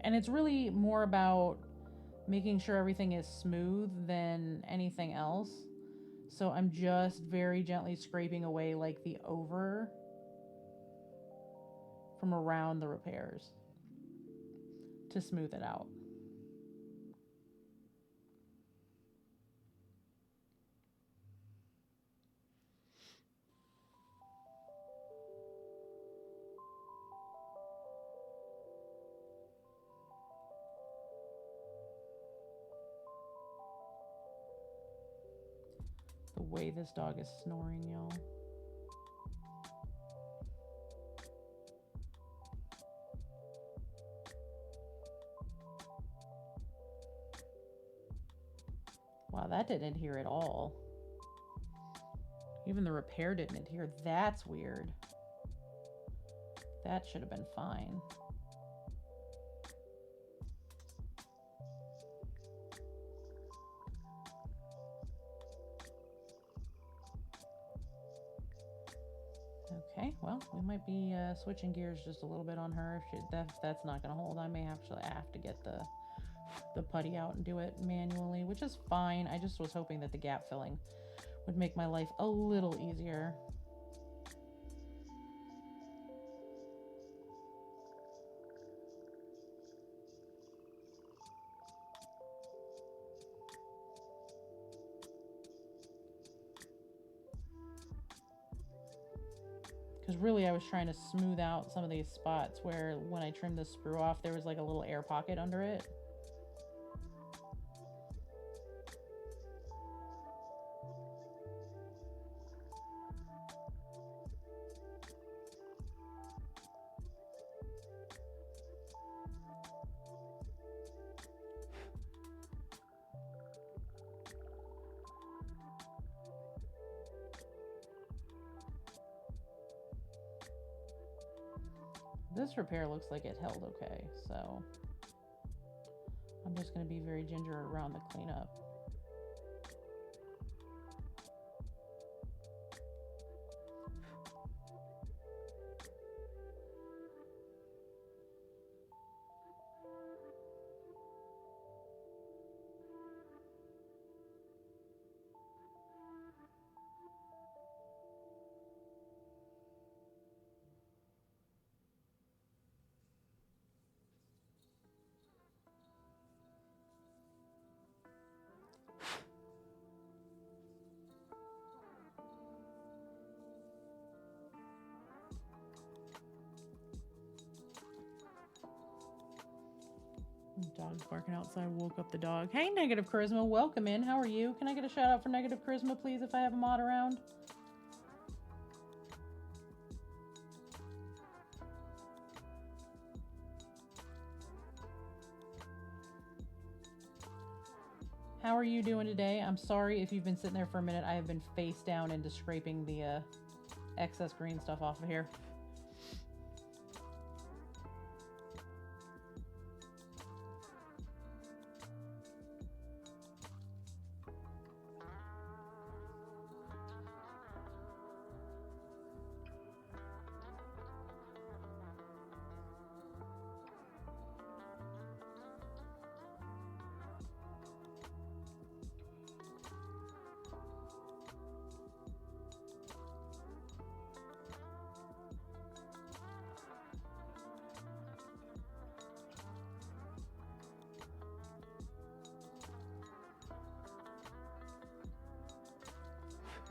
And it's really more about making sure everything is smooth than anything else. So I'm just very gently scraping away like the over from around the repairs to smooth it out. The way this dog is snoring, y'all. Wow, that didn't adhere at all. Even the repair didn't adhere. That's weird. That should have been fine. Okay, well, we might be switching gears just a little bit on her. If that's not going to hold, I may actually have to get the putty out and do it manually, which is fine. I just was hoping that the gap filling would make my life a little easier. Because really I was trying to smooth out some of these spots where when I trimmed the sprue off, there was like a little air pocket under it. This repair looks like it held okay, so I'm just going to be very ginger around the cleanup. Dog's barking outside, woke up the dog. Hey, Negative Charisma, welcome in. How are you? Can I get a shout out for Negative Charisma, please, if I have a mod around? How are you doing today? I'm sorry if you've been sitting there for a minute. I have been face down into scraping the excess green stuff off of here.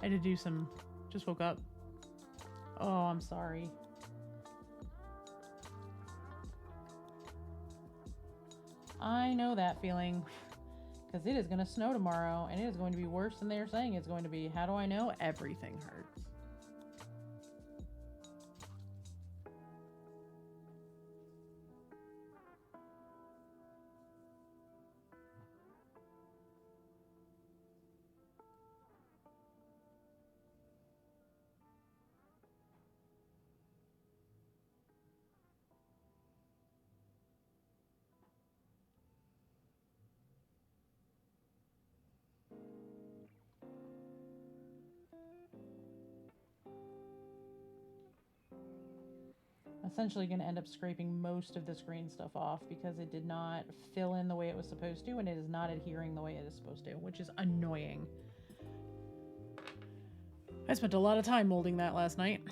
I had to do some, just woke up. Oh, I'm sorry. I know that feeling, because it is going to snow tomorrow, and it is going to be worse than they're saying it's going to be. How do I know? Everything hurts. Essentially going to end up scraping most of this green stuff off because it did not fill in the way it was supposed to, and it is not adhering the way it is supposed to, which is annoying. I spent a lot of time molding that last night.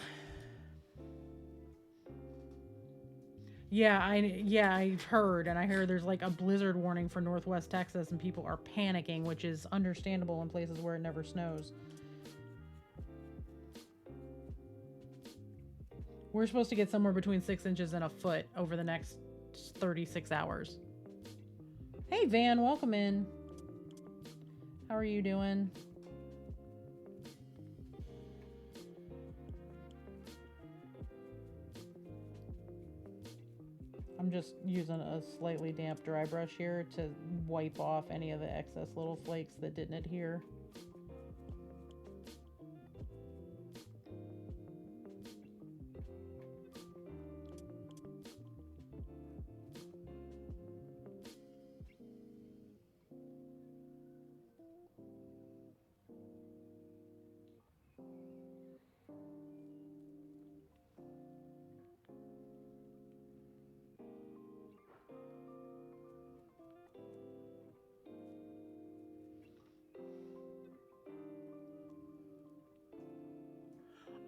Yeah, I've heard, and I heard there's like a blizzard warning for Northwest Texas, and people are panicking, which is understandable in places where it never snows. We're supposed to get somewhere between 6 inches and a foot over the next 36 hours. Hey, Van, welcome in. How are you doing? I'm just using a slightly damp dry brush here to wipe off any of the excess little flakes that didn't adhere.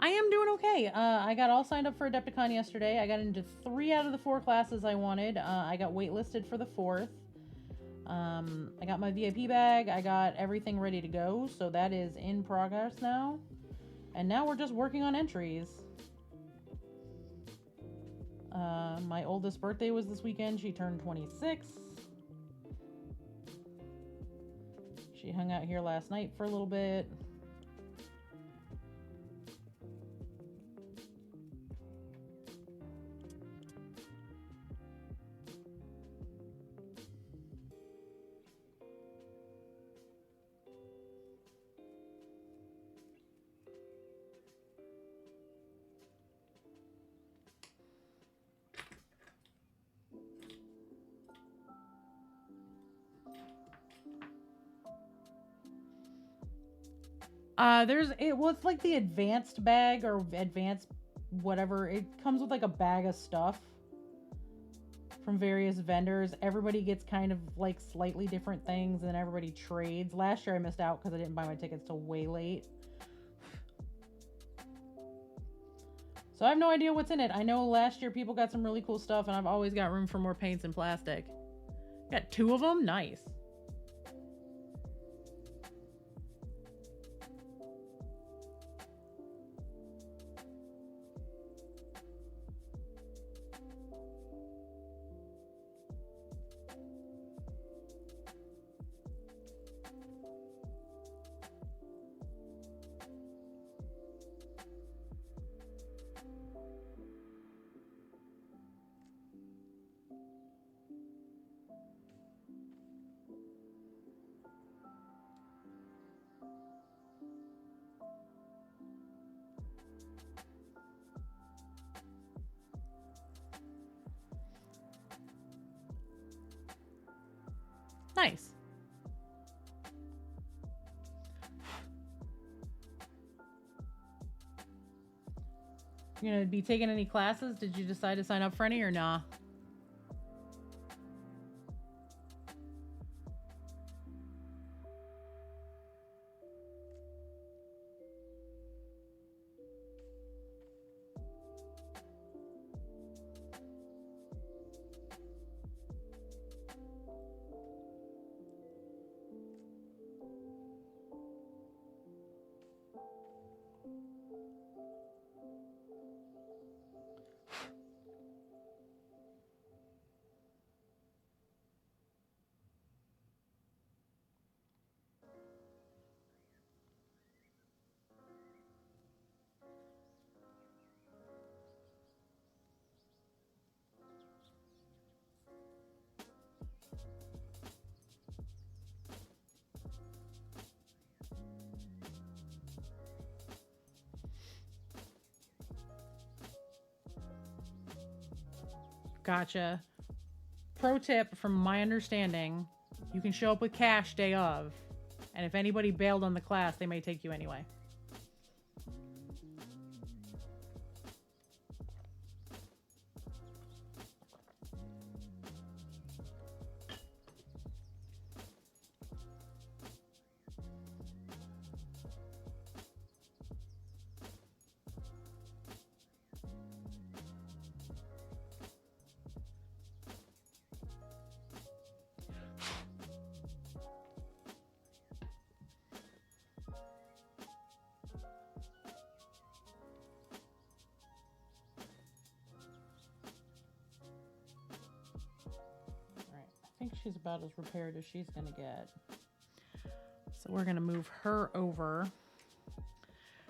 I am doing okay. I got all signed up for AdeptiCon yesterday. I got into 3 out of the 4 classes I wanted. I got waitlisted for the 4th. I got my VIP bag. I got everything ready to go. So that is in progress now. And now we're just working on entries. My oldest birthday was this weekend. She turned 26. She hung out here last night for a little bit. It's like the advanced bag or advanced whatever. It comes with like a bag of stuff from various vendors. Everybody gets kind of like slightly different things and everybody trades. Last year I missed out because I didn't buy my tickets till way late. So I have no idea what's in it. I know last year people got some really cool stuff and I've always got room for more paints and plastic. Got 2 of them? Nice. Nice. You gonna be taking any classes? Did you decide to sign up for any or nah? Gotcha. Pro tip from my understanding, you can show up with cash day of, and if anybody bailed on the class, they may take you anyway. I think she's about as repaired as she's gonna get. So we're gonna move her over.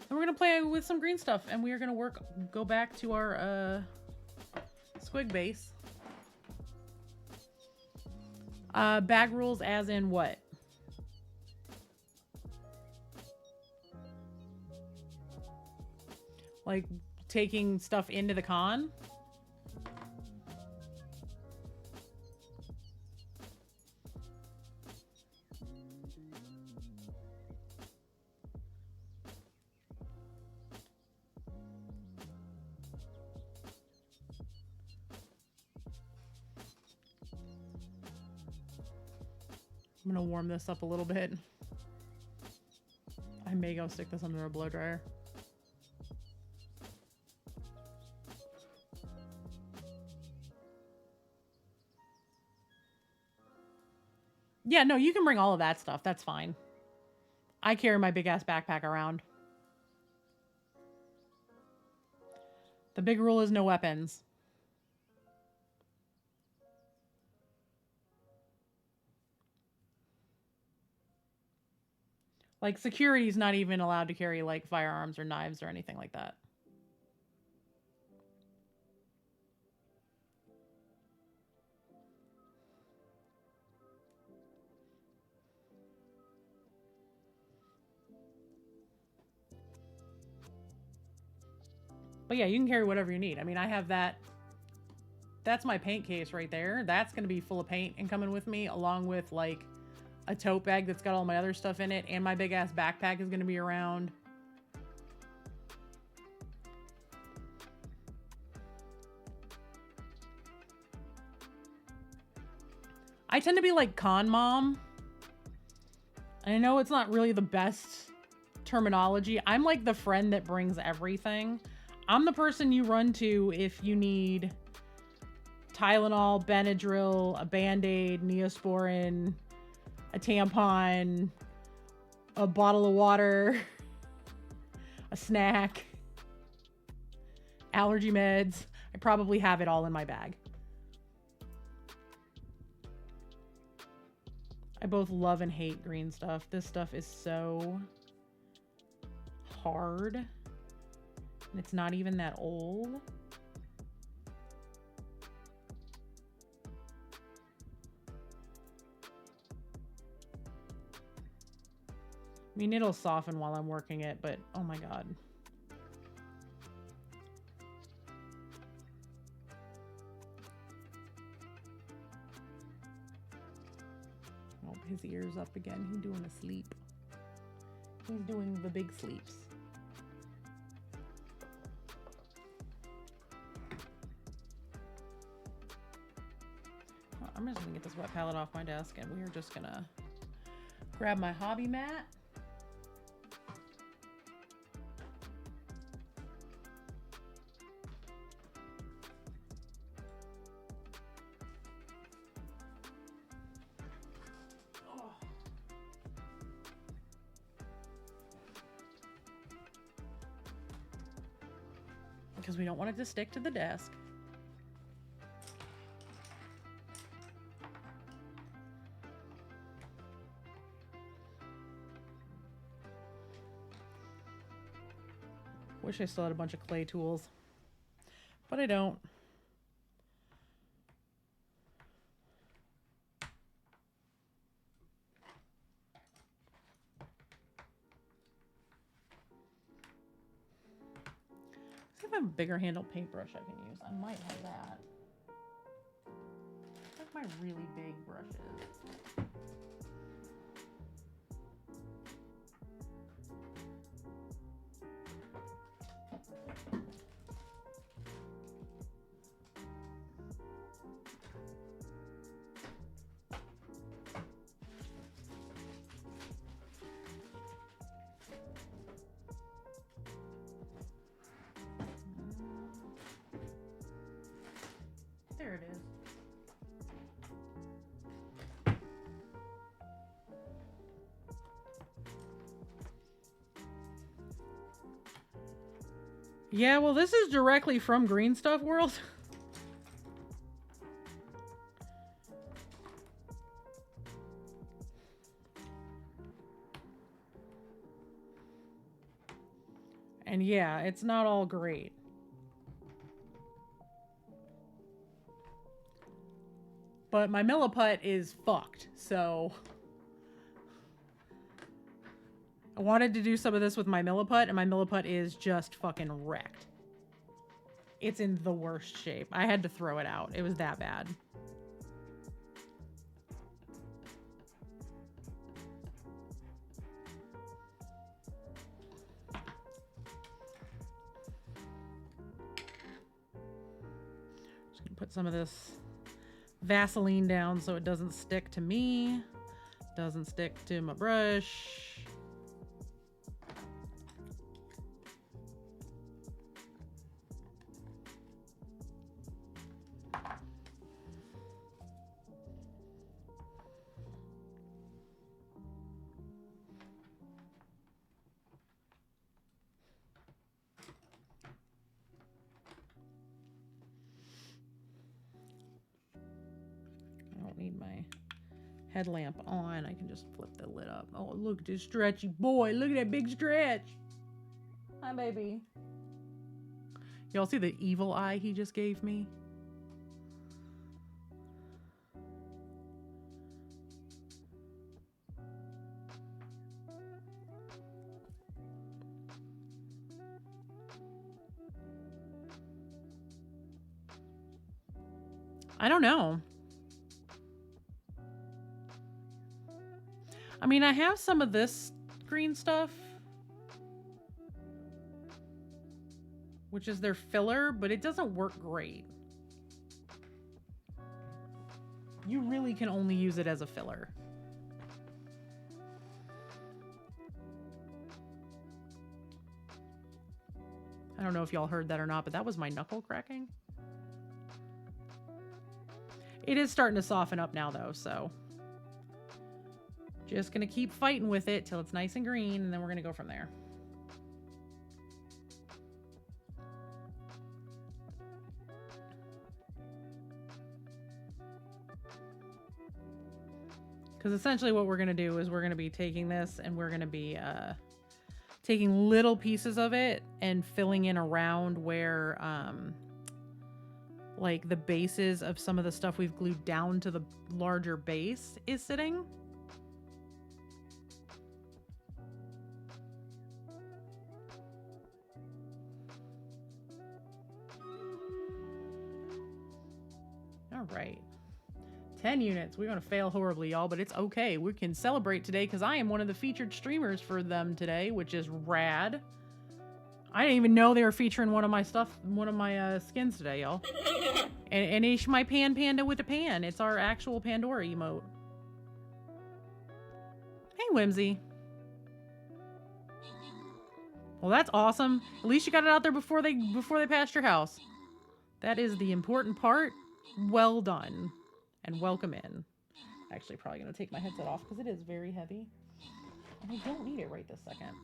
And we're gonna play with some green stuff and we are gonna go back to our squig base. Bag rules as in what? Like taking stuff into the con? I'm gonna warm this up a little bit. I may go stick this under a blow dryer. Yeah, no, you can bring all of that stuff. That's fine. I carry my big ass backpack around. The big rule is no weapons. Like, security's not even allowed to carry, like, firearms or knives or anything like that. But yeah, you can carry whatever you need. I mean, I have that. That's my paint case right there. That's going to be full of paint and coming with me, along with, like, a tote bag that's got all my other stuff in it. And my big ass backpack is going to be around. I tend to be like con mom. I know it's not really the best terminology. I'm like the friend that brings everything. I'm the person you run to if you need Tylenol, Benadryl, a Band-Aid, Neosporin, a tampon, a bottle of water, a snack, allergy meds. I probably have it all in my bag. I both love and hate green stuff. This stuff is so hard. And it's not even that old. I mean, it'll soften while I'm working it, but oh my God. Oh, his ear's up again. He's doing a sleep. He's doing the big sleeps. I'm just gonna get this wet palette off my desk and we are just gonna grab my hobby mat. Because we don't want it to stick to the desk. Wish I still had a bunch of clay tools, but I don't. See if I have a bigger handled paintbrush I can use. I might have that. Like my really big brushes. There it is. Yeah, well, this is directly from Green Stuff World. And yeah, it's not all great. But my Milliput is fucked, so I wanted to do some of this with my Milliput, and my Milliput is just fucking wrecked. It's in the worst shape. I had to throw it out. It was that bad. Just gonna put some of this Vaseline down so it doesn't stick to me, doesn't stick to my brush. my headlamp on, I can just flip the lid up. Oh, look at this stretchy boy. Look at that big stretch. Hi, baby. Y'all see the evil eye he just gave me? I don't know. I mean, I have some of this green stuff, which is their filler, but it doesn't work great. You really can only use it as a filler. I don't know if y'all heard that or not, but that was my knuckle cracking. It is starting to soften up now, though, so just gonna keep fighting with it till it's nice and green, and then we're gonna go from there. Because essentially what we're gonna do is we're gonna be taking this and we're gonna be taking little pieces of it and filling in around where like the bases of some of the stuff we've glued down to the larger base is sitting. All right. 10 units. We're going to fail horribly, y'all, but it's okay. We can celebrate today because I am one of the featured streamers for them today, which is rad. I didn't even know they were featuring one of my skins today, y'all. And it's my pan panda with a pan. It's our actual Pandora emote. Hey, Whimsy. Well, that's awesome. At least you got it out there before they passed your house. That is the important part. Well done. And welcome in. Actually, probably going to take my headset off because it is very heavy. And I don't need it right this second.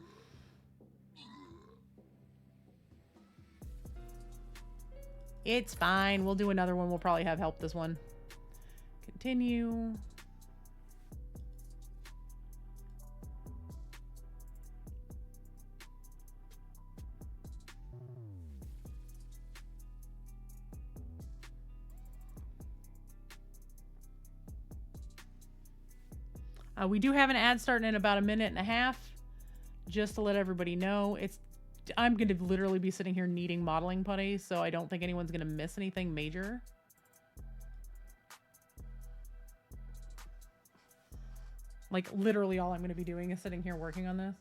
It's fine. We'll do another one. We'll probably have help this one. Continue. We do have an ad starting in about a minute and a half, just to let everybody know. I'm going to literally be sitting here kneading modeling putty, so I don't think anyone's going to miss anything major. Like, literally all I'm going to be doing is sitting here working on this.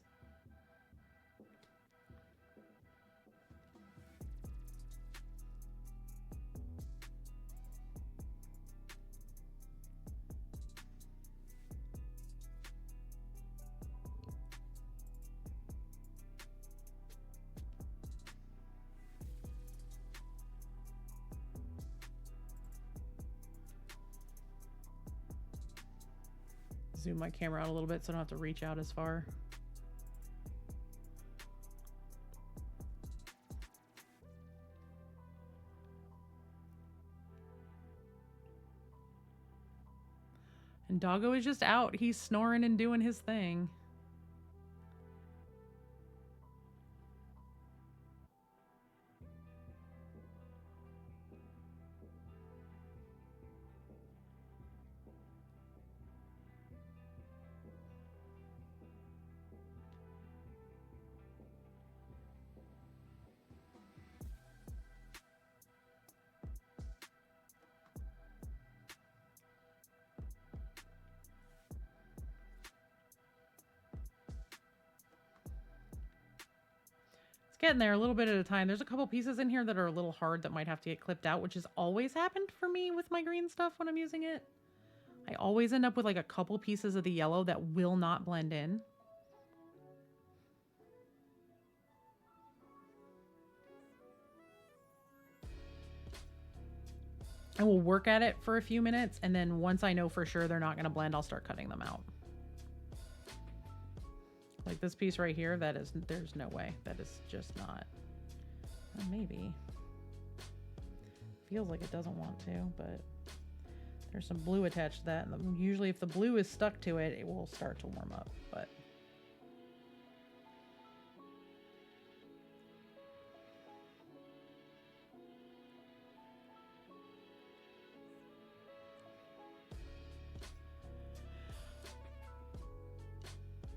Zoom my camera out a little bit so I don't have to reach out as far. And Doggo is just out. He's snoring and doing his thing. Getting there a little bit at a time. There's a couple pieces in here that are a little hard that might have to get clipped out, which has always happened for me with my green stuff when I'm using it. I always end up with like a couple pieces of the yellow that will not blend in. I will work at it for a few minutes, and then once I know for sure they're not going to blend, I'll start cutting them out. Like this piece right here, there's no way. That is just not. Well, maybe. Feels like it doesn't want to, but There's some blue attached to that. And usually if the blue is stuck to it, it will start to warm up. But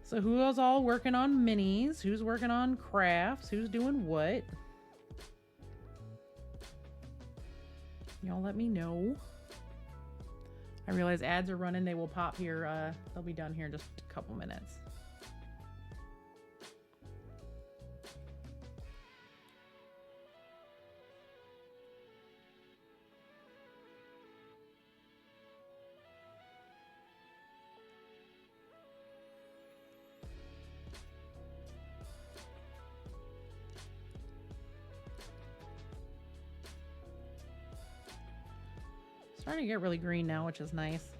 so who's all working on minis? Who's working on crafts? Who's doing what? Y'all let me know. I realize ads are running. They will pop here. They'll be done here in just a couple minutes. Starting to get really green now, which is nice.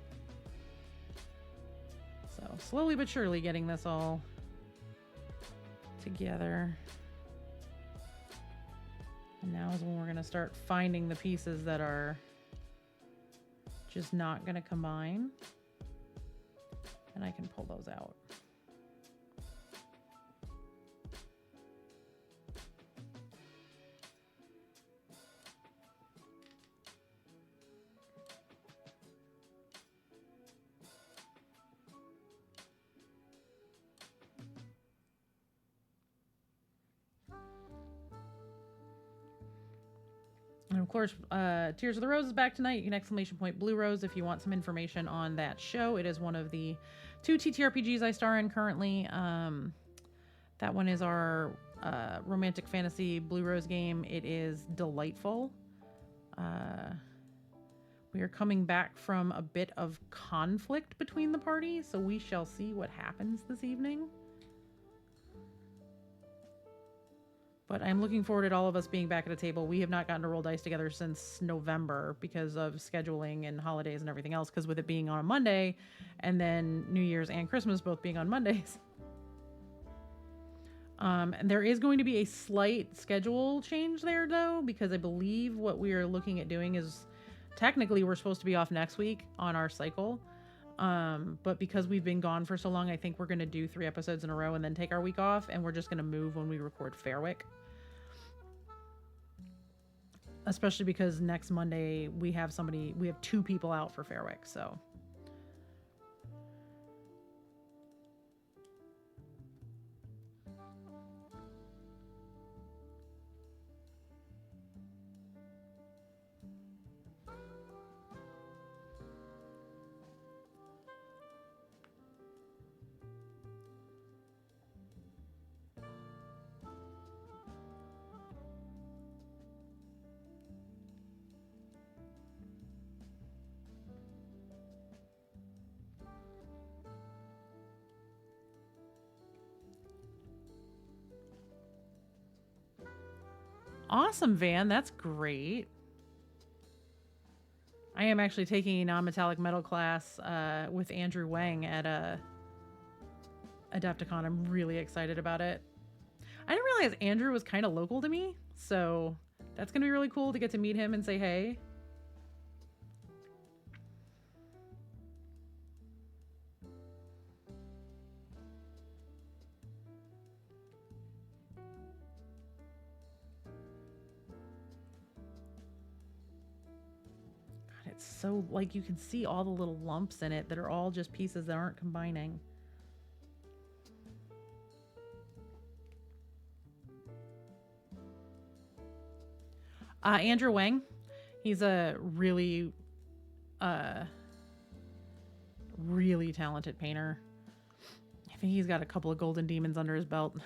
So slowly but surely getting this all together. And now is when we're going to start finding the pieces that are just not going to combine. And I can pull those out. And of course, Tears of the Rose is back tonight. You can ! Blue Rose if you want some information on that show. It is one of the 2 TTRPGs I star in currently. That one is our romantic fantasy Blue Rose game. It is delightful. We are coming back from a bit of conflict between the parties, so we shall see what happens this evening. But I'm looking forward to all of us being back at a table. We have not gotten to roll dice together since November because of scheduling and holidays and everything else, because with it being on a Monday and then New Year's and Christmas both being on Mondays. And there is going to be a slight schedule change there, though, because I believe what we are looking at doing is technically we're supposed to be off next week on our cycle. But because we've been gone for so long, I think we're going to do 3 episodes in a row and then take our week off, and we're just going to move when we record Fairwick. Especially because next Monday we have 2 people out for Fairwick, so. Awesome, Van. That's great. I am actually taking a non-metallic metal class with Andrew Wang at AdeptiCon. I'm really excited about it. I didn't realize Andrew was kind of local to me, so that's going to be really cool to get to meet him and say hey. It's so, like, you can see all the little lumps in it that are all just pieces that aren't combining. Andrew Wang, he's a really talented painter. I think he's got a couple of golden demons under his belt.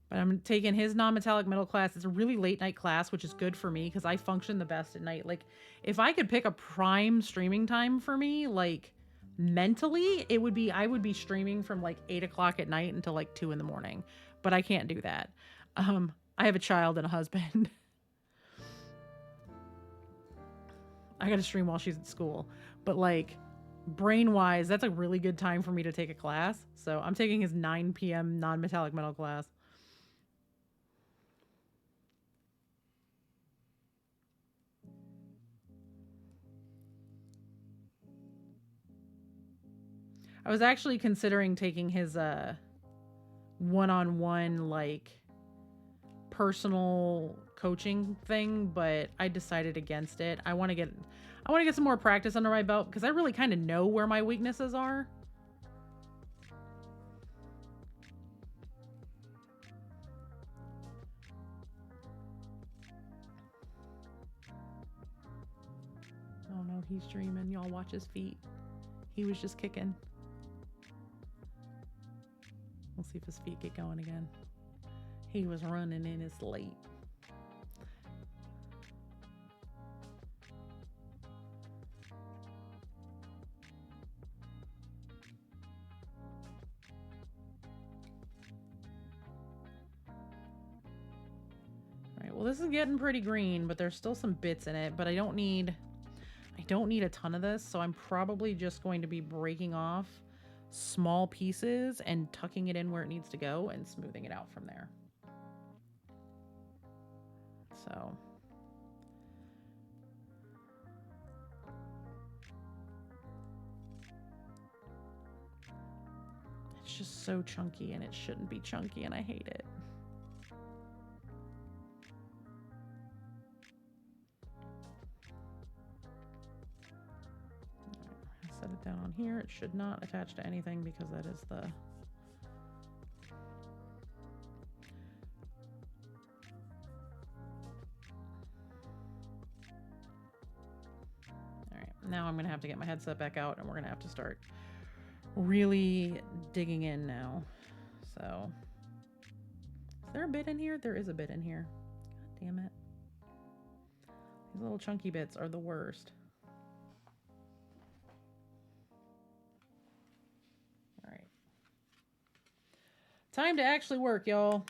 But I'm taking his non-metallic metal class. It's a really late night class, which is good for me because I function the best at night. Like, if I could pick a prime streaming time for me, like, mentally, I would be streaming from like 8 o'clock at night until like 2 in the morning. But I can't do that. I have a child and a husband. I got to stream while she's at school. But like, brain-wise, that's a really good time for me to take a class. So I'm taking his 9 p.m. non-metallic metal class. I was actually considering taking his one-on-one like personal coaching thing, but I decided against it. I want to get some more practice under my belt because I really kind of know where my weaknesses are. Oh no, he's dreaming. Y'all watch his feet. He was just kicking. We'll see if his feet get going again. He was running in his sleep. Alright, well this is getting pretty green, but there's still some bits in it, but I don't need a ton of this, so I'm probably just going to be breaking off small pieces and tucking it in where it needs to go and smoothing it out from there. So it's just so chunky and it shouldn't be chunky and I hate it. Set it down on here. It should not attach to anything because that is the now I'm going to have to get my headset back out and we're going to have to start really digging in now. So, is there a bit in here? There is a bit in here. God damn it. These little chunky bits are the worst. All right. Time to actually work, y'all.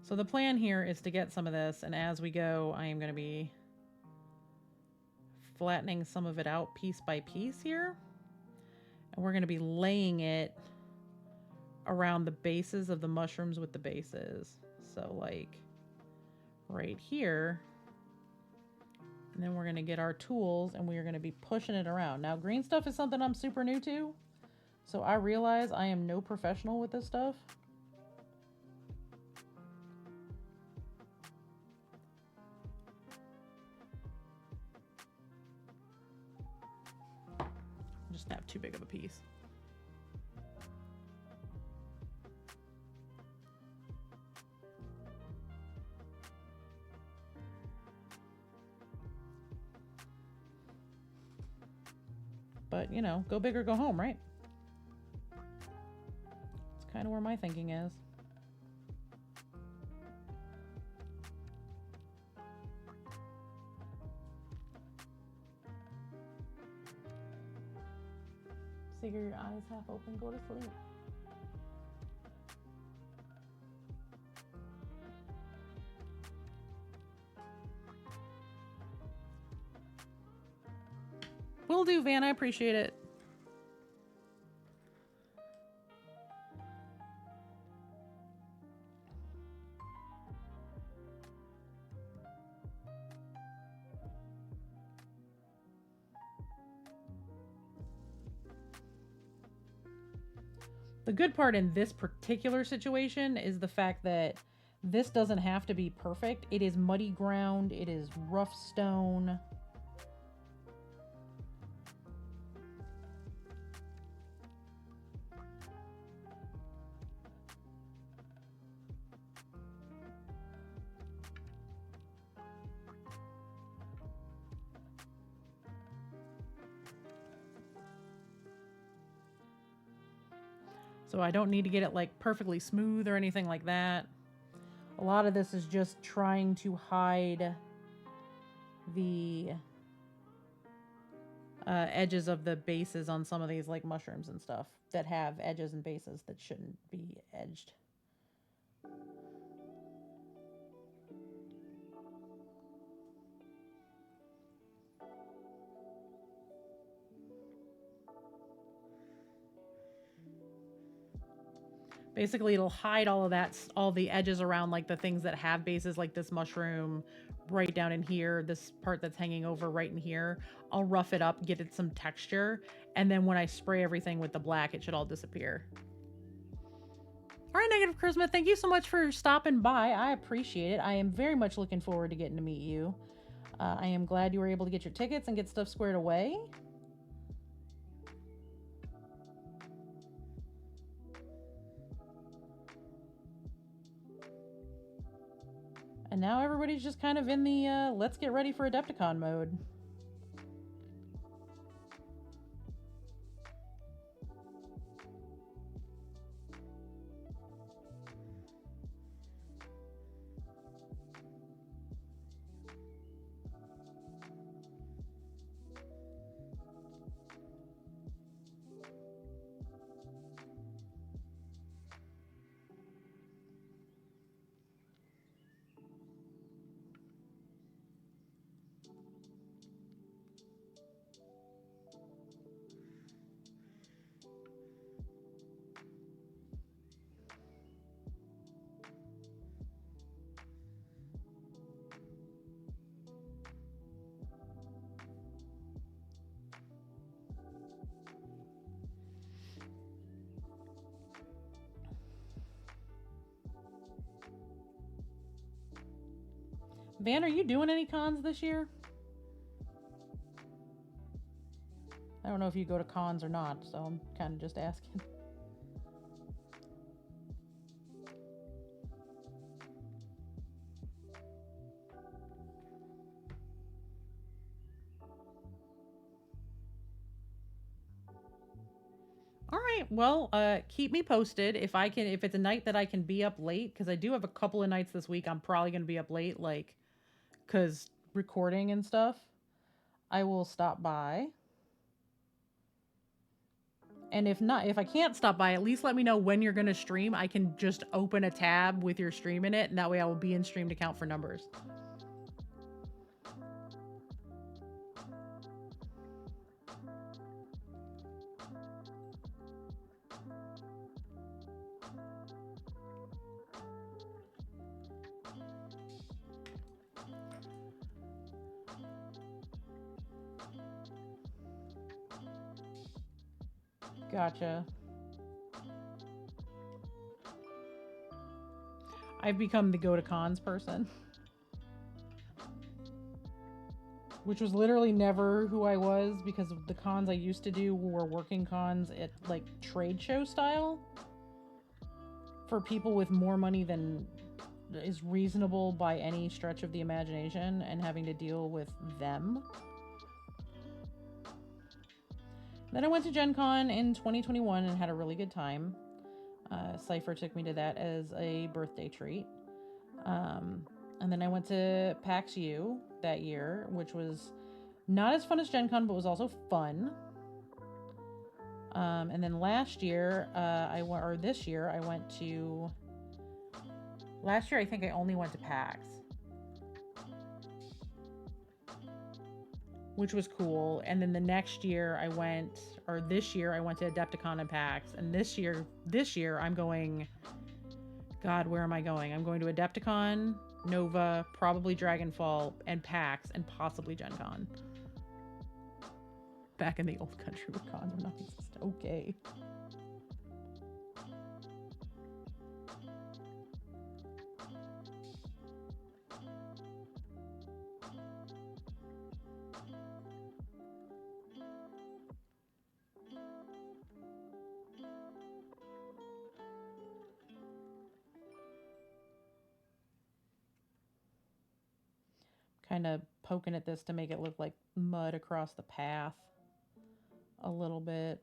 So the plan here is to get some of this, and as we go, I am going to be flattening some of it out piece by piece here. And we're going to be laying it around the bases of the mushrooms with the bases. So like right here. And then we're going to get our tools and we are going to be pushing it around. Now green stuff is something I'm super new to. So I realize I am no professional with this stuff. Just have too big of a piece. But, you know, go big or go home, right? That's kind of where my thinking is. Figure your eyes half open, go to sleep. Will do, Van. I appreciate it. The good part in this particular situation is the fact that this doesn't have to be perfect. It is muddy ground. It is rough stone. So I don't need to get it like perfectly smooth or anything like that. A lot of this is just trying to hide the edges of the bases on some of these like mushrooms and stuff that have edges and bases that shouldn't be edged. Basically, it'll hide all of that, all the edges around like the things that have bases, like this mushroom right down in here, this part that's hanging over right in here. I'll rough it up, get it some texture, and then when I spray everything with the black, it should all disappear. All right, Negative Charisma, thank you so much for stopping by. I appreciate it. I am very much looking forward to getting to meet you. I am glad you were able to get your tickets and get stuff squared away. And now everybody's just kind of in the let's get ready for AdeptiCon mode. Van, are you doing any cons this year? I don't know if you go to cons or not, so I'm kind of just asking. All right, well, keep me posted if it's a night that I can be up late, because I do have a couple of nights this week I'm probably going to be up late, like, because recording and stuff. I will stop by. And if I can't stop by, at least let me know when you're going to stream. I can just open a tab with your stream in it, and that way I will be in stream to count for numbers. Gotcha. I've become the go to cons person. Which was literally never who I was, because the cons I used to do were working cons at like trade show style for people with more money than is reasonable by any stretch of the imagination, and having to deal with them. Then I went to Gen Con in 2021 and had a really good time. Cypher took me to that as a birthday treat. And then I went to PAX U that year, which was not as fun as Gen Con, but was also fun. And then last year, this year, I went to... Last year, I think I only went to PAX, which was cool. And then the next year this year I went to AdeptiCon and PAX. And this year I'm going, God, where am I going? I'm going to AdeptiCon, Nova, probably Dragonfall, and PAX, and possibly Gen Con. Back in the old country where cons are not exist. Okay. Kind of poking at this to make it look like mud across the path a little bit.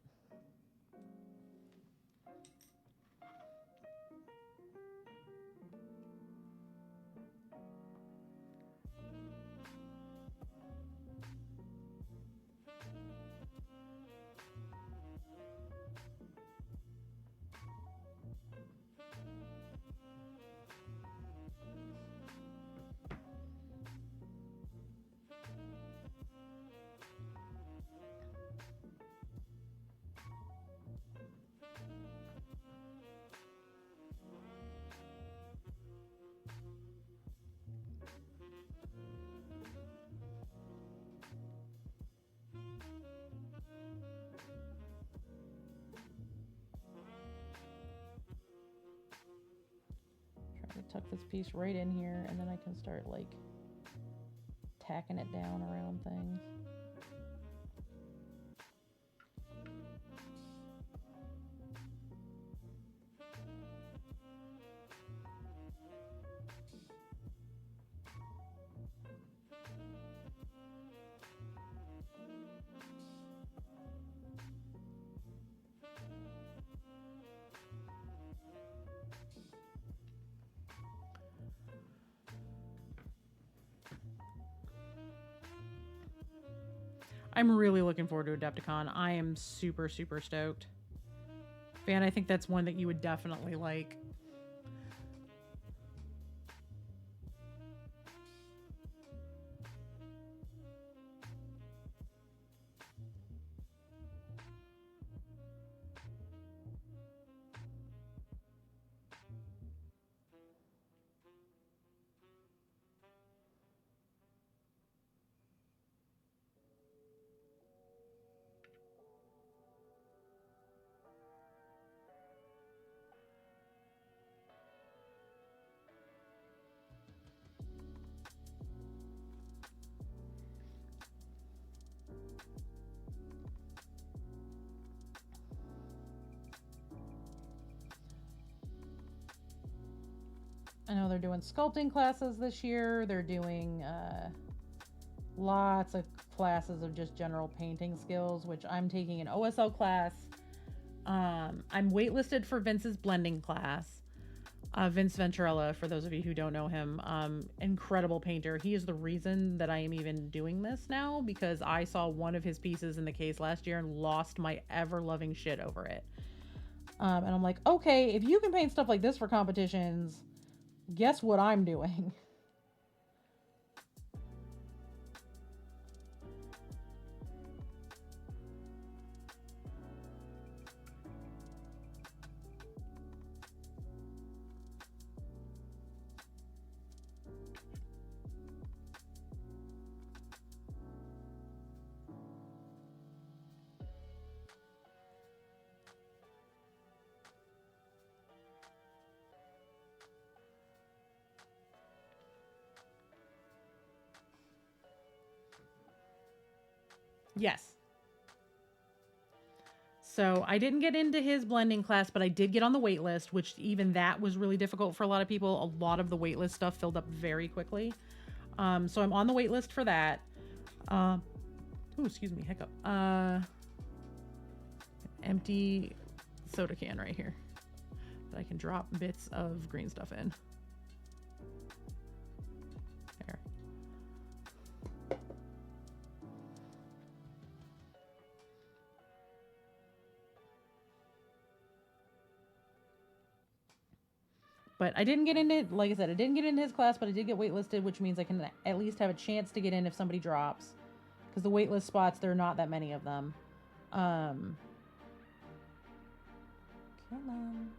tuck this piece right in here, and then I can start like tacking it down around things. I'm really looking forward to AdeptiCon. I am super, super stoked. Fan, I think that's one that you would definitely like. I know they're doing sculpting classes this year. They're doing lots of classes of just general painting skills, which I'm taking an OSL class. I'm waitlisted for Vince's blending class. Vince Venturella, for those of you who don't know him, incredible painter. He is the reason that I am even doing this now, because I saw one of his pieces in the case last year and lost my ever-loving shit over it. And I'm like, okay, if you can paint stuff like this for competitions, guess what I'm doing? Yes. So I didn't get into his blending class, but I did get on the wait list, which even that was really difficult for a lot of people. A lot of the wait list stuff filled up very quickly. So I'm on the wait list for that. Oh, excuse me, hiccup. Empty soda can right here that I can drop bits of green stuff in. There. But I didn't get into, like I said, I didn't get into his class, but I did get waitlisted, which means I can at least have a chance to get in if somebody drops. Because the waitlist spots, there are not that many of them. Come on.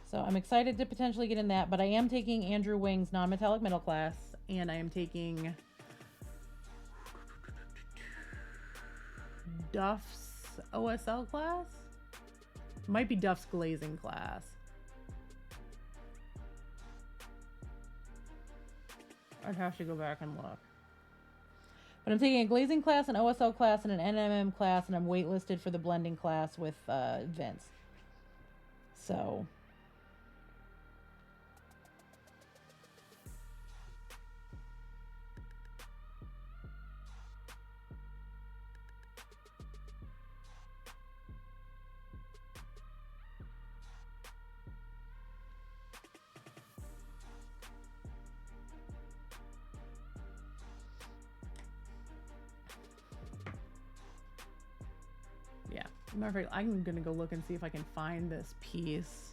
So I'm excited to potentially get in that, but I am taking Andrew Wing's non-metallic middle class, and I am taking Duff's OSL class? Might be Duff's glazing class. I'd have to go back and look. But I'm taking a glazing class, an OSL class, and an NMM class, and I'm waitlisted for the blending class with Vince. So... yeah, matter of fact, I'm gonna go look and see if I can find this piece.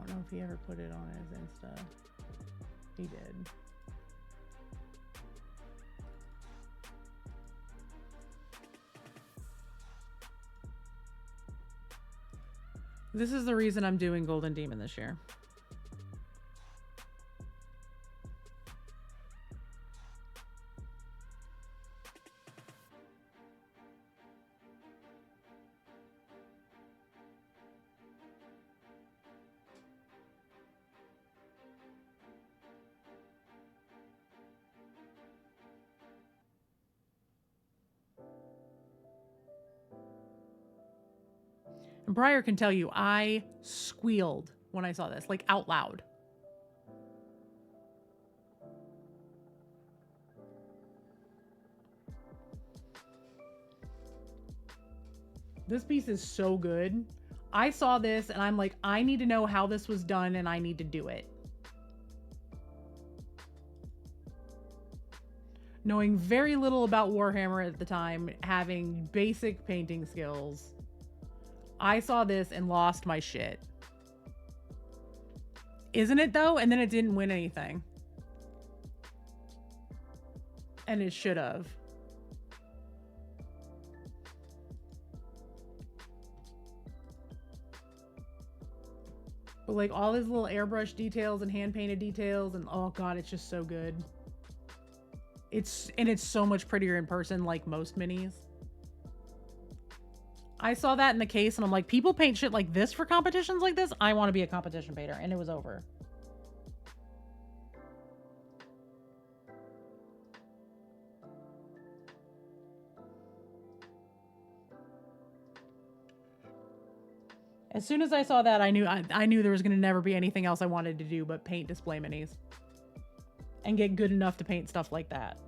don't know if he ever put it on his Insta. He did. This is the reason I'm doing Golden Demon this year. And Briar can tell you, I squealed when I saw this, like out loud. This piece is so good. I saw this and I'm like, I need to know how this was done and I need to do it. Knowing very little about Warhammer at the time, having basic painting skills, I saw this and lost my shit. Isn't it though? And then it didn't win anything. And it should have. But like all his little airbrush details and hand painted details and oh god, it's just so good. It's so much prettier in person, like most minis. I saw that in the case and I'm like, people paint shit like this for competitions like this? I want to be a competition painter. And it was over. As soon as I saw that, I knew there was going to never be anything else I wanted to do but paint display minis. And get good enough to paint stuff like that.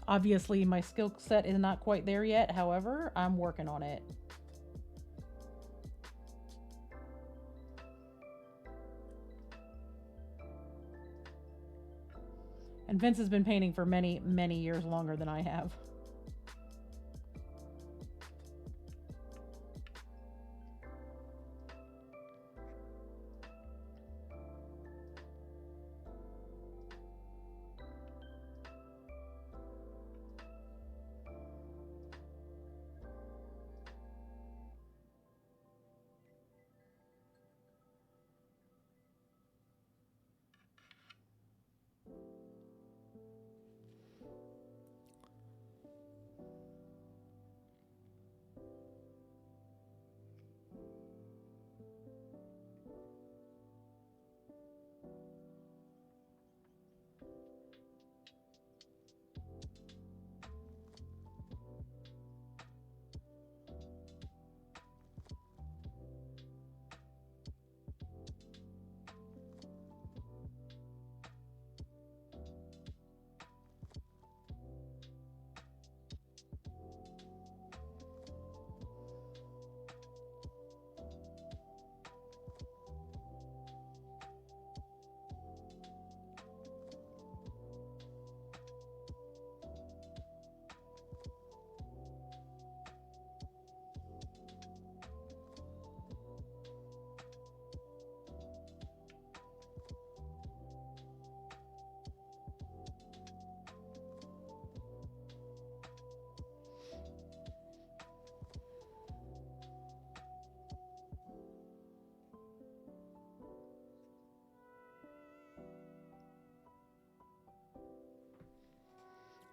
Obviously, my skill set is not quite there yet. However, I'm working on it. And Vince has been painting for many, many years longer than I have.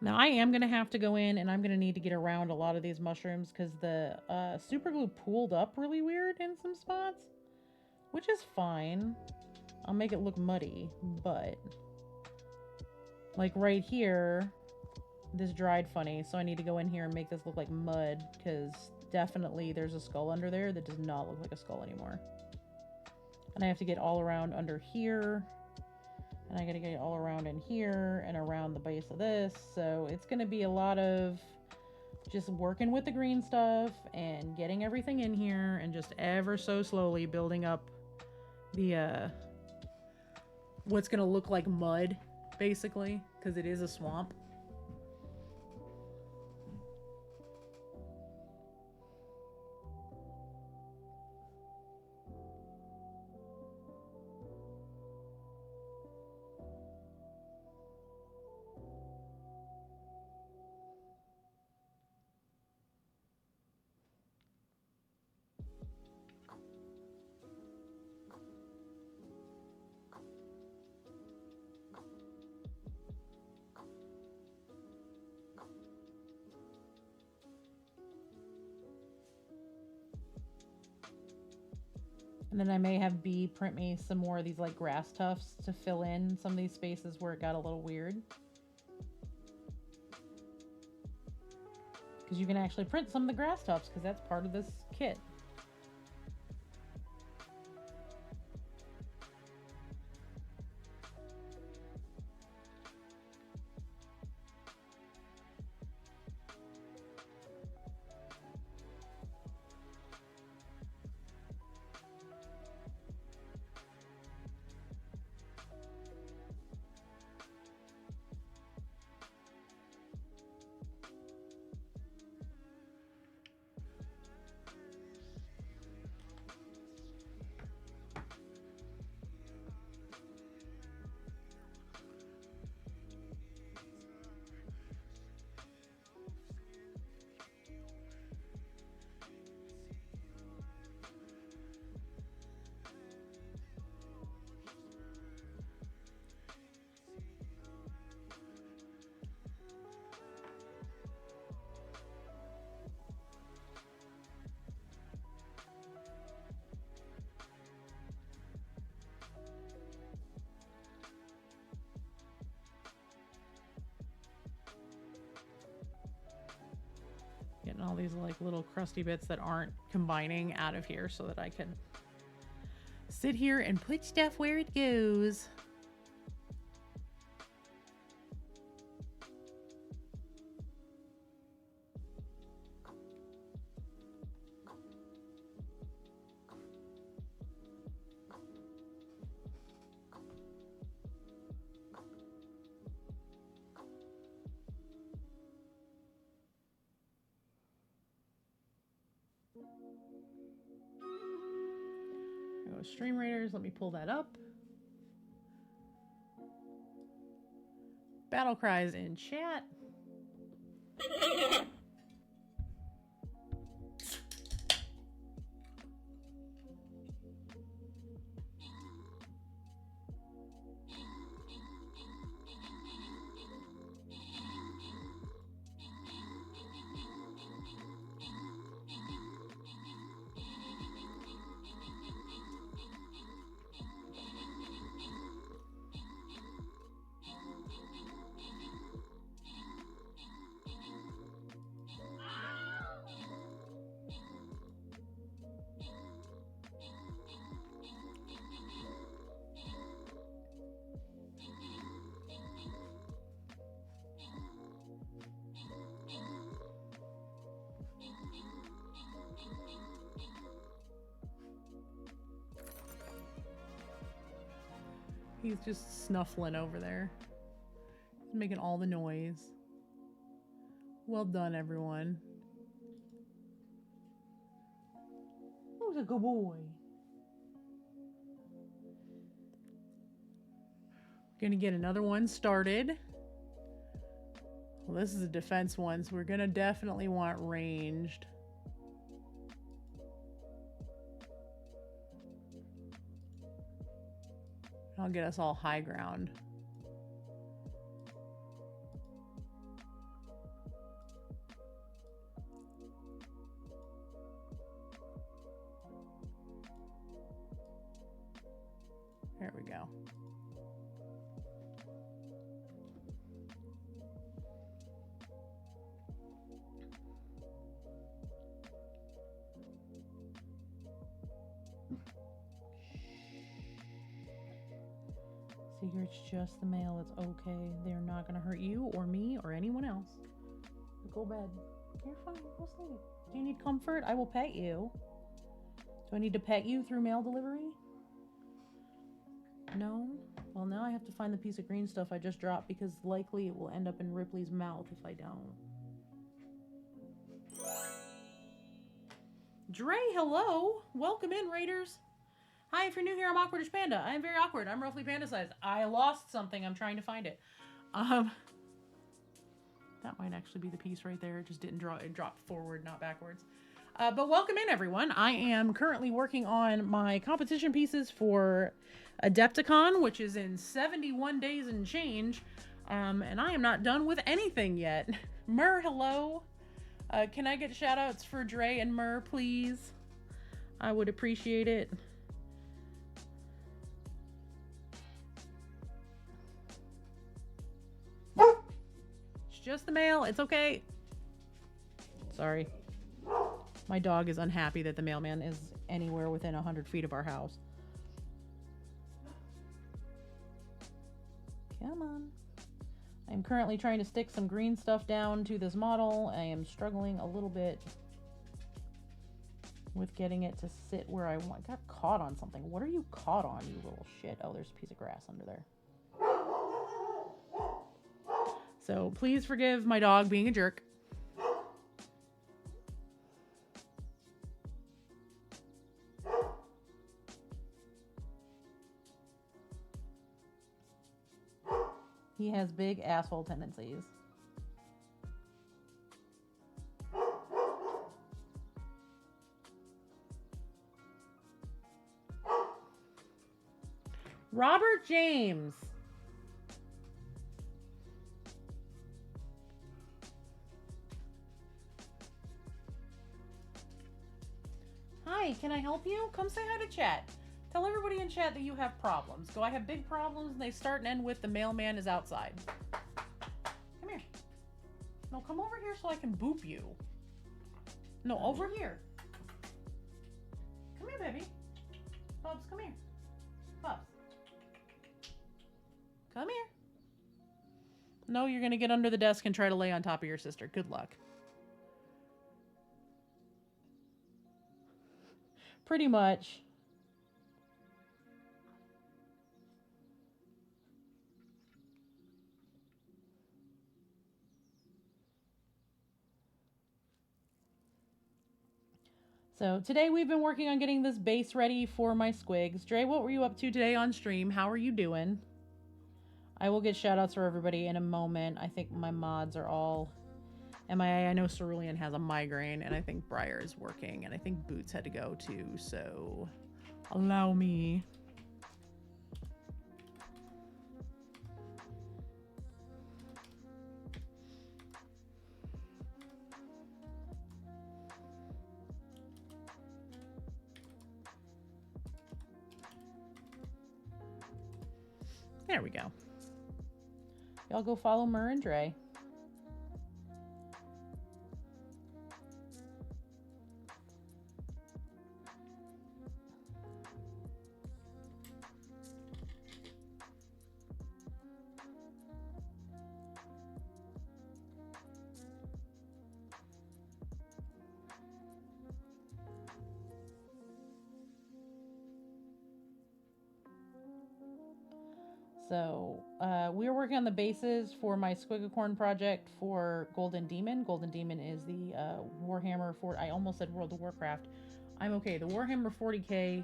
Now I am going to have to go in and I'm going to need to get around a lot of these mushrooms because the super glue pooled up really weird in some spots, which is fine. I'll make it look muddy, but like right here, this dried funny. So I need to go in here and make this look like mud because definitely there's a skull under there that does not look like a skull anymore. And I have to get all around under here. And I gotta get it all around in here and around the base of this. So it's gonna be a lot of just working with the green stuff and getting everything in here and just ever so slowly building up the what's gonna look like mud, basically, because it is a swamp. And then I may have B print me some more of these like grass tufts to fill in some of these spaces where it got a little weird. Because you can actually print some of the grass tufts because that's part of this kit. Getting all these like little crusty bits that aren't combining out of here so that I can sit here and put stuff where it goes. Stream Raiders, let me pull that up. Battle cries in chat. He's just snuffling over there. He's making all the noise. Well done, everyone. Who's a good boy? Gonna get another one started. Well, this is a defense one, so we're gonna definitely want ranged. I'll get us all high ground. There we go. Secret's just the mail. It's okay. They're not going to hurt you or me or anyone else. Go bed. You're fine. Go sleep. Do you need comfort? I will pet you. Do I need to pet you through mail delivery? No? Well, now I have to find the piece of green stuff I just dropped because likely it will end up in Ripley's mouth if I don't. Dre, hello. Welcome in, Raiders. Hi, if you're new here, I'm Awkwardish Panda. I am very awkward. I'm roughly panda-sized. I lost something. I'm trying to find it. That might actually be the piece right there. It just didn't draw. It dropped forward, not backwards. But welcome in, everyone. I am currently working on my competition pieces for AdeptiCon, which is in 71 days and change. And I am not done with anything yet. Mur, hello. Can I get shout outs for Dre and Mur, please? I would appreciate it. Just the mail. It's okay. Sorry. My dog is unhappy that the mailman is anywhere within 100 feet of our house. Come on. I'm currently trying to stick some green stuff down to this model. I am struggling a little bit with getting it to sit where I want. Got caught on something. What are you caught on, you little shit? Oh, there's a piece of grass under there. So please forgive my dog being a jerk. He has big asshole tendencies. Robert James. Hi, can I help you? Come say hi to chat. Tell everybody in chat that you have problems. Go, I have big problems, and they start and end with the mailman is outside. Come here. No, come over here so I can boop you. No, over here. Come here, baby. Bubs, come here. Bubs. Come here. No, you're going to get under the desk and try to lay on top of your sister. Good luck. Pretty much. So today we've been working on getting this base ready for my squigs. Dre, what were you up to today on stream? How are you doing? I will get shout outs for everybody in a moment. I think my mods are all MIA. I know Cerulean has a migraine, and I think Briar is working, and I think Boots had to go too, so allow me. There we go. Y'all go follow Mur and Dre. So we're working on the bases for my Squigacorn project for Golden Demon. Golden Demon is the Warhammer 40. I almost said World of Warcraft. I'm okay. The Warhammer 40K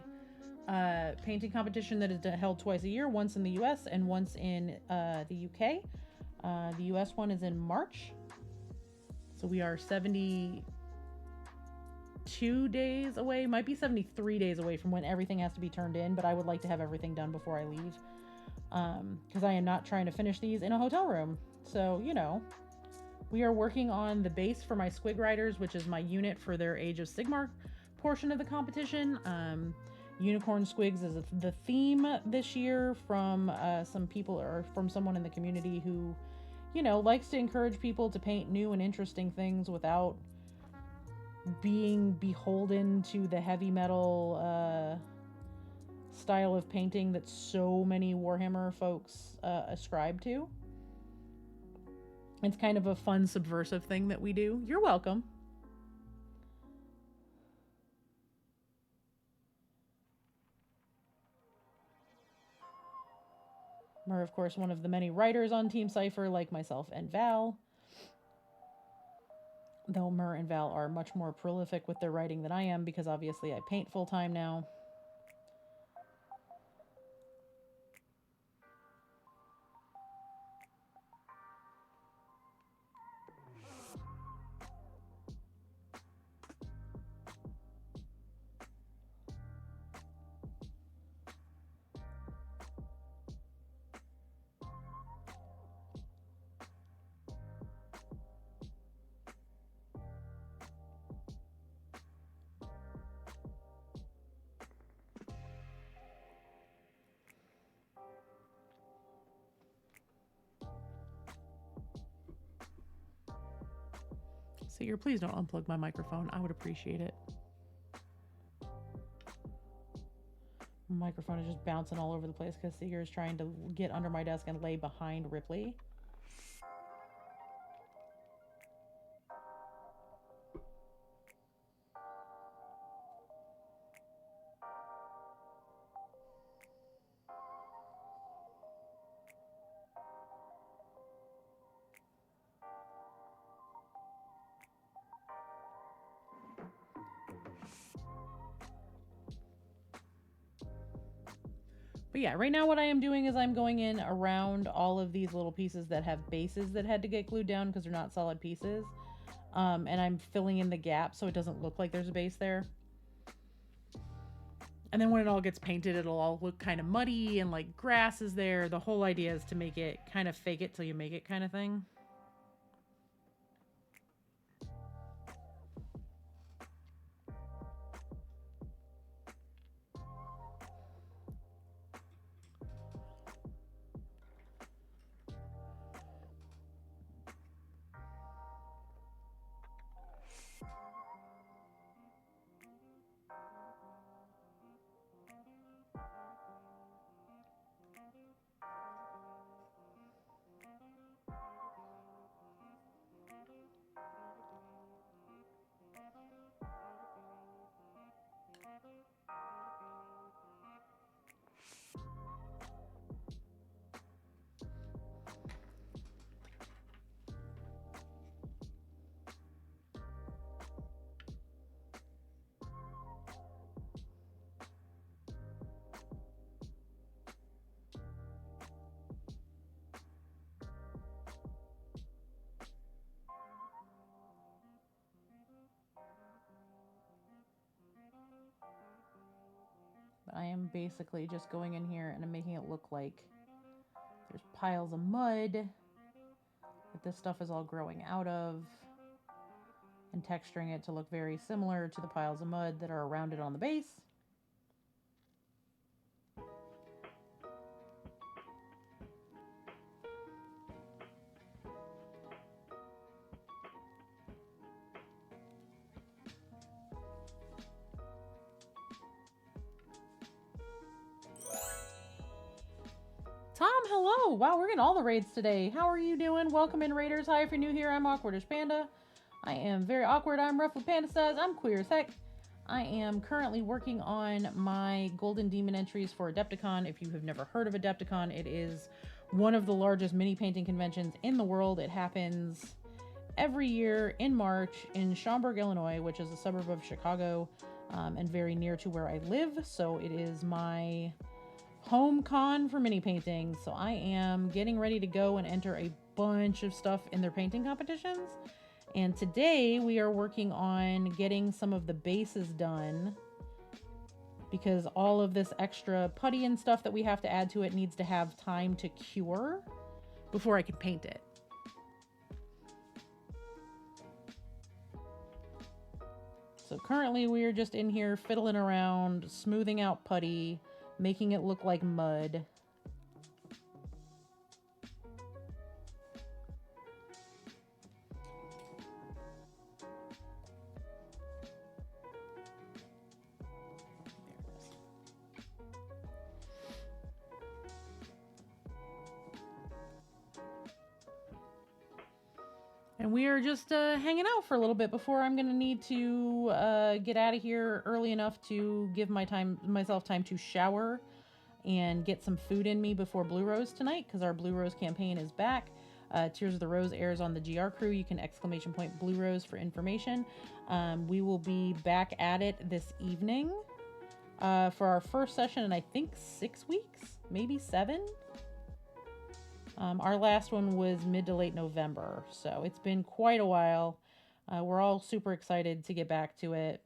painting competition that is held twice a year, once in the US and once in the UK. The US one is in March. So we are 72 days away, might be 73 days away from when everything has to be turned in, but I would like to have everything done before I leave. Because I am not trying to finish these in a hotel room. So, you know, we are working on the base for my Squig Riders, which is my unit for their Age of Sigmar portion of the competition. Unicorn Squigs is the theme this year from some people, or from someone in the community who, you know, likes to encourage people to paint new and interesting things without being beholden to the heavy metal style of painting that so many Warhammer folks ascribe to. It's kind of a fun subversive thing that we do. You're welcome. Mur, of course, one of the many writers on Team Cypher, like myself and Val. Though Mur and Val are much more prolific with their writing than I am, because obviously I paint full-time now. Seeger, please don't unplug my microphone. I would appreciate it. My microphone is just bouncing all over the place because Seeger is trying to get under my desk and lay behind Ripley. But yeah, right now what I am doing is I'm going in around all of these little pieces that have bases that had to get glued down because they're not solid pieces. And I'm filling in the gap so it doesn't look like there's a base there. And then when it all gets painted, it'll all look kind of muddy and like grass is there. The whole idea is to make it kind of fake it till you make it kind of thing. I am basically just going in here and I'm making it look like there's piles of mud that this stuff is all growing out of, and texturing it to look very similar to the piles of mud that are around it on the base. Tom, hello! Wow, we're getting all the raids today. How are you doing? Welcome in, raiders. Hi, if you're new here, I'm Awkwardish Panda. I am very awkward. I'm rough with Panda says. I'm queer as heck. I am currently working on my Golden Demon entries for AdeptiCon. If you have never heard of AdeptiCon, it is one of the largest mini painting conventions in the world. It happens every year in March in Schaumburg, Illinois, which is a suburb of Chicago, and very near to where I live. So it is my home con for mini painting. So I am getting ready to go and enter a bunch of stuff in their painting competitions. And today we are working on getting some of the bases done because all of this extra putty and stuff that we have to add to it needs to have time to cure before I can paint it. So currently we are just in here fiddling around, smoothing out putty, making it look like mud. And we are just hanging out for a little bit before I'm going to need to get out of here early enough to give myself time to shower and get some food in me before Blue Rose tonight, because our Blue Rose campaign is back. Tears of the Rose airs on the GR Crew. You can ! Blue Rose for information. We will be back at it this evening for our first session in I think 6 weeks, maybe 7. Our last one was mid to late November, so it's been quite a while. We're all super excited to get back to it.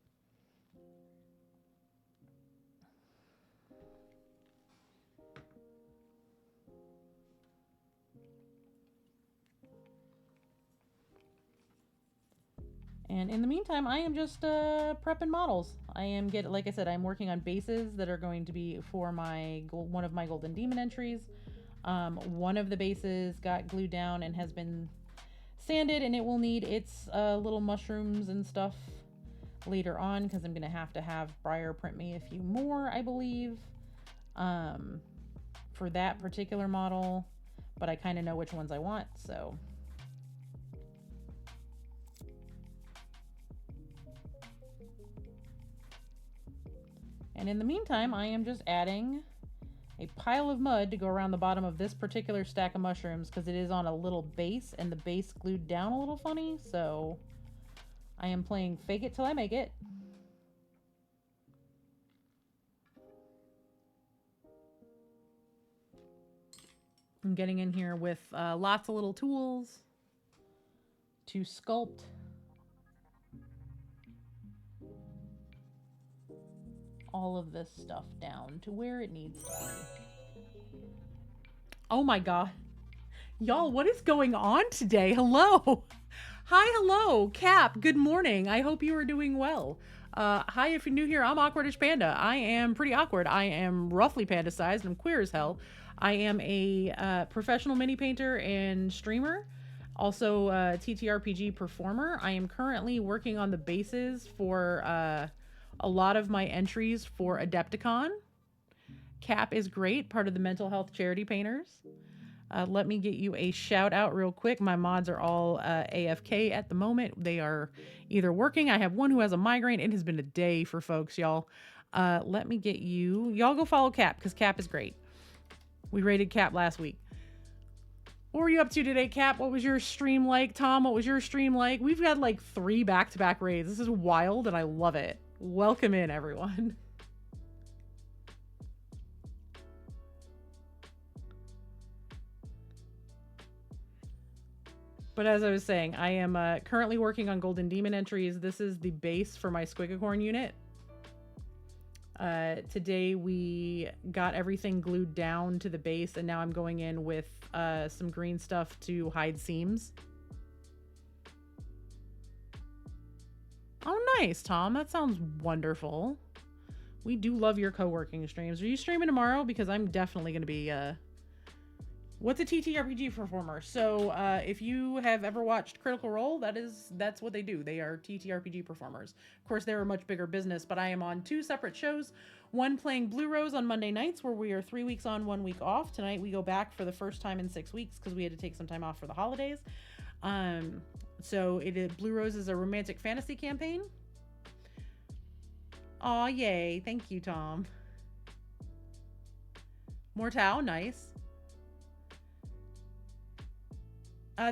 And in the meantime, I am just prepping models. Like I said, I'm working on bases that are going to be for one of my Golden Demon entries. One of the bases got glued down and has been sanded, and it will need its little mushrooms and stuff later on, because I'm going to have Briar print me a few more, I believe, for that particular model, but I kind of know which ones I want, so. And in the meantime, I am just adding a pile of mud to go around the bottom of this particular stack of mushrooms, because it is on a little base, and the base glued down a little funny, so I am playing fake it till I make it. I'm getting in here with lots of little tools to sculpt all of this stuff down to where it needs to be. Oh my god. Y'all, what is going on today? Hello. Hi, hello. Cap, good morning. I hope you are doing well. Hi, if you're new here, I'm Awkwardish Panda. I am pretty awkward. I am roughly panda sized and I'm queer as hell. I am a professional mini painter and streamer, also a TTRPG performer. I am currently working on the bases for a lot of my entries for AdeptiCon. Cap is great, part of the mental health charity painters. Let me get you a shout out real quick. My mods are all AFK at the moment. They are either working. I have one who has a migraine. It has been a day for folks, y'all. Let me get you. Y'all go follow Cap, because Cap is great. We rated Cap last week. What were you up to today, Cap? What was your stream like? Tom, what was your stream like? We've got like 3 back-to-back raids. This is wild, and I love it. Welcome in, everyone. But as I was saying, I am currently working on Golden Demon entries. This is the base for my Squigacorn unit. Today we got everything glued down to the base, and now I'm going in with some green stuff to hide seams. Oh, nice, Tom. That sounds wonderful. We do love your co-working streams. Are you streaming tomorrow? Because I'm definitely going to be... What's a TTRPG performer? So if you have ever watched Critical Role, that's what they do. They are TTRPG performers. Of course, they're a much bigger business, but I am on 2 separate shows. One playing Blue Rose on Monday nights, where we are 3 weeks on, 1 week off. Tonight we go back for the first time in 6 weeks because we had to take some time off for the holidays. So Blue Rose is a romantic fantasy campaign. Aw, yay. Thank you, Tom. Mortal, nice.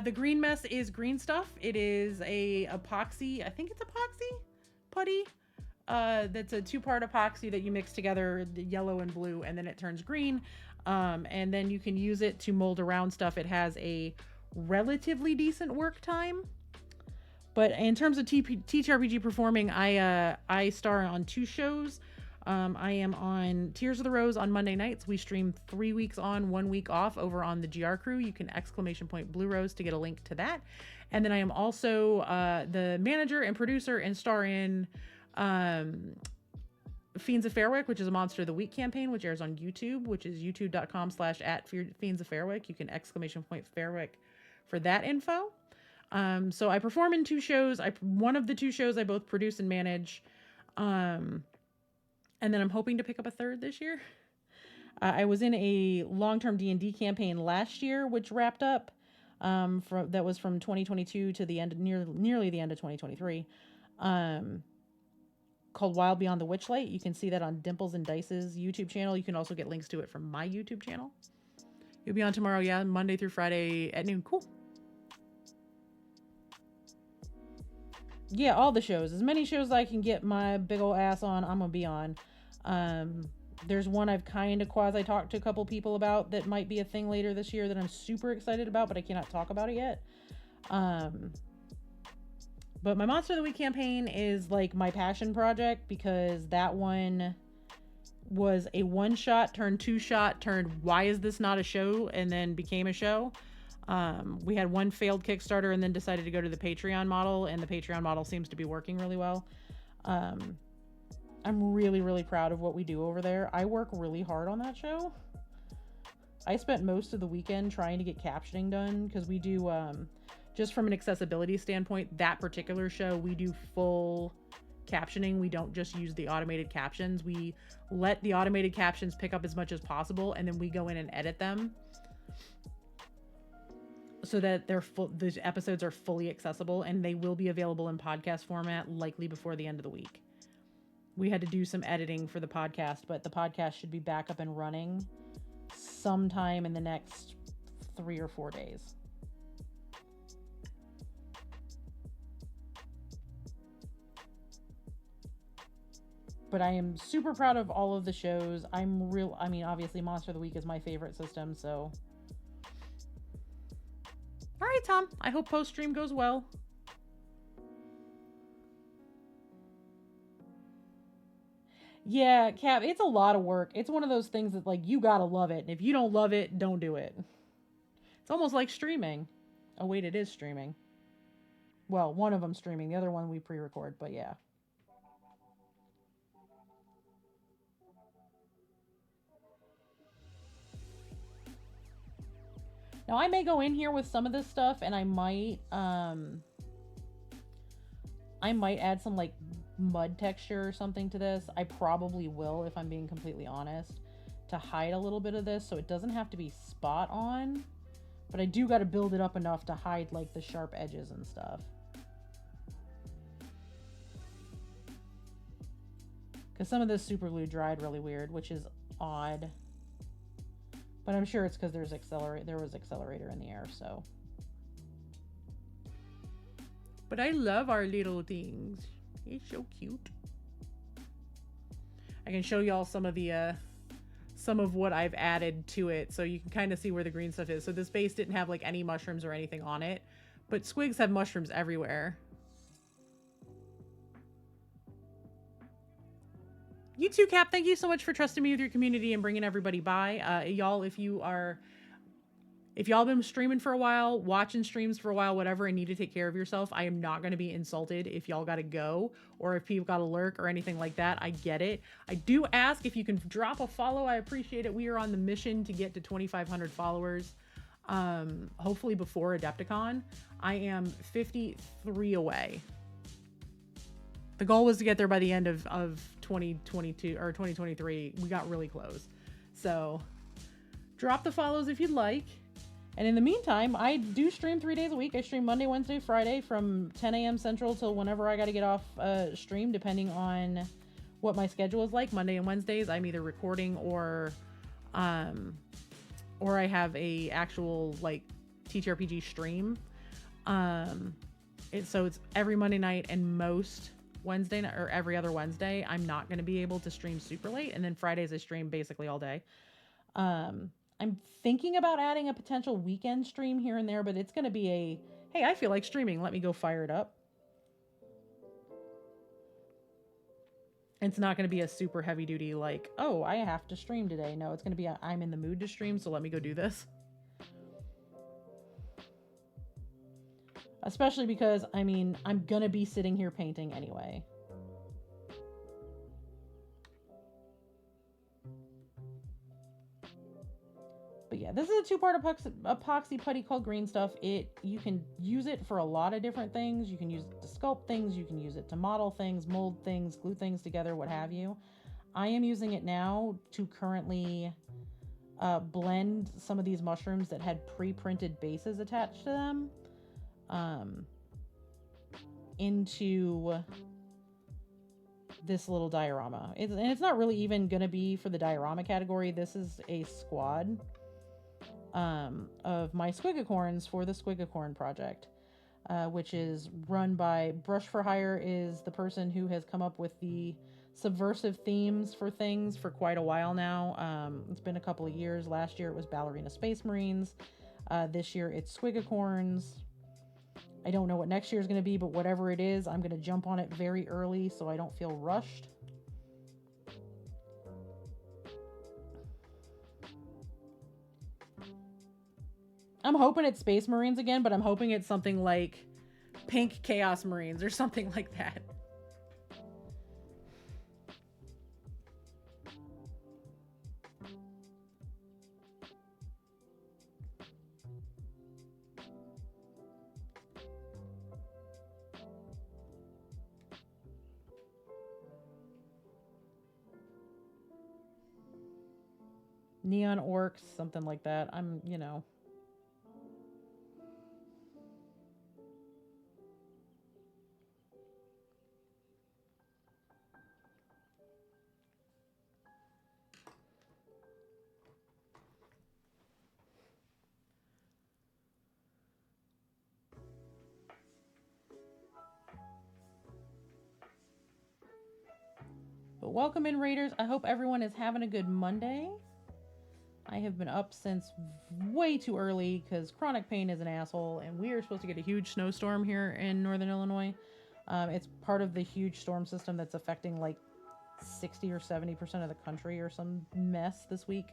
The green mess is green stuff. It is a epoxy, I think it's epoxy putty. That's a 2-part epoxy that you mix together, the yellow and blue, and then it turns green. And then you can use it to mold around stuff. It has a relatively decent work time. But in terms of TTRPG performing, I star on 2 shows. I am on Tears of the Rose on Monday nights. We stream 3 weeks on, 1 week off over on the GR Crew. You can !Blue Rose to get a link to that. And then I am also the manager and producer and star in Fiends of Fairwick, which is a Monster of the Week campaign, which airs on YouTube, which is youtube.com/@Fiends of Fairwick. You can !Fairwick for that info. So I perform in 2 shows. One of the 2 shows I both produce and manage. And then I'm hoping to pick up a 3rd this year. I was in a long-term D&D campaign last year, which wrapped up. That was from 2022 to the end, nearly the end of 2023. Called Wild Beyond the Witchlight. You can see that on Dimples and Dice's YouTube channel. You can also get links to it from my YouTube channel. You'll be on tomorrow, yeah, Monday through Friday at noon. Cool. Yeah, all the shows. As many shows as I can get my big ol' ass on, I'm gonna be on. There's one I've kind of quasi-talked to a couple people about that might be a thing later this year that I'm super excited about, but I cannot talk about it yet. But my Monster of the Week campaign is like my passion project, because that one was a 1-shot turned 2-shot turned why is this not a show, and then became a show. We had 1 failed Kickstarter and then decided to go to the Patreon model, and the Patreon model seems to be working really well. I'm really, really proud of what we do over there. I work really hard on that show. I spent most of the weekend trying to get captioning done, because we do, just from an accessibility standpoint, that particular show, we do full captioning. We don't just use the automated captions. We let the automated captions pick up as much as possible, and then we go in and edit them so that the episodes are fully accessible, and they will be available in podcast format likely before the end of the week. We had to do some editing for the podcast, but the podcast should be back up and running sometime in the next 3 or 4 days. But I am super proud of all of the shows. I mean, obviously Monster of the Week is my favorite system, so. All right, Tom. I hope post-stream goes well. Yeah, Cap, it's a lot of work. It's one of those things that, like, you gotta love it. And if you don't love it, don't do it. It's almost like streaming. Oh, wait, it is streaming. Well, one of them streaming. The other one we pre-record, but yeah. Now, I may go in here with some of this stuff, and I might add some, like, mud texture or something to this. I probably will, if I'm being completely honest, to hide a little bit of this so it doesn't have to be spot on. But I do got to build it up enough to hide, like, the sharp edges and stuff. Because some of this super glue dried really weird, which is odd. But I'm sure it's because there was accelerator in the air, so. But I love our little things. It's so cute. I can show y'all some of what I've added to it, so you can kind of see where the green stuff is. So this base didn't have like any mushrooms or anything on it, but squigs have mushrooms everywhere. You too, Cap. Thank you so much for trusting me with your community and bringing everybody by. Y'all, if y'all been streaming for a while, watching streams for a while, whatever, and need to take care of yourself, I am not going to be insulted if y'all got to go or if people got to lurk or anything like that. I get it. I do ask if you can drop a follow. I appreciate it. We are on the mission to get to 2,500 followers, hopefully before AdeptiCon. I am 53 away. The goal was to get there by the end of 2022 or 2023. We got really close. So drop the follows if you'd like. And in the meantime, I do stream 3 days a week. I stream Monday, Wednesday, Friday from 10 a.m. Central till whenever I got to get off stream, depending on what my schedule is like. Monday and Wednesdays, I'm either recording or I have a actual like TTRPG stream. So it's every Monday night and most Wednesday night, or every other Wednesday. I'm not going to be able to stream super late, and then Fridays I stream basically all day. I'm thinking about adding a potential weekend stream here and there, but it's going to be a, hey, I feel like streaming, let me go fire it up. It's not going to be a super heavy duty like, oh, I have to stream today. No, it's going to be I'm in the mood to stream, so let me go do this. Especially because, I mean, I'm going to be sitting here painting anyway. But yeah, this is a 2-part epoxy putty called Green Stuff. You can use it for a lot of different things. You can use it to sculpt things. You can use it to model things, mold things, glue things together, what have you. I am using it now to currently blend some of these mushrooms that had pre-printed bases attached to them into this little diorama. And it's not really even going to be for the diorama category. This is a squad of my Squigacorns for the Squigacorn project, which is run by Brush for Hire, is the person who has come up with the subversive themes for things for quite a while now. It's been a couple of years. Last year it was Ballerina Space Marines. This year it's Squigacorns. I don't know what next year is going to be, but whatever it is, I'm going to jump on it very early so I don't feel rushed. I'm hoping it's Space Marines again, but I'm hoping it's something like Pink Chaos Marines or something like that. Neon orcs, something like that. I'm, you know. But welcome in, Raiders. I hope everyone is having a good Monday. I have been up since way too early because chronic pain is an asshole, and we are supposed to get a huge snowstorm here in northern Illinois. It's part of the huge storm system that's affecting like 60 or 70% of the country or some mess this week.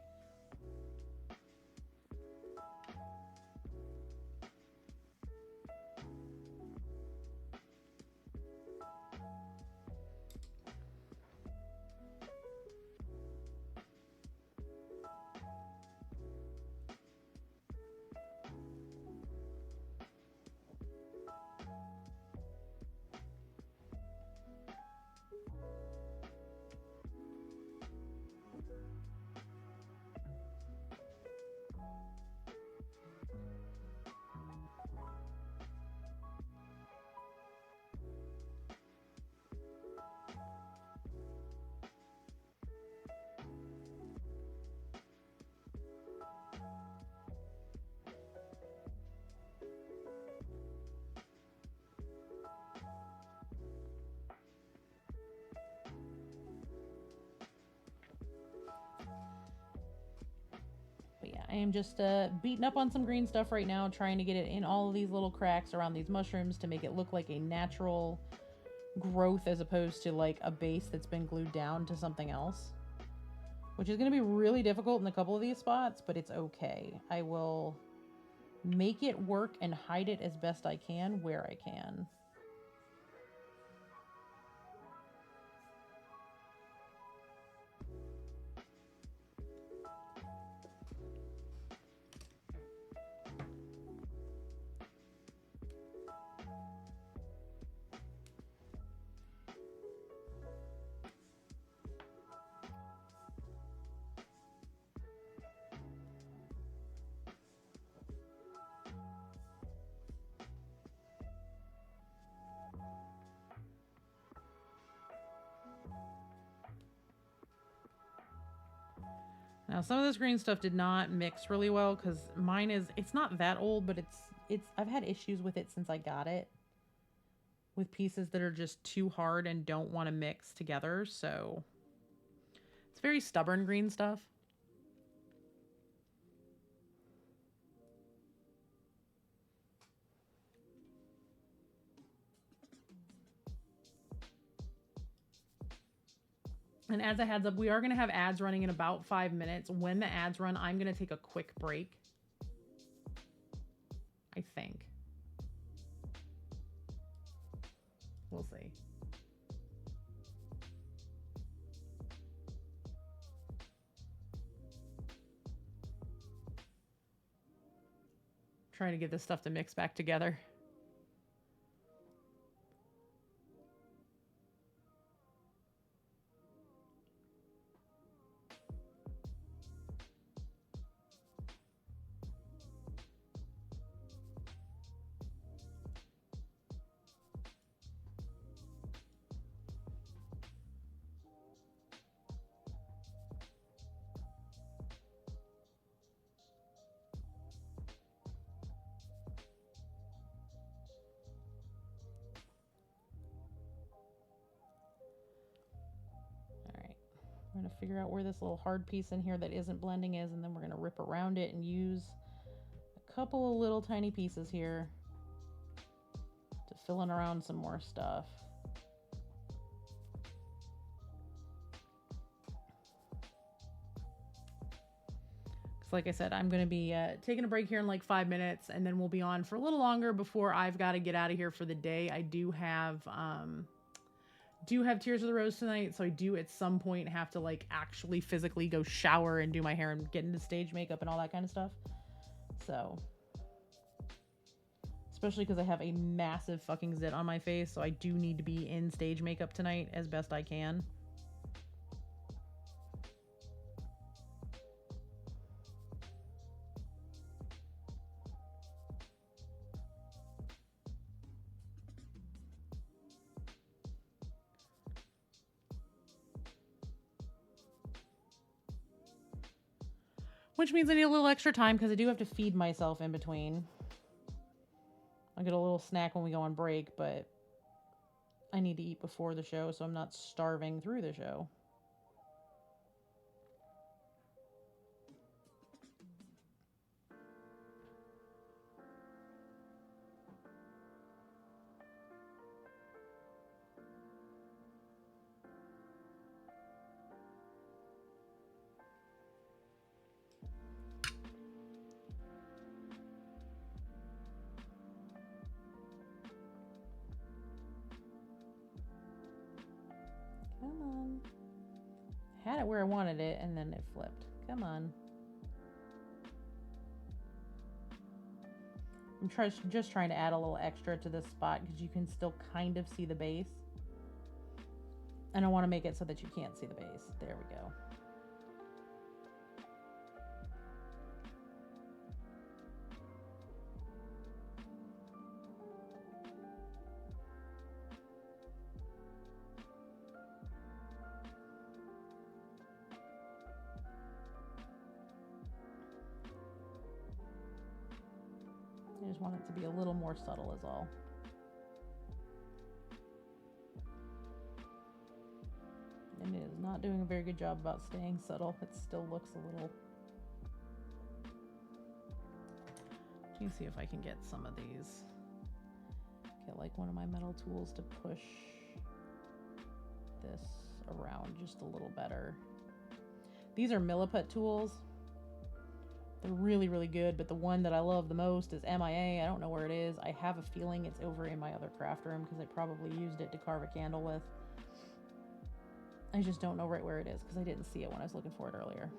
I am just beating up on some green stuff right now, trying to get it in all of these little cracks around these mushrooms to make it look like a natural growth as opposed to like a base that's been glued down to something else. Which is going to be really difficult in a couple of these spots, but it's okay. I will make it work and hide it as best I can where I can. Now, some of this green stuff did not mix really well because mine it's not that old, but I've had issues with it since I got it. With pieces that are just too hard and don't want to mix together, so it's very stubborn green stuff. And as a heads up, we are going to have ads running in about 5 minutes. When the ads run, I'm going to take a quick break. I think. We'll see. Trying to get this stuff to mix back together. We're going to figure out where this little hard piece in here that isn't blending is, and then we're going to rip around it and use a couple of little tiny pieces here to fill in around some more stuff. Because like I said, I'm going to be taking a break here in like 5 minutes, and then we'll be on for a little longer before I've got to get out of here for the day. I do have Tears of the Rose tonight, so I do at some point have to like actually physically go shower and do my hair and get into stage makeup and all that kind of stuff. So, especially because I have a massive fucking zit on my face, so I do need to be in stage makeup tonight as best I can. which means I need a little extra time because I do have to feed myself in between. I'll get a little snack when we go on break, but I need to eat before the show so I'm not starving through the show. Come on. Had it where I wanted it, and then it flipped. Come on. I'm just trying to add a little extra to this spot because you can still kind of see the base. And I want to make it so that you can't see the base. There we go. I just want it to be a little more subtle is all. And it is not doing a very good job about staying subtle. It still looks a little... Let me see if I can get some of these. Get like one of my metal tools to push this around just a little better. These are milliput tools. They're really, really good, but the one that I love the most is MIA. I don't know where it is. I have a feeling it's over in my other craft room because I probably used it to carve a candle with. I just don't know right where it is because I didn't see it when I was looking for it earlier.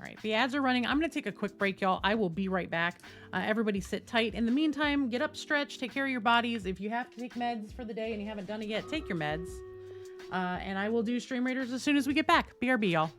All right, the ads are running. I'm going to take a quick break, y'all. I will be right back. Everybody sit tight. In the meantime, get up, stretch, take care of your bodies. If you have to take meds for the day and you haven't done it yet, take your meds. And I will do Stream Raiders as soon as we get back. BRB, y'all.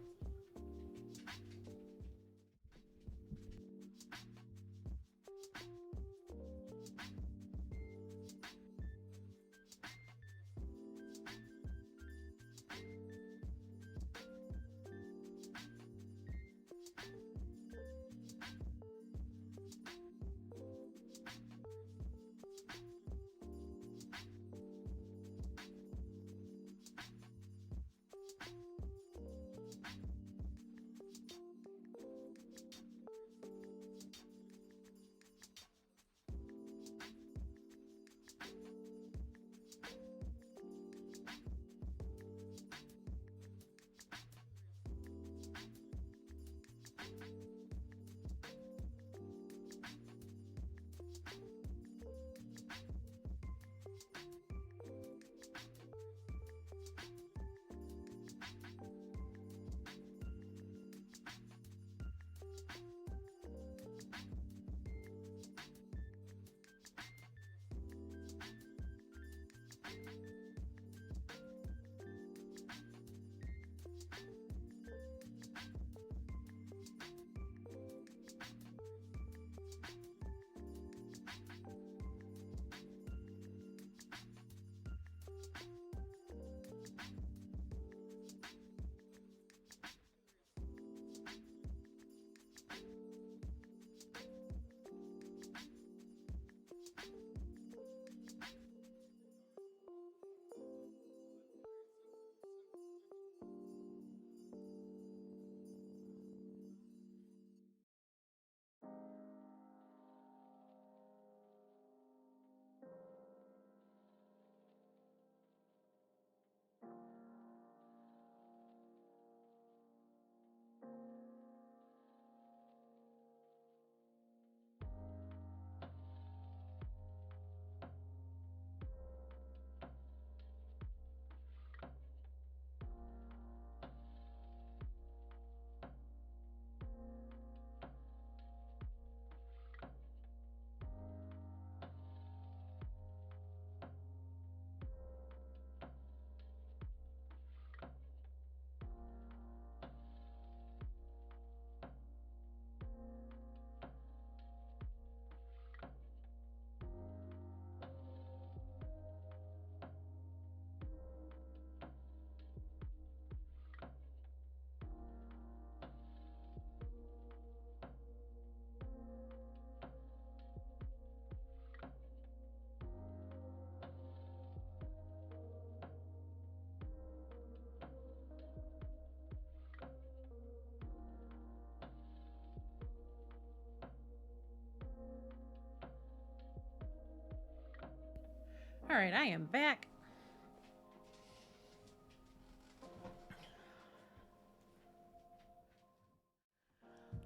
All right, I am back.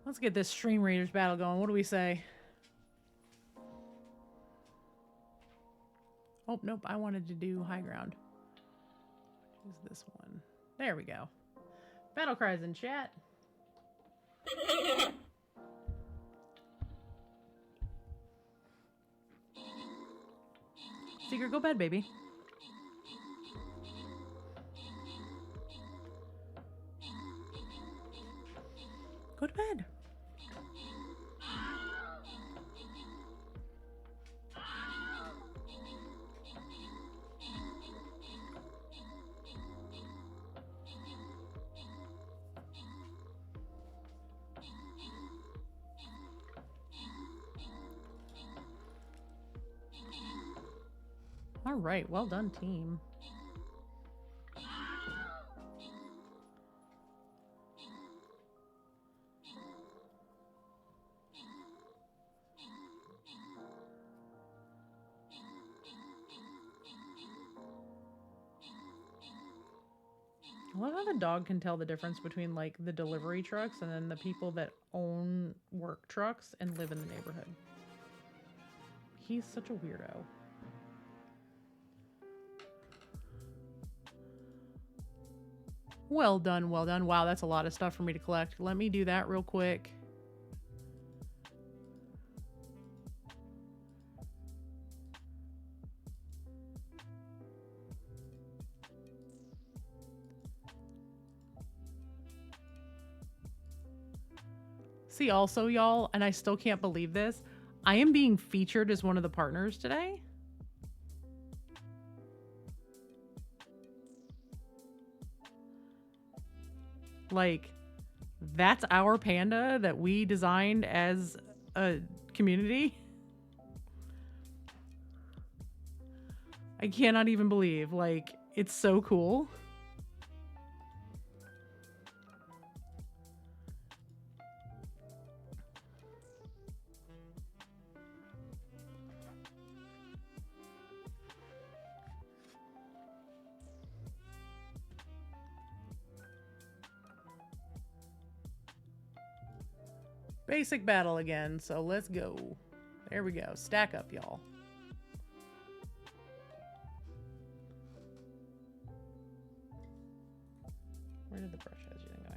Let's get this Stream Raiders battle going. What do we say? Oh, nope. I wanted to do high ground. Who's this one? There we go. Battle cries in chat. Secret, go bed, baby. Go to bed. All right, well done, team. I love how the dog can tell the difference between like the delivery trucks and then the people that own work trucks and live in the neighborhood. He's such a weirdo. Well done, well done. Wow, that's a lot of stuff for me to collect. Let me do that real quick. See, also, y'all, and I still can't believe this, I am being featured as one of the partners today. Like, that's our panda that we designed as a community. I cannot even believe. Like, it's so cool. Basic battle again, so let's go. There we go. Stack up, y'all. Where did the brush edge go?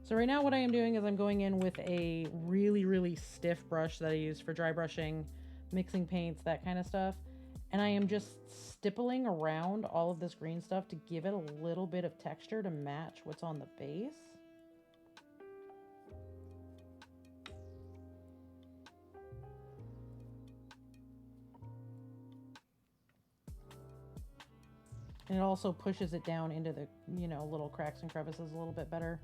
So right now what I am doing is I'm going in with a really, really stiff brush that I use for dry brushing, mixing paints, that kind of stuff. And I am just stippling around all of this green stuff to give it a little bit of texture to match what's on the base. And it also pushes it down into the, you know, little cracks and crevices a little bit better.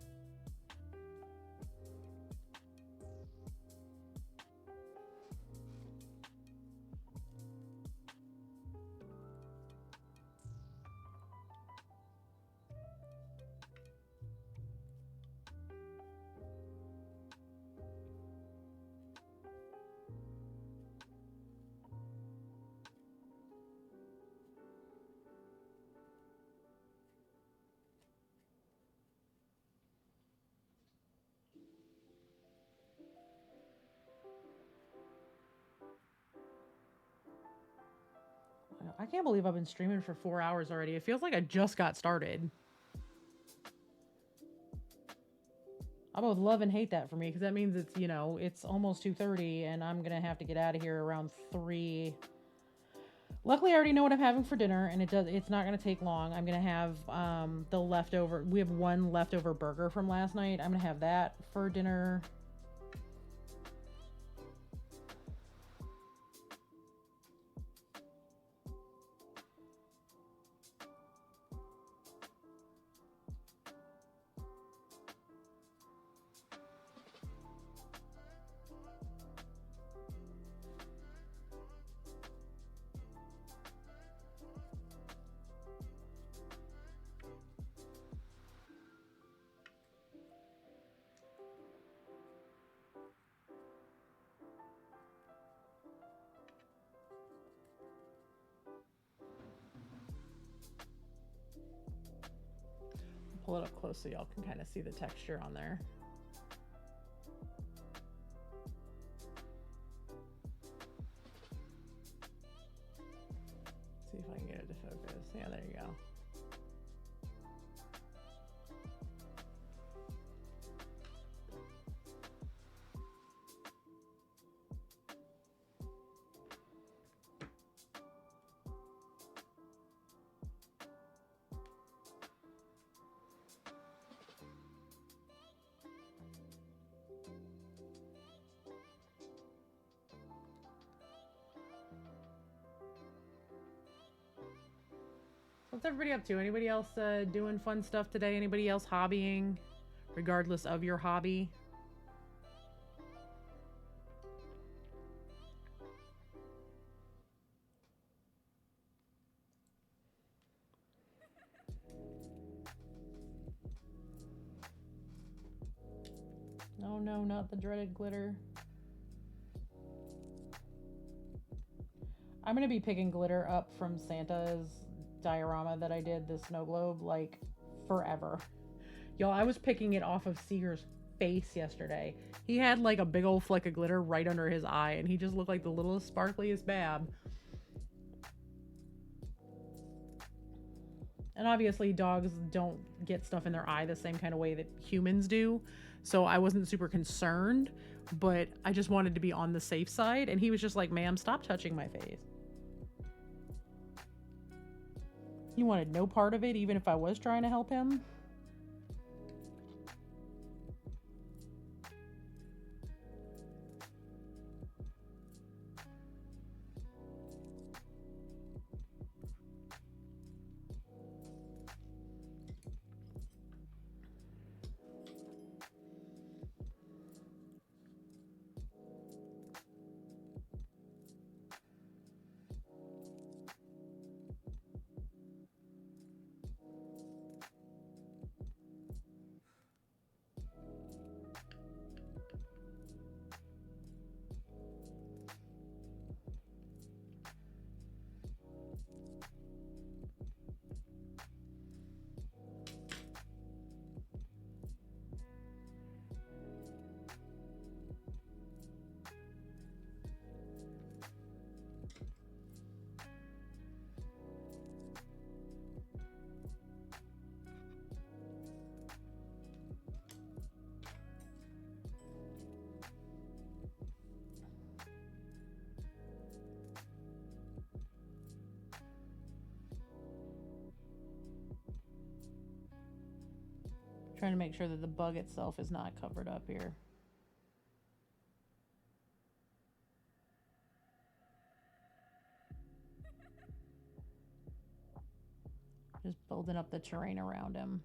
I can't believe I've been streaming for 4 hours already. It feels like I just got started. I both love and hate that for me because that means it's, you know, it's almost 2:30 and I'm going to have to get out of here around 3. Luckily, I already know what I'm having for dinner and it's not going to take long. I'm going to have the leftover. We have one leftover burger from last night. I'm going to have that for dinner. pull it up close so y'all can kind of see the texture on there. See if I can get it to focus. Yeah, there you go. What's everybody up to? Anybody else doing fun stuff today? Anybody else hobbying, regardless of your hobby? Oh no, not the dreaded glitter. I'm gonna be picking glitter up from Santa's diorama that I did, the snow globe, like forever. Y'all, I was picking it off of Seeger's face yesterday. He had like a big old fleck of glitter right under his eye, and he just looked like the littlest, sparkliest bab. And obviously dogs don't get stuff in their eye the same kind of way that humans do, so I wasn't super concerned, but I just wanted to be on the safe side, and he was just like, ma'am, stop touching my face. He wanted no part of it, even if I was trying to help him. Trying to make sure that the bug itself is not covered up here. Just building up the terrain around him.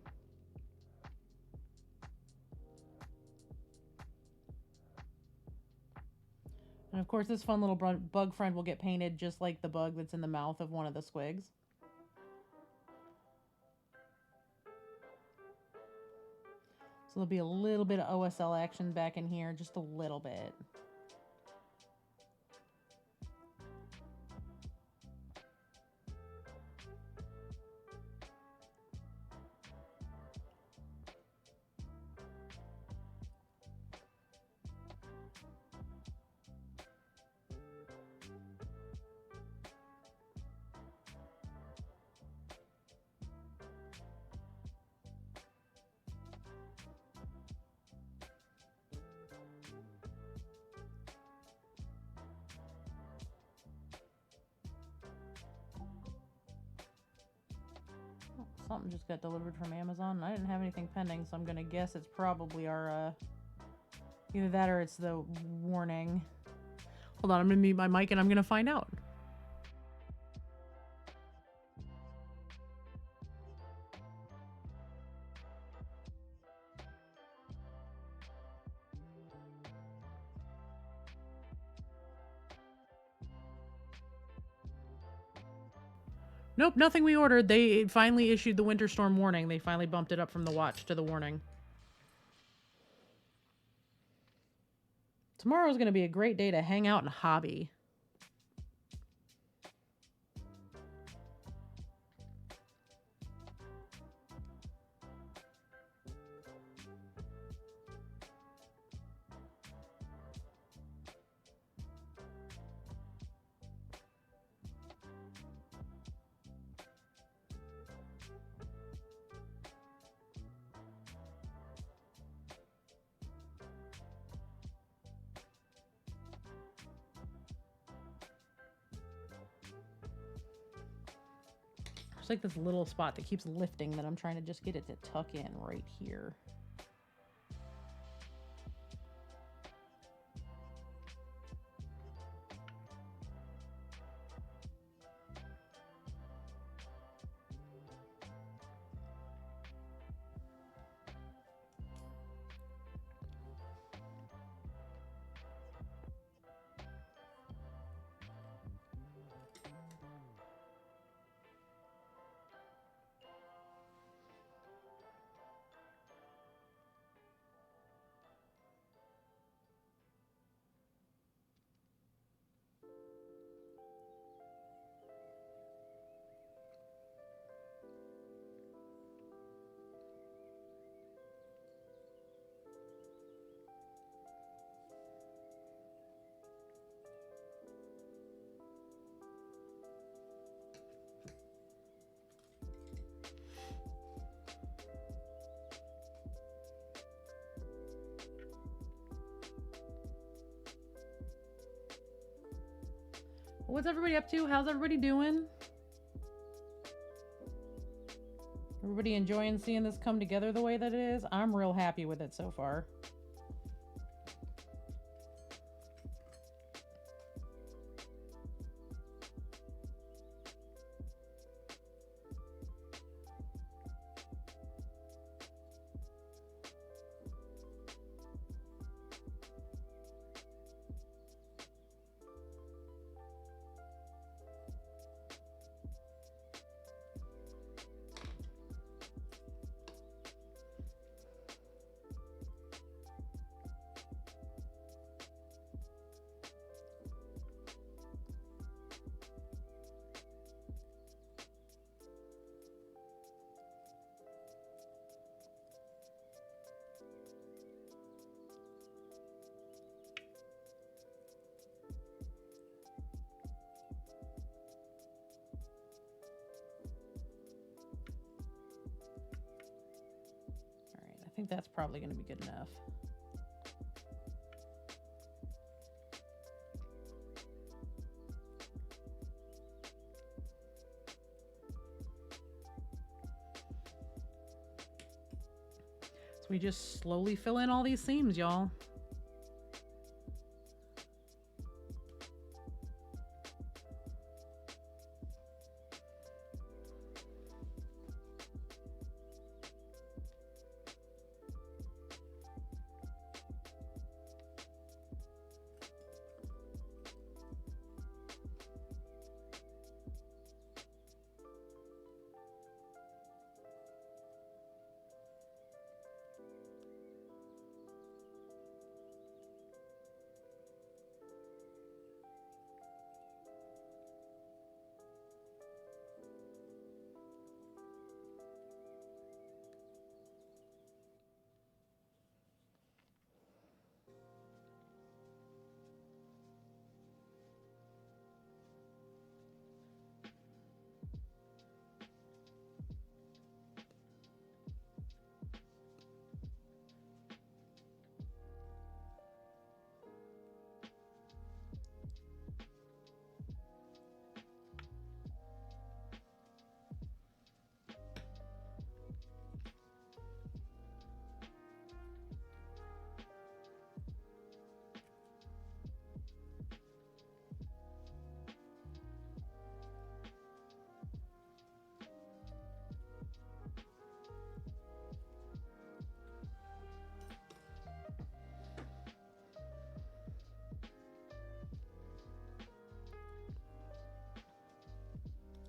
And of course, this fun little bug friend will get painted just like the bug that's in the mouth of one of the squigs. So there'll be a little bit of OSL action back in here, just a little bit. Something just got delivered from Amazon. I didn't have anything pending, so I'm gonna guess it's probably our either that or it's the warning. Hold on, I'm gonna mute my mic and I'm gonna find out. Nope, nothing we ordered. They finally issued the winter storm warning. They finally bumped it up from the watch to the warning. Tomorrow's going to be a great day to hang out and hobby. There's like this little spot that keeps lifting that I'm trying to just get it to tuck in right here. What's everybody up to? How's everybody doing? Everybody enjoying seeing this come together the way that it is? I'm real happy with it so far. I think that's probably going to be good enough. So we just slowly fill in all these seams, y'all.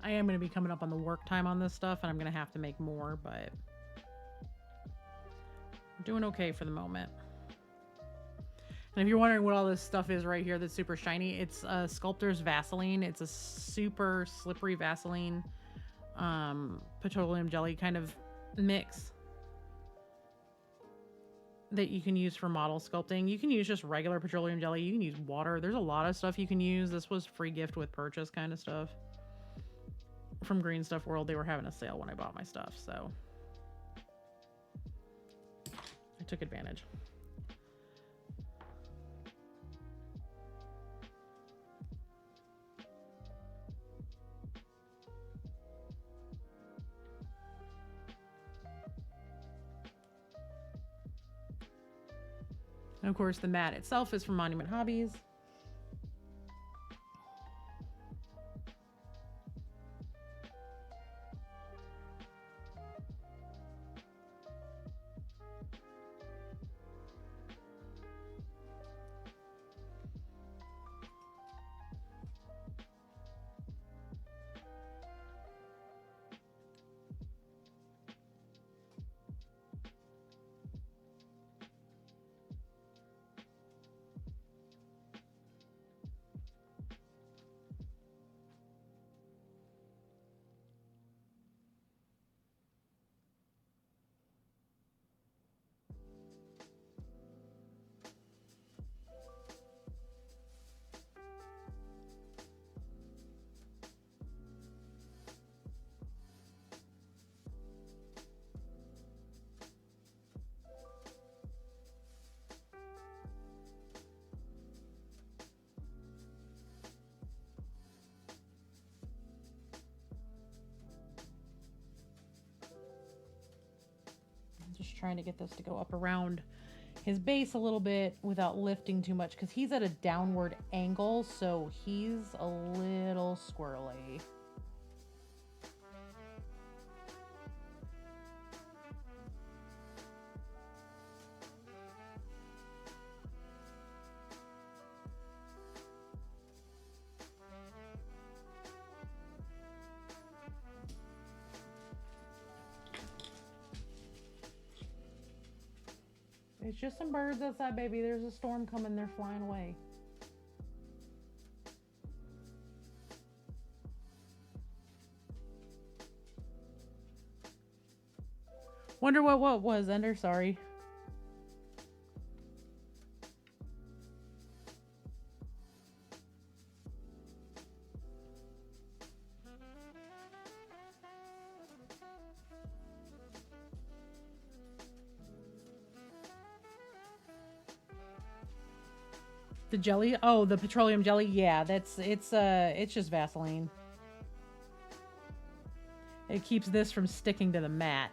I am going to be coming up on the work time on this stuff, and I'm going to have to make more, but I'm doing okay for the moment. And if you're wondering what all this stuff is right here that's super shiny, it's Sculptor's Vaseline. It's a super slippery Vaseline petroleum jelly kind of mix that you can use for model sculpting. You can use just regular petroleum jelly. You can use water. There's a lot of stuff you can use. This was free gift with purchase kind of stuff. From Green Stuff World, they were having a sale when I bought my stuff, so I took advantage. And of course, the mat itself is from Monument Hobbies. Just trying to get this to go up around his base a little bit without lifting too much, because he's at a downward angle, so he's a little squirrely. It's just some birds outside, baby. There's a storm coming. They're flying away. Wonder what was, Ender? Sorry. The jelly? Oh, the petroleum jelly? Yeah, it's just Vaseline. It keeps this from sticking to the mat.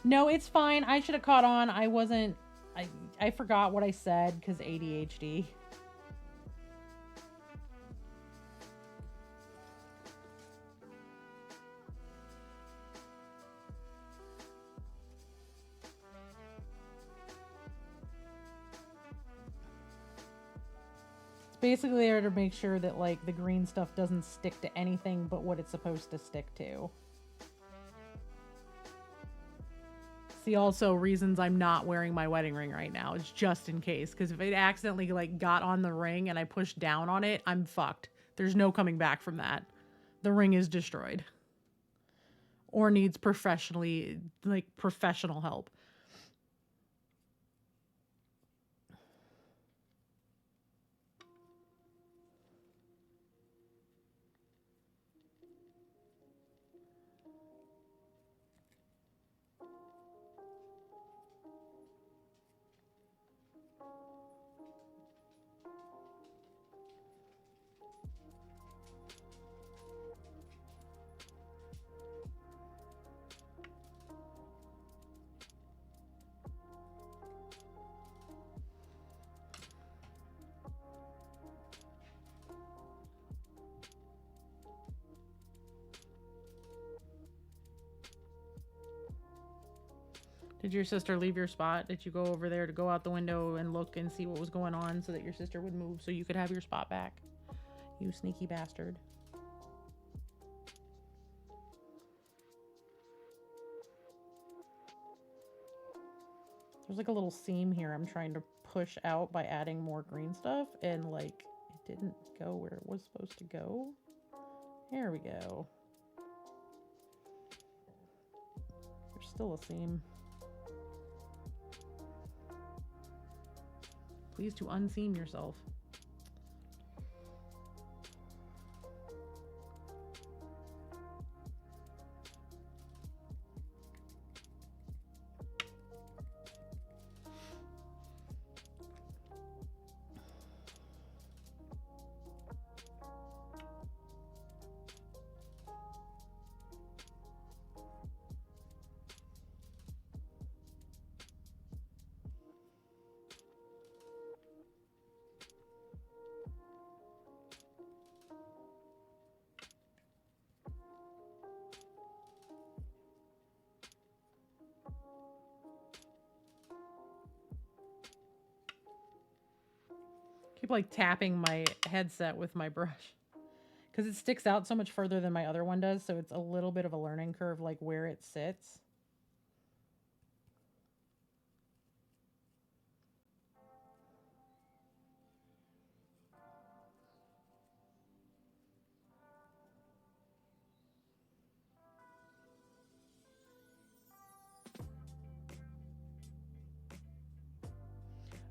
No, it's fine. I should have caught on. I forgot what I said because ADHD. Basically there to make sure that like the green stuff doesn't stick to anything but what it's supposed to stick to. See, also reasons I'm not wearing my wedding ring right now is just in case, because if it accidentally like got on the ring and I pushed down on it, I'm fucked. There's no coming back from that. The ring is destroyed or needs professional help. Did your sister leave your spot? Did you go over there to go out the window and look and see what was going on so that your sister would move so you could have your spot back? You sneaky bastard. There's like a little seam here I'm trying to push out by adding more green stuff, and like it didn't go where it was supposed to go. There we go. There's still a seam. Please to unseam yourself. keep like tapping my headset with my brush because it sticks out so much further than my other one does. So it's a little bit of a learning curve, like where it sits.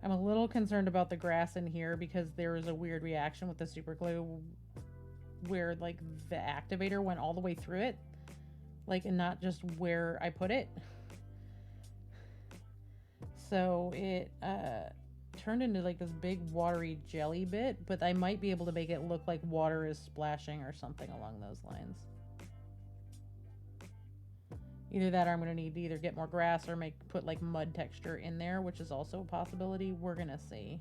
I'm a little concerned about the grass in here because there is a weird reaction with the super glue where like the activator went all the way through it, like, and not just where I put it. So it turned into like this big watery jelly bit, but I might be able to make it look like water is splashing or something along those lines. Either that or I'm going to need to either get more grass or put like mud texture in there, which is also a possibility. We're going to see.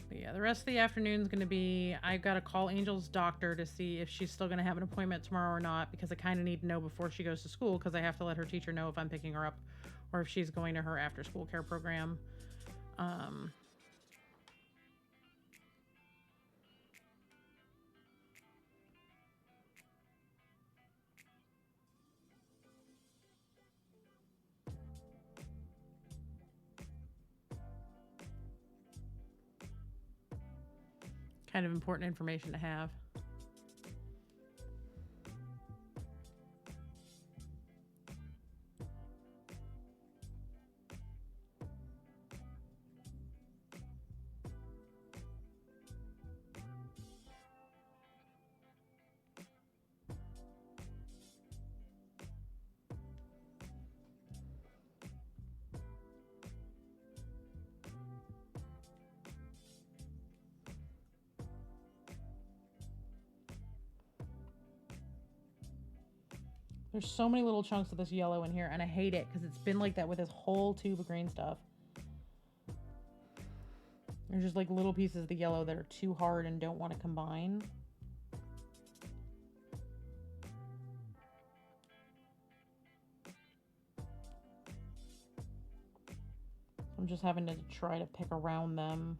But yeah, the rest of the afternoon is going to be, I've got to call Angel's doctor to see if she's still going to have an appointment tomorrow or not, because I kind of need to know before she goes to school, because I have to let her teacher know if I'm picking her up or if she's going to her after school care program. Kind of important information to have. There's so many little chunks of this yellow in here, and I hate it because it's been like that with this whole tube of green stuff. There's just like little pieces of the yellow that are too hard and don't want to combine. I'm just having to try to pick around them.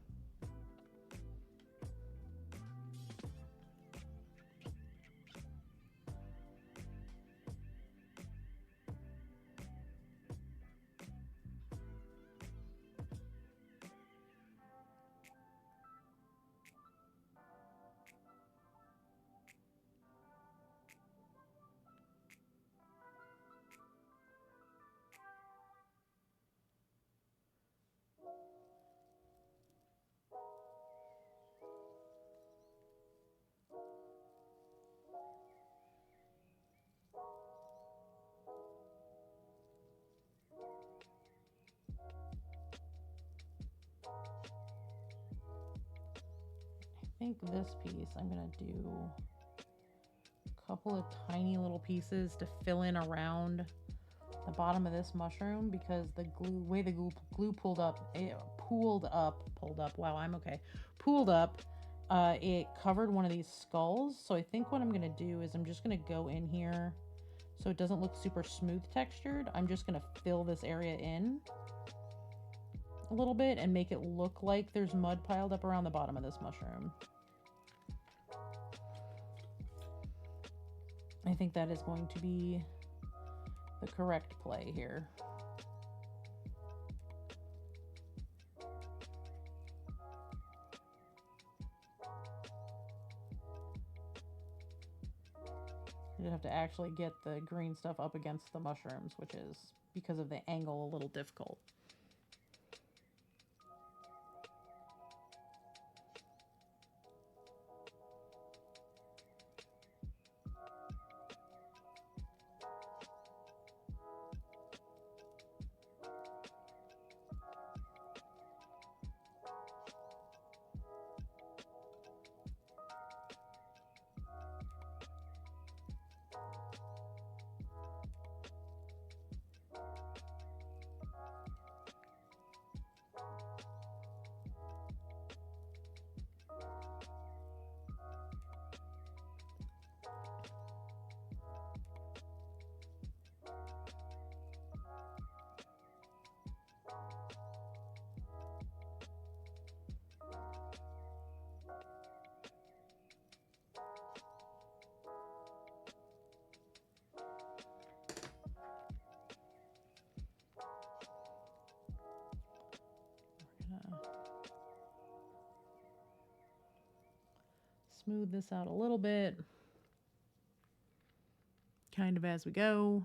I think this piece I'm going to do a couple of tiny little pieces to fill in around the bottom of this mushroom, because the way the glue pulled up, wow, I'm okay, pooled up, it covered one of these skulls. So I think what I'm going to do is I'm just going to go in here so it doesn't look super smooth textured. I'm just going to fill this area in a little bit and make it look like there's mud piled up around the bottom of this mushroom. I think that is going to be the correct play here. You have to actually get the green stuff up against the mushrooms, which is, because of the angle, a little difficult. smooth this out a little bit, kind of as we go.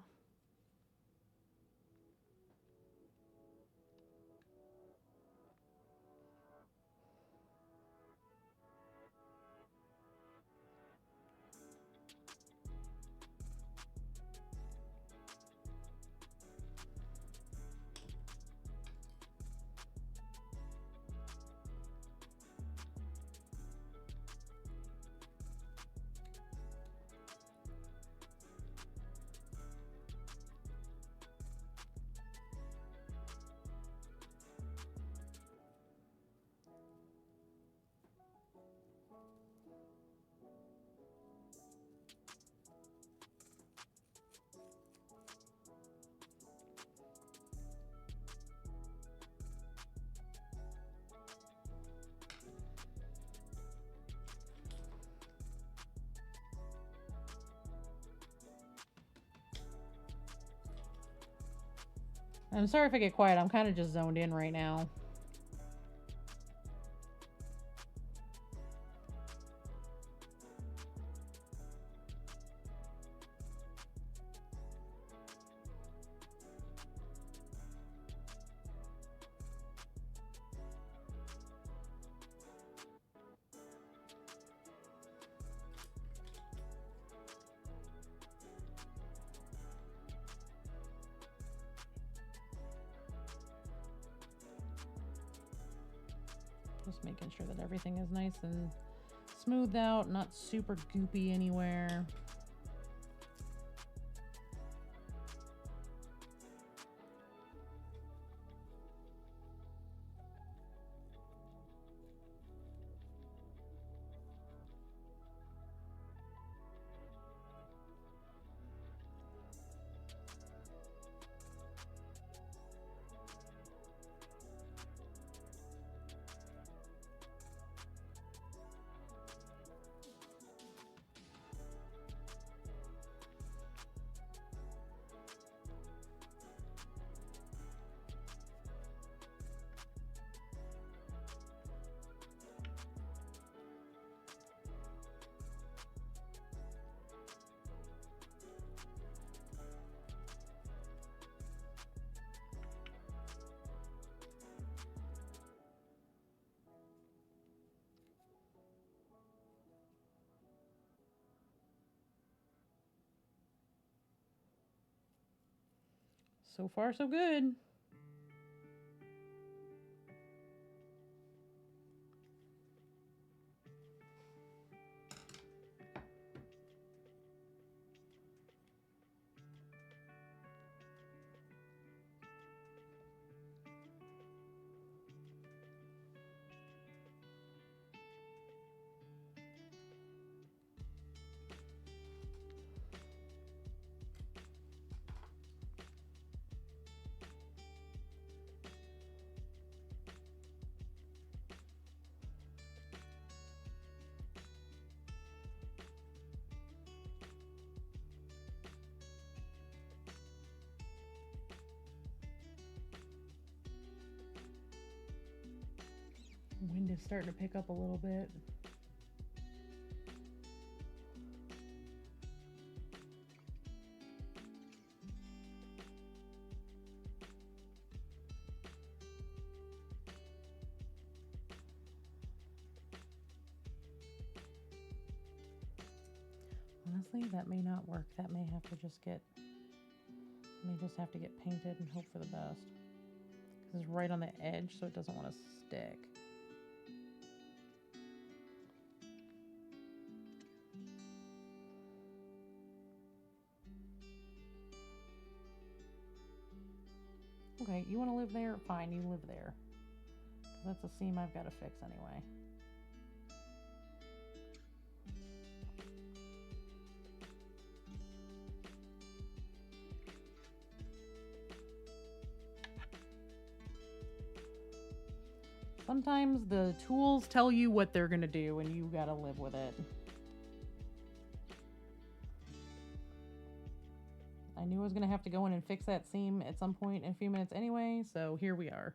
I'm sorry if I get quiet. I'm kind of just zoned in right now. Just making sure that everything is nice and smoothed out, not super goopy anywhere. So far, so good. Wind is starting to pick up a little bit. Honestly, that may not work. That may have to just get, painted and hope for the best. Because it's right on the edge, so it doesn't want to stick. Okay, you want to live there? Fine, you live there. That's a seam I've got to fix anyway. Sometimes the tools tell you what they're going to do and you got to live with it. I knew I was going to have to go in and fix that seam at some point in a few minutes anyway, so here we are.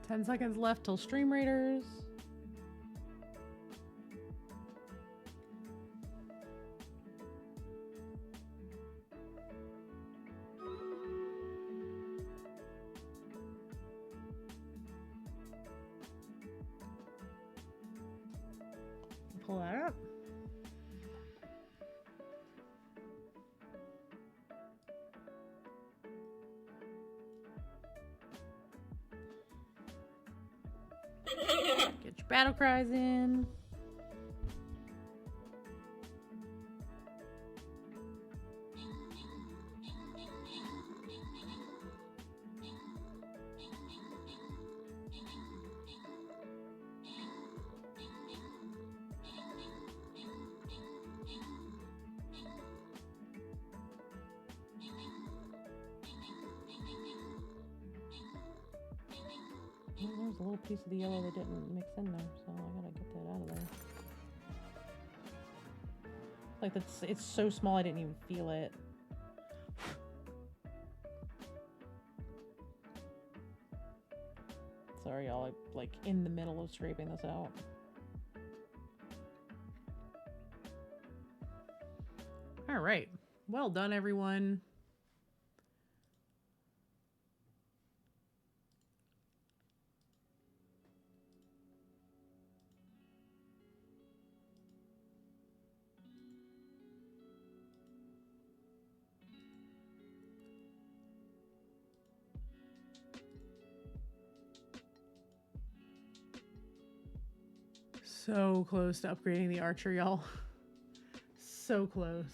10 seconds left till Stream Raiders. Pull that up. Get your battle cries in. There's a little piece of the yellow that didn't mix in there, so I gotta get that out of there. Like it's so small I didn't even feel it. Sorry y'all, I'm like in the middle of scraping this out. All right, well done everyone. So close to upgrading the archer, y'all. So close.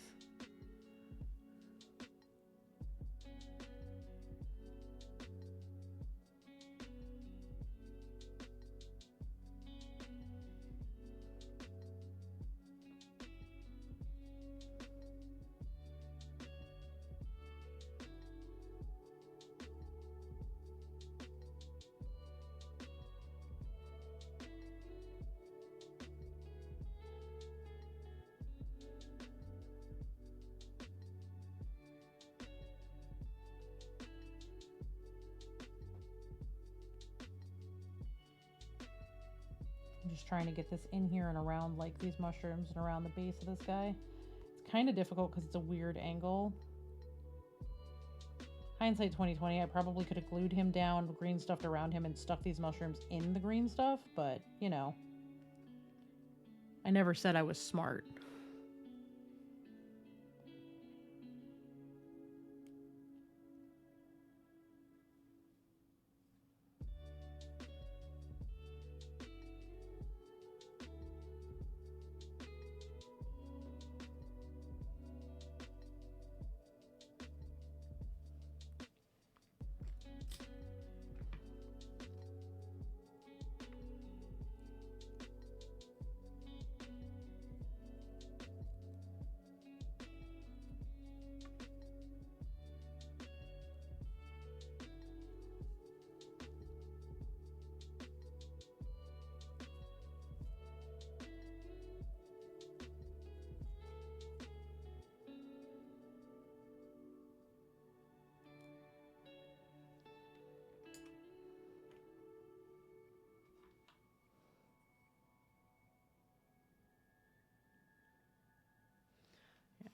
I'm just trying to get this in here and around like these mushrooms and around the base of this guy. It's kind of difficult because it's a weird angle. Hindsight 2020, I probably could have glued him down, green stuffed around him, and stuck these mushrooms in the green stuff, but, you know. I never said I was smart.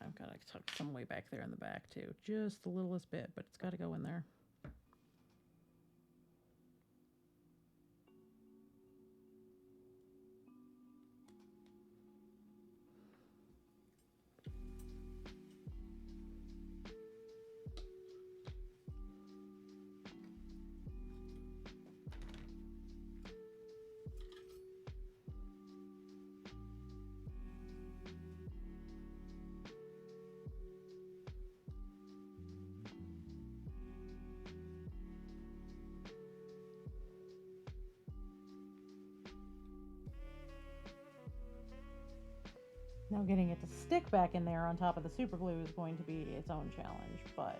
I've got to tuck some way back there in the back too. Just the littlest bit, but it's got to go in there. Now getting it to stick back in there on top of the super glue is going to be its own challenge, but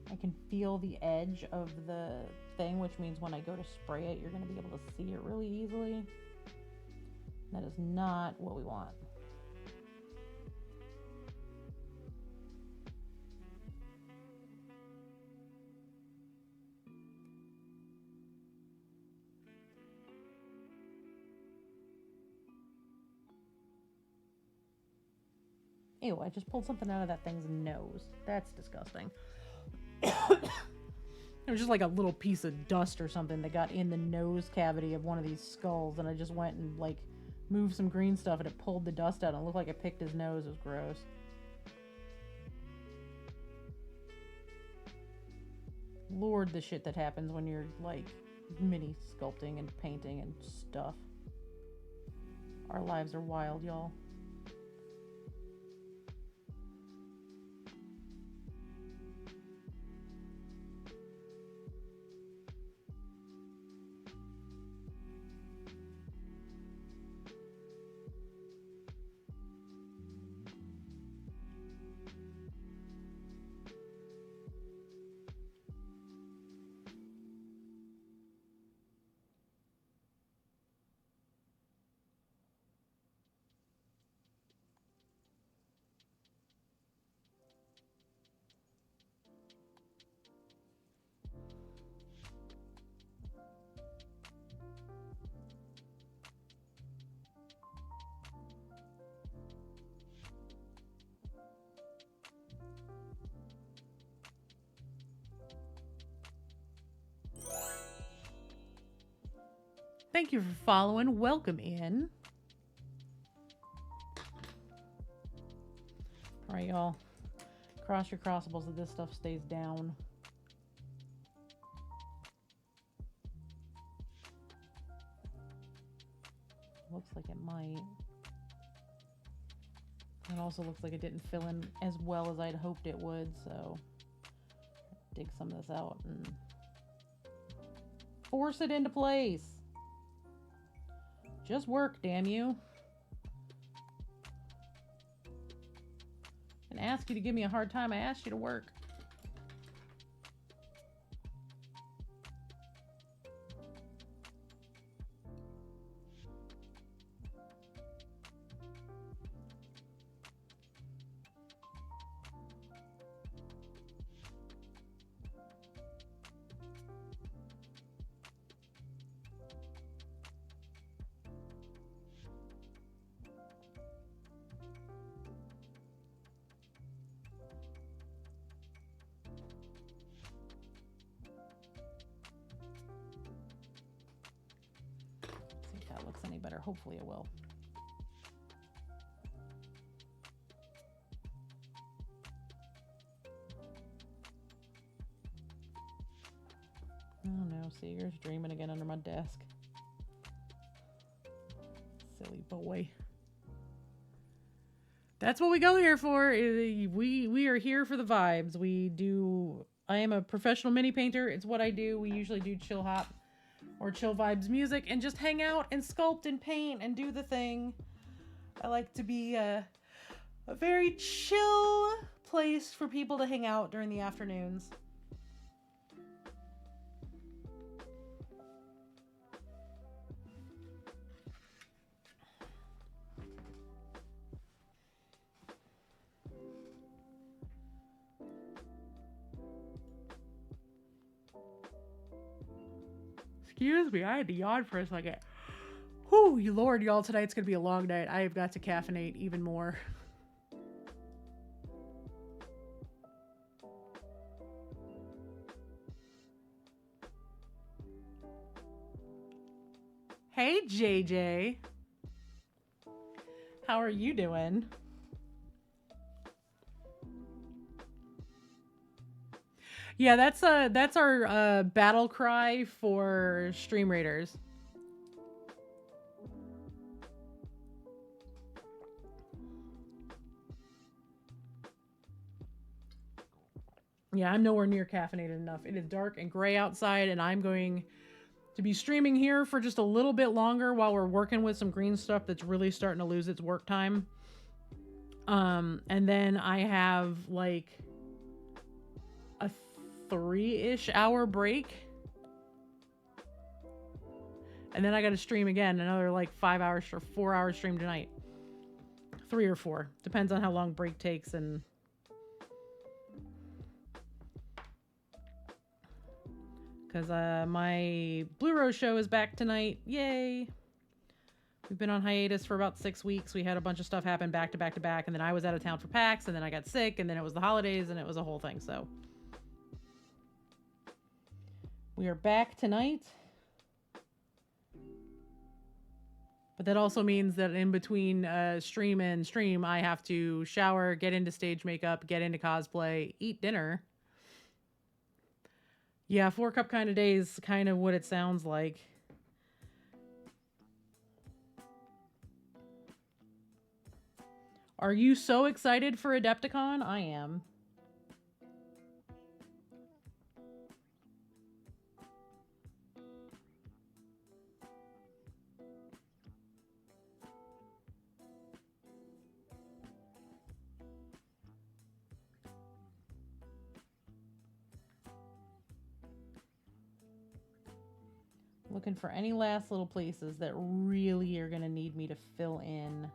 I can feel the edge of the thing, which means when I go to spray it, you're going to be able to see it really easily. That is not what we want. Ew, I just pulled something out of that thing's nose. That's disgusting. It was just like a little piece of dust or something that got in the nose cavity of one of these skulls, and I just went and like moved some green stuff and it pulled the dust out and it looked like it picked his nose. It was gross. Lord, the shit that happens when you're like mini sculpting and painting and stuff. Our lives are wild, y'all. Thank you for following. Welcome in. All right, y'all. Cross your crossables that this stuff stays down. Looks like it might. It also looks like it didn't fill in as well as I'd hoped it would, so dig some of this out and force it into place. Just work, damn you. And ask you to give me a hard time. I asked you to work. Looks any better. Hopefully it will. Oh no, Seeger's dreaming again under my desk. Silly boy. That's what we go here for. We are here for the vibes. I am a professional mini painter. It's what I do. We usually do chill hop or chill vibes music and just hang out and sculpt and paint and do the thing. I like to be a very chill place for people to hang out during the afternoons. Excuse me, I had to yawn for a second. Whew, Lord, y'all, tonight's gonna be a long night. I have got to caffeinate even more. Hey, JJ. How are you doing? Yeah, that's our battle cry for stream raiders. Yeah, I'm nowhere near caffeinated enough. It is dark and gray outside, and I'm going to be streaming here for just a little bit longer while we're working with some green stuff that's really starting to lose its work time. And then I have like a 3-ish hour break. And then I got to stream again, another like 5 hours or 4 hour stream tonight. 3 or 4. Depends on how long break takes and... Because my Blue Rose show is back tonight. Yay! We've been on hiatus for about 6 weeks. We had a bunch of stuff happen back to back to back, and then I was out of town for PAX, and then I got sick, and then it was the holidays, and it was a whole thing. So we are back tonight. But that also means that in between stream and stream, I have to shower, get into stage makeup, get into cosplay, eat dinner. Yeah, 4-cup kind of days, kind of what it sounds like. Are you so excited for AdeptiCon? I am. Looking for any last little places that really are going to need me to fill in.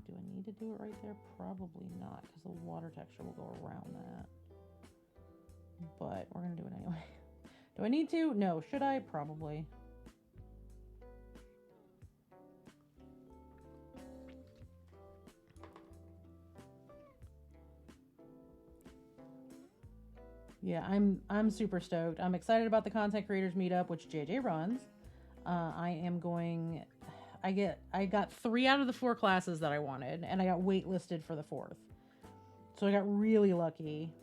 Do I need to do it right there? Probably not, because the water texture will go around that. But we're going to do it anyway. Do I need to? No. Should I? Probably. Yeah, I'm super stoked. I'm excited about the content creators meetup, which JJ runs. I am going. I got 3 out of the 4 classes that I wanted, and I got waitlisted for the 4th. So I got really lucky.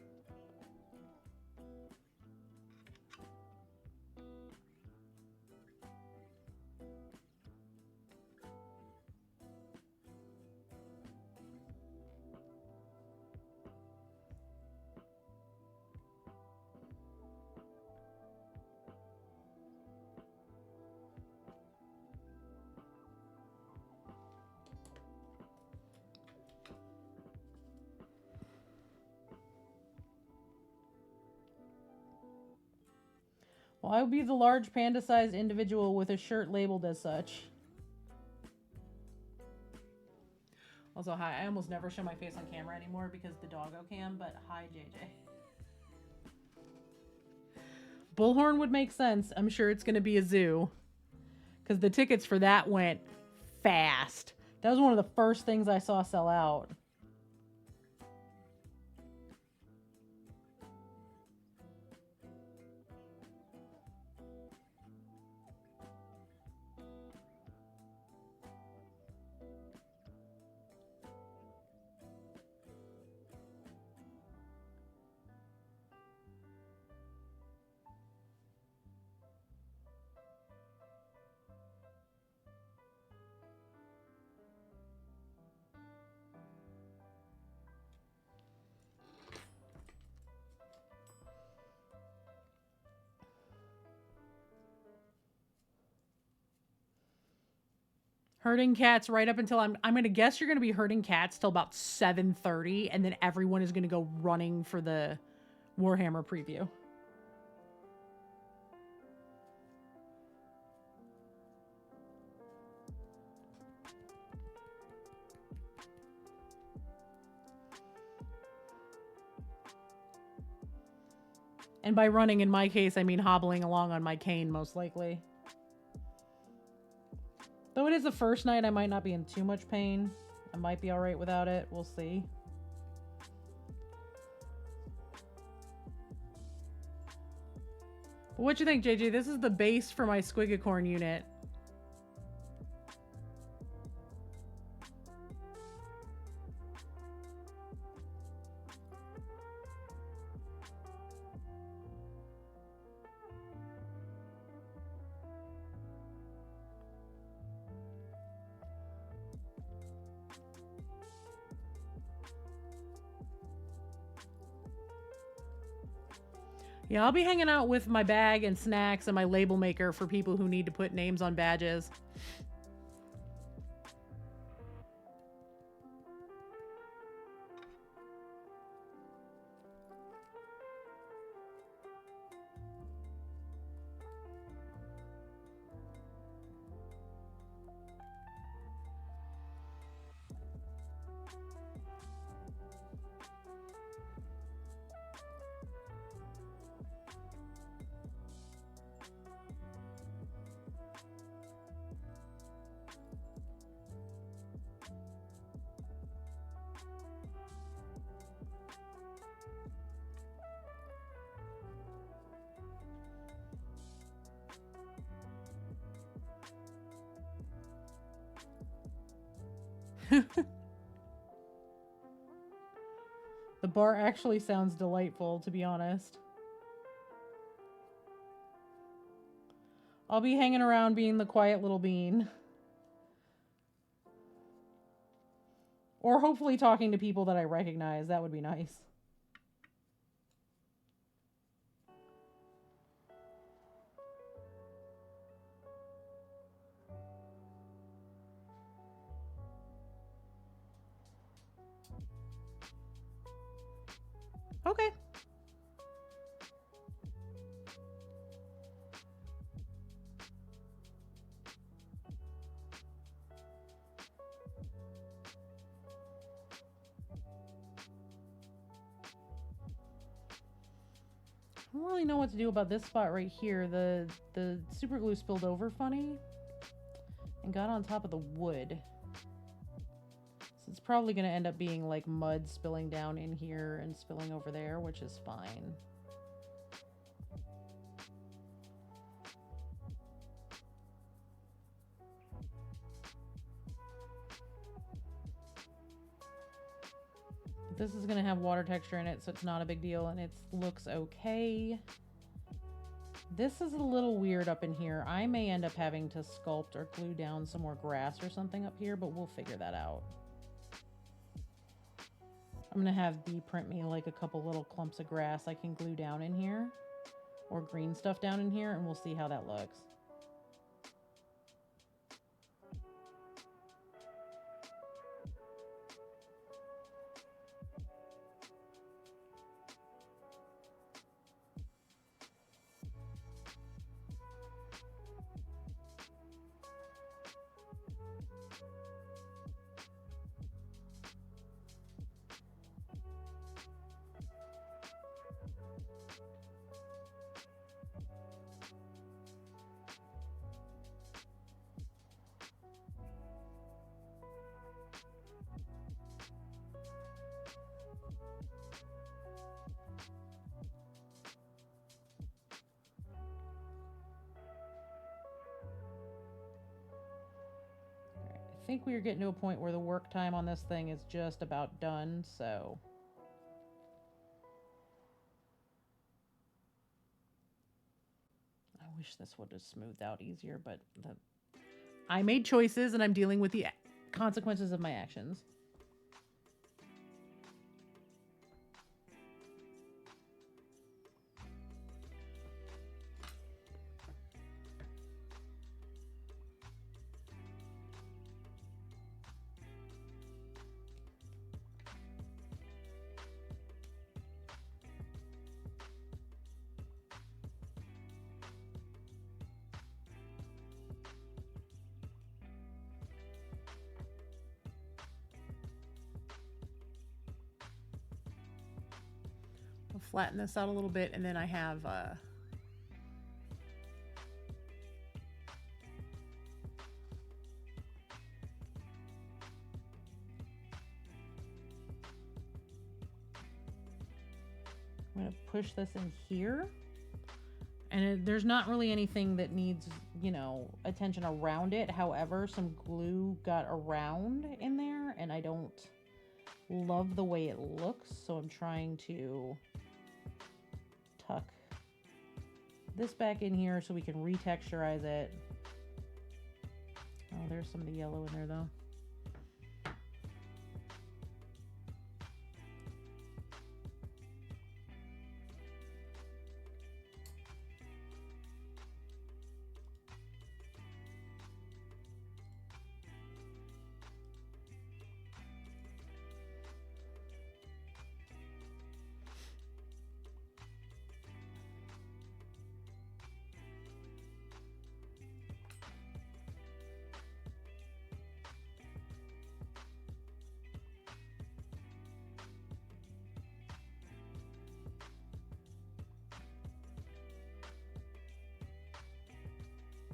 Well, I would be the large panda-sized individual with a shirt labeled as such. Also, hi. I almost never show my face on camera anymore because the doggo cam, but hi, JJ. Bullhorn would make sense. I'm sure it's going to be a zoo. Because the tickets for that went fast. That was one of the first things I saw sell out. Herding cats right up until I'm going to guess you're going to be herding cats till about 7:30, and then everyone is going to go running for the Warhammer preview. And by running, in my case, I mean hobbling along on my cane, most likely. Though it is the first night, I might not be in too much pain. I might be alright without it. We'll see. But what you think, JJ? This is the base for my Squigicorn unit. Yeah, I'll be hanging out with my bag and snacks and my label maker for people who need to put names on badges. The bar actually sounds delightful, to be honest. I'll be hanging around being the quiet little bean. Or hopefully talking to people that I recognize. That would be nice. Okay. I don't really know what to do about this spot right here. The super glue spilled over funny and got on top of the wood. So it's probably going to end up being like mud spilling down in here and spilling over there, which is fine. This is going to have water texture in it, so it's not a big deal, and it looks okay. This is a little weird up in here. I may end up having to sculpt or glue down some more grass or something up here, but we'll figure that out. I'm going to have Dee print me like a couple little clumps of grass I can glue down in here, or green stuff down in here, and we'll see how that looks. I think we are getting to a point where the work time on this thing is just about done, so I wish this would have smoothed out easier, but I made choices and I'm dealing with the consequences of my actions. I'll flatten this out a little bit, and then I have I'm going to push this in here, and there's not really anything that needs, you know, attention around it. However, some glue got around in there, and I don't love the way it looks, so I'm trying to tuck this back in here so we can retexturize it. Oh, there's some of the yellow in there though.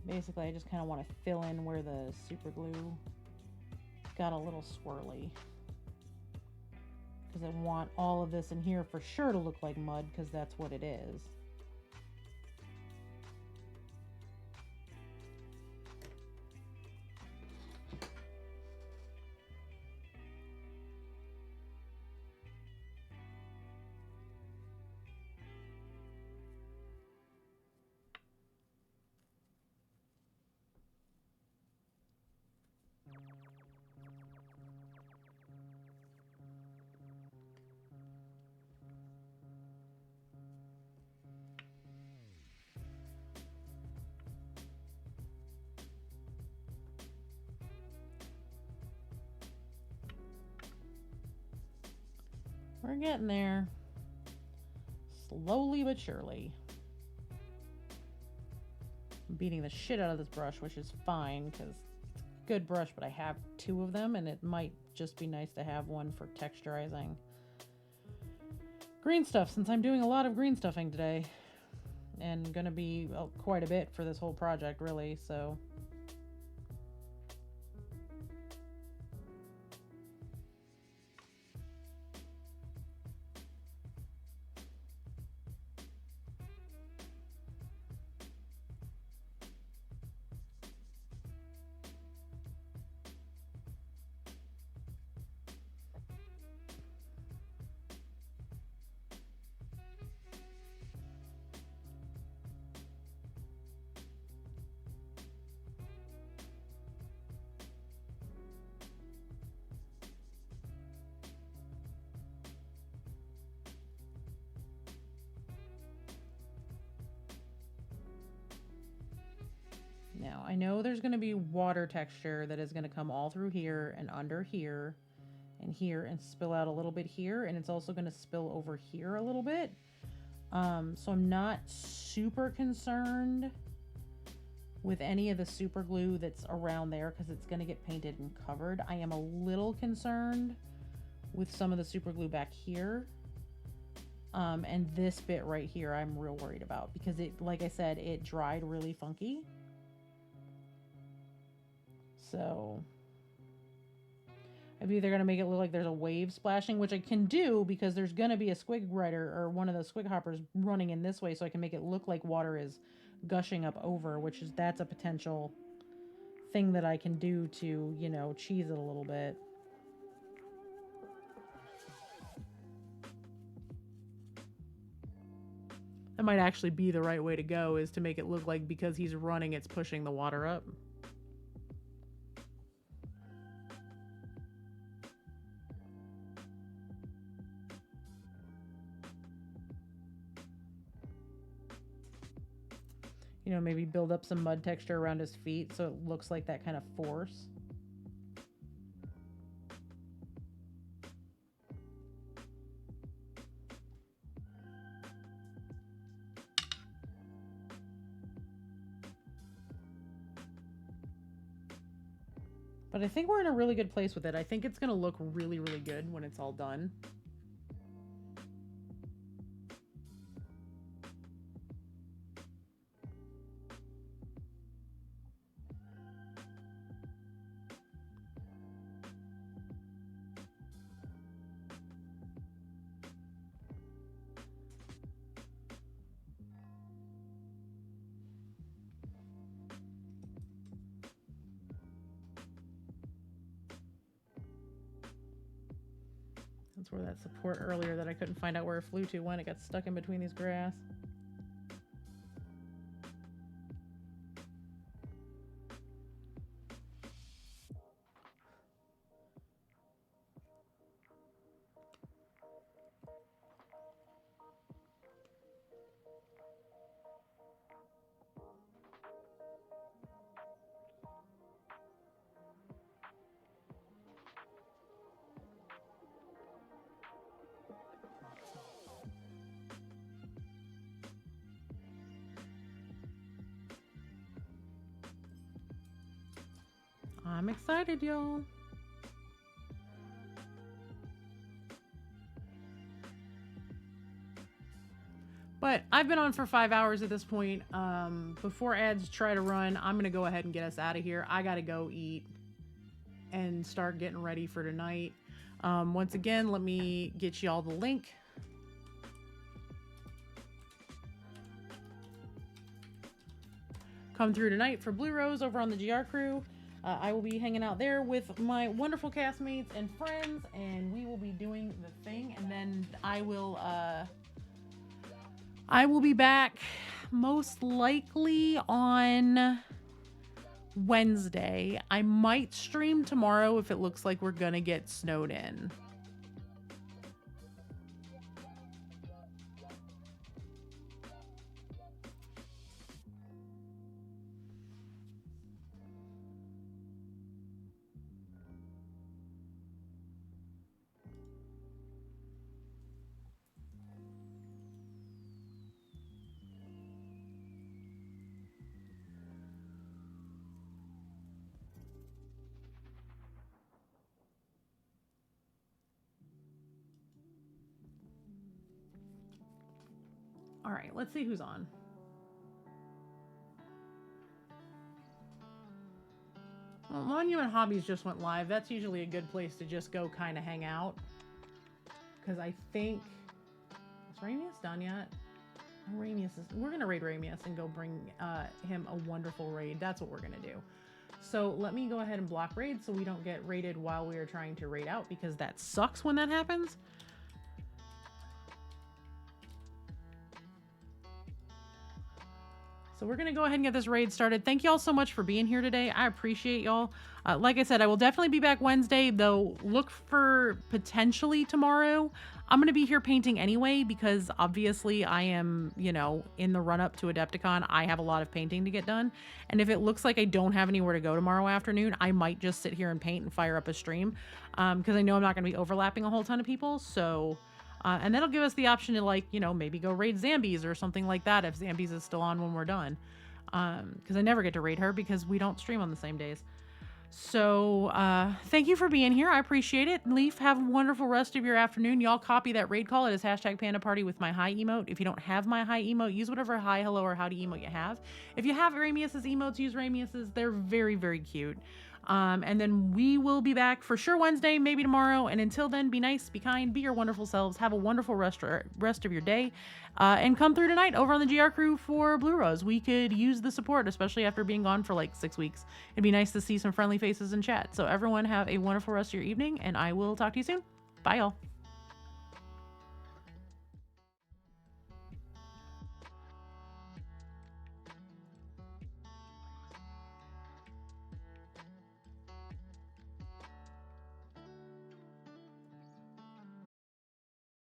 Basically, I just kind of want to fill in where the super glue got a little swirly, because I want all of this in here for sure to look like mud, because that's what it is. We're getting there. Slowly but surely. I'm beating the shit out of this brush, which is fine because it's a good brush, but I have 2 of them and it might just be nice to have one for texturizing green stuff since I'm doing a lot of green stuffing today and gonna be quite a bit for this whole project really, so. Now, I know there's going to be water texture that is going to come all through here and under here and spill out a little bit here, and it's also going to spill over here a little bit. So I'm not super concerned with any of the super glue that's around there because it's going to get painted and covered. I am a little concerned with some of the super glue back here. And this bit right here I'm real worried about because it, like I said, it dried really funky. So I'm either going to make it look like there's a wave splashing, which I can do because there's going to be a squig writer or one of the squig hoppers running in this way, so I can make it look like water is gushing up over, that's a potential thing that I can do to, you know, cheese it a little bit. That might actually be the right way to go, is to make it look like because he's running, it's pushing the water up. You know, maybe build up some mud texture around his feet so it looks like that kind of force. But I think we're in a really good place with it. I think it's going to look really, really good when it's all done. That's where that support earlier that I couldn't find out where it flew to when it got stuck in between these grass. I'm excited, y'all. But I've been on for 5 hours at this point. Before ads try to run, I'm going to go ahead and get us out of here. I got to go eat and start getting ready for tonight. Once again, let me get y'all the link. Come through tonight for Blue Rose over on the GR Crew. I will be hanging out there with my wonderful castmates and friends, and we will be doing the thing. And then I will be back most likely on Wednesday. I might stream tomorrow if it looks like we're gonna get snowed in. All right, let's see who's on. Well, Monument Hobbies just went live. That's usually a good place to just go kind of hang out. Because I think... Is Ramius done yet? We're going to raid Ramius and go bring him a wonderful raid. That's what we're going to do. So let me go ahead and block raid so we don't get raided while we are trying to raid out, because that sucks when that happens. So we're going to go ahead and get this raid started. Thank you all so much for being here today. I appreciate y'all. Like I said, I will definitely be back Wednesday, though look for potentially tomorrow. I'm going to be here painting anyway, because obviously I am, you know, in the run up to AdeptiCon. I have a lot of painting to get done. And if it looks like I don't have anywhere to go tomorrow afternoon, I might just sit here and paint and fire up a stream, because I know I'm not going to be overlapping a whole ton of people. So... and that'll give us the option to, like, you know, maybe go raid Zambies or something like that if Zambies is still on when we're done. Because I never get to raid her because we don't stream on the same days. So thank you for being here. I appreciate it. Leaf, have a wonderful rest of your afternoon. Y'all copy that raid call. It is #PandaParty with my hi emote. If you don't have my hi emote, use whatever hi, hello, or howdy emote you have. If you have Ramius's emotes, use Ramius's. They're very, very cute. And then we will be back for sure Wednesday, maybe tomorrow. And until then, be nice, be kind, be your wonderful selves. Have a wonderful rest of your day. And come through tonight over on the GR crew for Blue Rose. We could use the support, especially after being gone for like 6 weeks. It'd be nice to see some friendly faces in chat. So everyone have a wonderful rest of your evening, and I will talk to you soon. Bye, y'all.